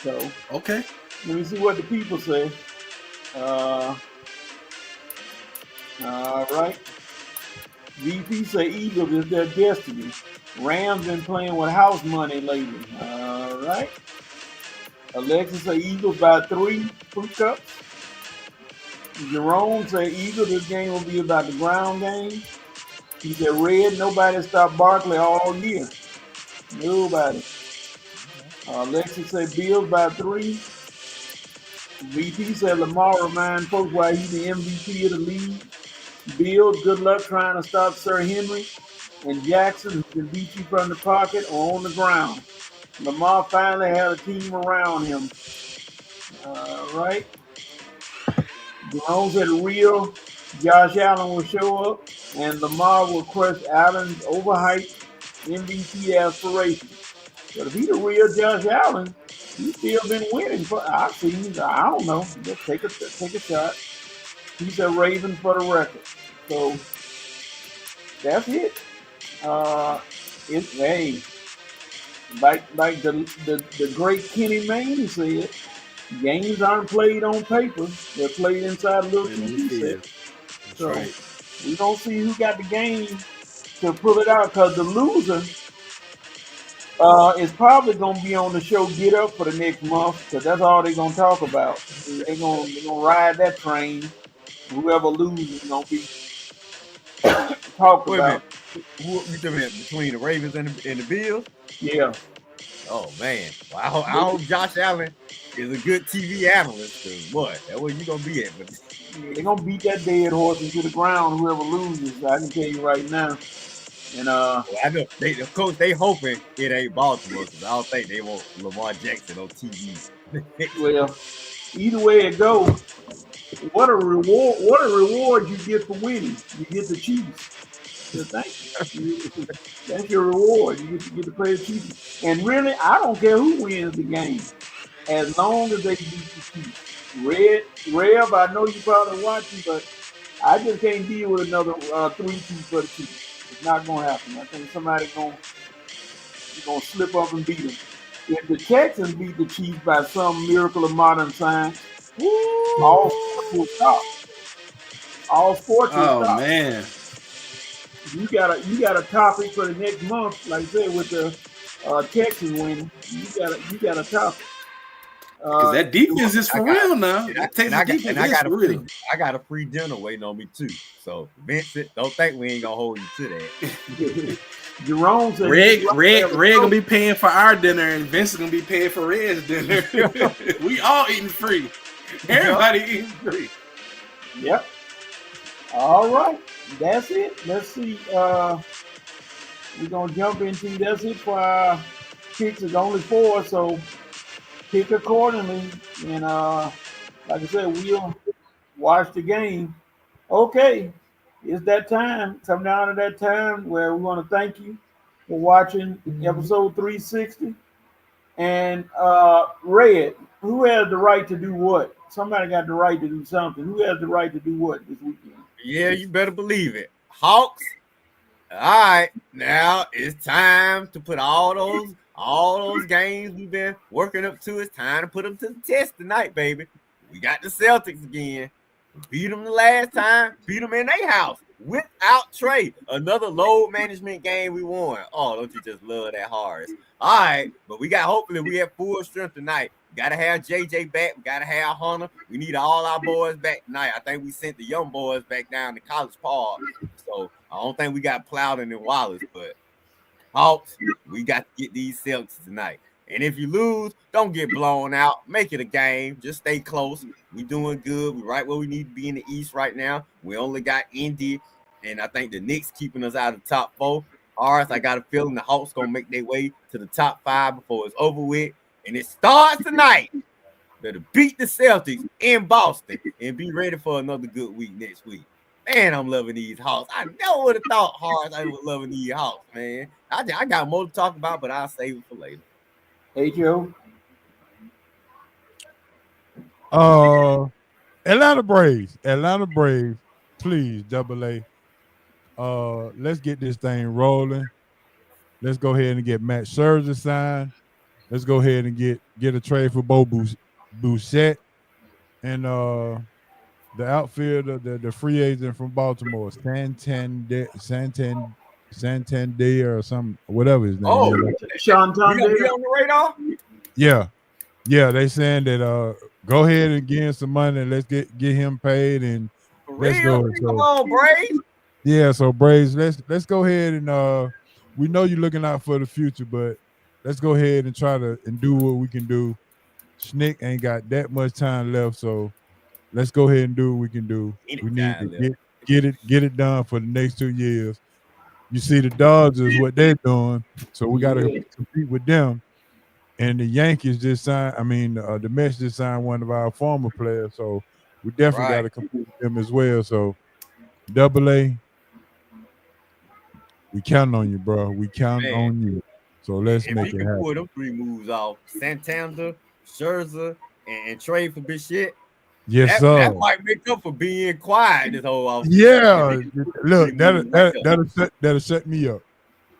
[SPEAKER 3] So
[SPEAKER 4] okay,
[SPEAKER 3] let me see what the people say. All right. VP say Eagles is their destiny. Rams been playing with house money lately. All right. Alexis say Eagles by 3 fruit cups. Jerome say Eagles, this game will be about the ground game. He said Red, nobody stopped Barkley all year. Nobody. Alexis said Bills by 3. VP said Lamar remind folks why he's the MVP of the league. Bills, good luck trying to stop Sir Henry. And Jackson, who can beat you from the pocket or on the ground. Lamar finally had a team around him. All right. Jerome said real Josh Allen will show up, and Lamar will crush Allen's overhyped MVP aspirations. But if he's the real Josh Allen, he's still been winning. I don't know. Just take a shot. He said Ravens for the record. So that's it. Like the great Kenny Mayne said, games aren't played on paper; they're played inside a little TV set. So we don't see who got the game to pull it out because the loser is probably going to be on the show Get Up for the next month because that's all they're going to talk about. They're going to ride that train. Whoever loses is going to be talked about.
[SPEAKER 2] Who you talking about between the Ravens and the Bills?
[SPEAKER 3] Yeah.
[SPEAKER 2] Oh man, well, I hope Josh Allen is a good TV analyst. Cause what? That's where you gonna be at. But
[SPEAKER 3] they're gonna beat that dead horse into the ground. Whoever loses, I can tell you right now. And
[SPEAKER 2] well, I know the coach. They hoping it ain't Baltimore because I don't think they want Lamar Jackson on TV.
[SPEAKER 3] Well, either way it goes, what a reward! What a reward you get for winning. You get the Chiefs. So thank you. That's your reward. You get to play the Chiefs. And really, I don't care who wins the game, as long as they beat the Chiefs. Rev, I know you probably watching, but I just can't deal with another 3-2 for the Chiefs. It's not gonna happen. I think somebody gonna slip up and beat them. If the Texans beat the Chiefs by some miracle of modern science, all sports will stop. All sports will
[SPEAKER 4] Oh
[SPEAKER 3] stop.
[SPEAKER 4] man.
[SPEAKER 3] You got a topic for the next month, like I said, with the Texans winning. You got a topic.
[SPEAKER 4] Because that defense is for real now.
[SPEAKER 2] I got a free dinner waiting on me too. So Vincent, don't think we ain't gonna hold you to that.
[SPEAKER 3] Jerome said
[SPEAKER 4] Red gonna be paying for our dinner, and Vincent gonna be paying for Red's dinner. We all eating free. Everybody eating free.
[SPEAKER 3] Yep. All right, that's it. Let's see. We're gonna jump into that's it for our picks. It's only 4, so pick accordingly. And like I said, we'll watch the game. Okay, it's that time. Come down to that time where we want to thank you for watching episode 360. And Red, who has the right to do what? Somebody got the right to do something. Who has the right to do what this weekend?
[SPEAKER 2] Yeah, you better believe it. Hawks. All right, now it's time to put all those games we've been working up to. It's time to put them to the test tonight, baby. We got the Celtics again. Beat them the last time. Beat them in their house without Trey. Another load management game we won. Oh, don't you just love that Horace? All right, but hopefully we have full strength tonight. We got to have JJ back. We got to have Hunter. We need all our boys back tonight. I think we sent the young boys back down to College Park. So I don't think we got Plowden and Wallace, but Hawks, we got to get these Celtics tonight. And if you lose, don't get blown out. Make it a game. Just stay close. We doing good. We right where we need to be in the East right now. We only got Indy, and I think the Knicks keeping us out of the top 4. Horace, I got a feeling the Hawks going to make their way to the top 5 before it's over with. And it starts tonight. Better beat the Celtics in Boston and be ready for another good week next week. Man, I'm loving these Hawks. I never would have thought Horace I was loving these Hawks, man. I got more to talk about, but I'll save it for later.
[SPEAKER 3] Hey, Joe.
[SPEAKER 5] Atlanta Braves, please, AA. Let's get this thing rolling. Let's go ahead and get Matt Scherzer signed. Let's go ahead and get a trade for Bo Bichette and the outfielder, the free agent from Baltimore, Santander or something, whatever his name is.
[SPEAKER 3] Sean Tom.
[SPEAKER 2] You on the radar?
[SPEAKER 5] Yeah. They saying that go ahead and give him some money and let's get him paid and let's go. So,
[SPEAKER 2] come on, Braves.
[SPEAKER 5] Yeah, so Braves, let's go ahead and we know you're looking out for the future, but let's go ahead and try to do what we can do. Schnick ain't got that much time left, so let's go ahead and do what we can do. We need to get it done for the next 2 years. You see the Dodgers, what they're doing, so we got to compete with them. And the Yankees just signed. I mean, the Mets just signed one of our former players, so we definitely got to compete with them as well. So, AA, we count on you, bro. We count on you. So let's make it happen.
[SPEAKER 2] Pull them 3 moves off: Santander, Scherzer, and trade for Bichette.
[SPEAKER 5] Yes, sir.
[SPEAKER 2] That might make up for being quiet this whole offseason.
[SPEAKER 5] Yeah, look, that'll set me up.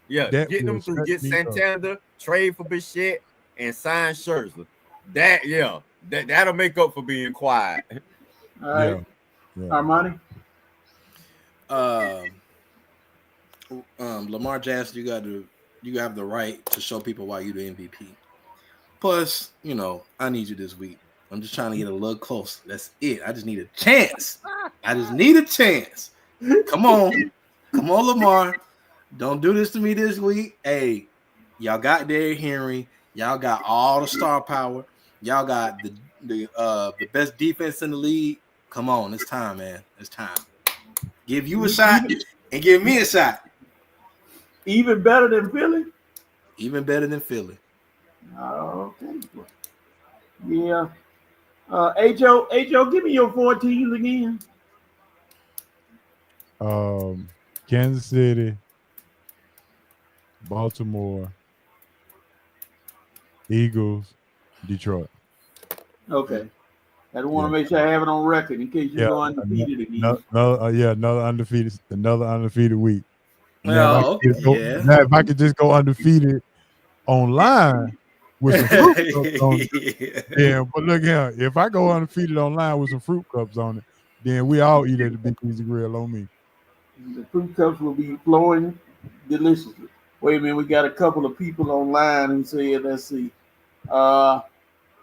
[SPEAKER 2] Yeah, get them through. Get Santander, trade for Bichette, and sign Scherzer. That'll make up for being quiet.
[SPEAKER 3] All right, yeah. Armani.
[SPEAKER 4] Lamar Jackson, you have the right to show people why you're the MVP. Plus, I need you this week. I'm just trying to get a little closer. That's it. I just need a chance. Come on, Lamar. Don't do this to me this week. Hey, y'all got Derrick Henry. Y'all got all the star power. Y'all got the best defense in the league. Come on, it's time, man. It's time. Give you a shot and give me a shot.
[SPEAKER 3] Even better than Philly?
[SPEAKER 4] Even better than Philly.
[SPEAKER 3] Okay. Yeah. Ho, give me your 4 teams again.
[SPEAKER 5] Kansas City, Baltimore, Eagles, Detroit.
[SPEAKER 3] Okay. I don't want to make sure I have it on record in case you go undefeated again.
[SPEAKER 5] Another undefeated week.
[SPEAKER 4] Well,
[SPEAKER 5] Now, if I could just go undefeated online with some fruit cups on it, yeah. But look here, if I go undefeated online with some fruit cups on it, then we all eat at the Big Easy Grill on me.
[SPEAKER 3] The fruit cups will be flowing deliciously. Wait a minute, we got a couple of people online who said, let's see.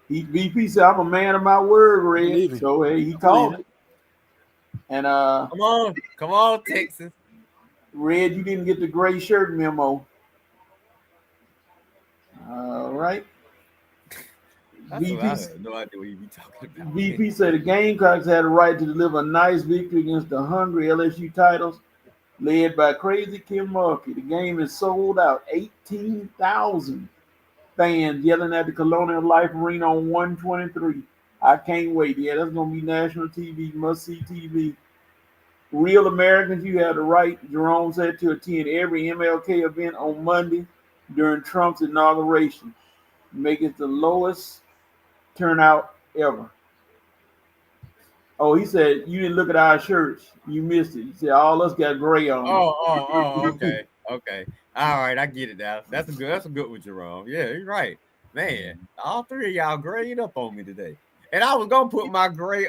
[SPEAKER 3] VP said, I'm a man of my word, Red. So hey, he called it. And
[SPEAKER 2] come on, Texas.
[SPEAKER 3] Red, you didn't get the gray shirt memo. All right. VP,
[SPEAKER 2] I have no idea what you be talking about.
[SPEAKER 3] VP said the Gamecocks had a right to deliver a nice victory against the hungry LSU Titans, led by Crazy Kim Mulkey. The game is sold out. 18,000 fans yelling at the Colonial Life Arena on 123. I can't wait. Yeah, that's going to be national TV, must-see TV. Real Americans, you have the right, Jerome said, to attend every MLK event on Monday during Trump's inauguration. Make it the lowest turnout ever. Oh, he said, you didn't look at our shirts. You missed it. He said, all us got gray on.
[SPEAKER 2] Okay. All right, I get it now. That's a good one, Jerome. Yeah, you're right. Man, all three of y'all grayed up on me today. And I was gonna put my gray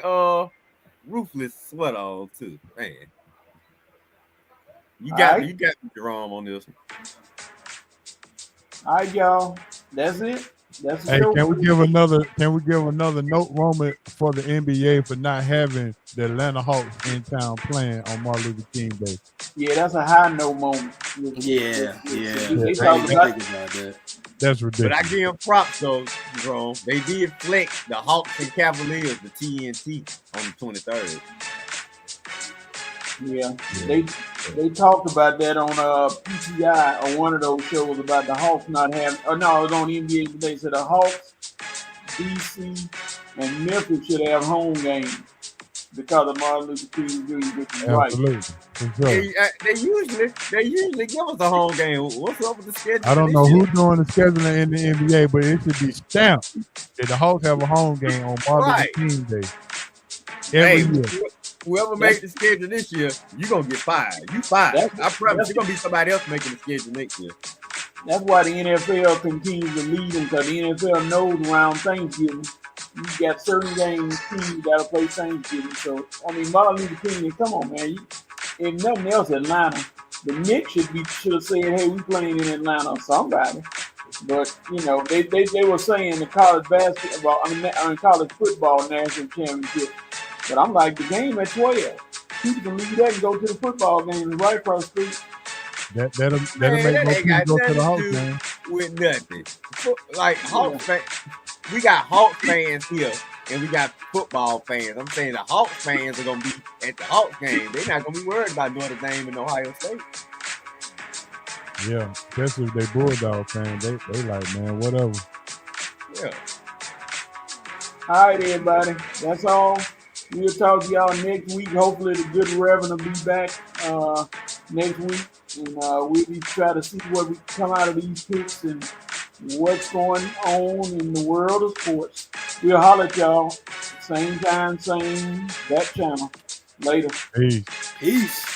[SPEAKER 2] roofless sweater on too. Man. You got me, Jerome, on this one.
[SPEAKER 3] All right, y'all. That's it. That's
[SPEAKER 5] hey, can we give another note moment for the NBA for not having the Atlanta Hawks in town playing on Martin Luther King Day?
[SPEAKER 3] Yeah, that's a high note moment.
[SPEAKER 4] Yeah.
[SPEAKER 3] They talk about
[SPEAKER 4] that.
[SPEAKER 5] That's ridiculous.
[SPEAKER 2] But I give them props though, Jerome. They did flex the Hawks and Cavaliers, the TNT, on the 23rd.
[SPEAKER 3] Yeah. They talked about that on PTI on one of those shows about the Hawks not having. Oh no, it was on NBA Today. Said the Hawks, DC, and Memphis should have home games because of Martin Luther King Jr. Which is
[SPEAKER 5] absolutely.
[SPEAKER 2] Right. They usually give us a home game. What's up with the schedule?
[SPEAKER 5] I don't know who's doing the scheduling in the NBA, but it should be stamped that the Hawks have a home game on Martin Luther King Day every year.
[SPEAKER 2] Whoever made the schedule this year, you're going to get fired. You fired. I promise you're going to be somebody else making the schedule next year.
[SPEAKER 3] That's why the NFL continues to lead them, because the NFL knows around Thanksgiving, you got certain games, teams got to play Thanksgiving. So, I mean, Martin Luther King, come on, man. If nothing else, Atlanta, the Knicks should have said, hey, we playing in Atlanta or somebody. But, you know, they were saying the college basketball, college football national championship. But I'm like, the game at 12. People can leave that and go to the football game right across the street.
[SPEAKER 5] That'll make more people go to the Hawks game.
[SPEAKER 2] With nothing. Like, Hawks fans, we got Hawks fans here, and we got football fans. I'm saying the Hawks fans are going to be at the Hawks game. They're not going to be worried about Notre Dame and Ohio State.
[SPEAKER 5] Yeah, especially if they Bulldog fans. They like, man, whatever.
[SPEAKER 2] Yeah.
[SPEAKER 3] All right, everybody. That's all. We'll talk to y'all next week. Hopefully the good Reverend will be back next week. And we'll be trying to see what we come out of these picks and what's going on in the world of sports. We'll holler at y'all. Same time, same that channel. Later.
[SPEAKER 5] Peace.
[SPEAKER 4] Peace.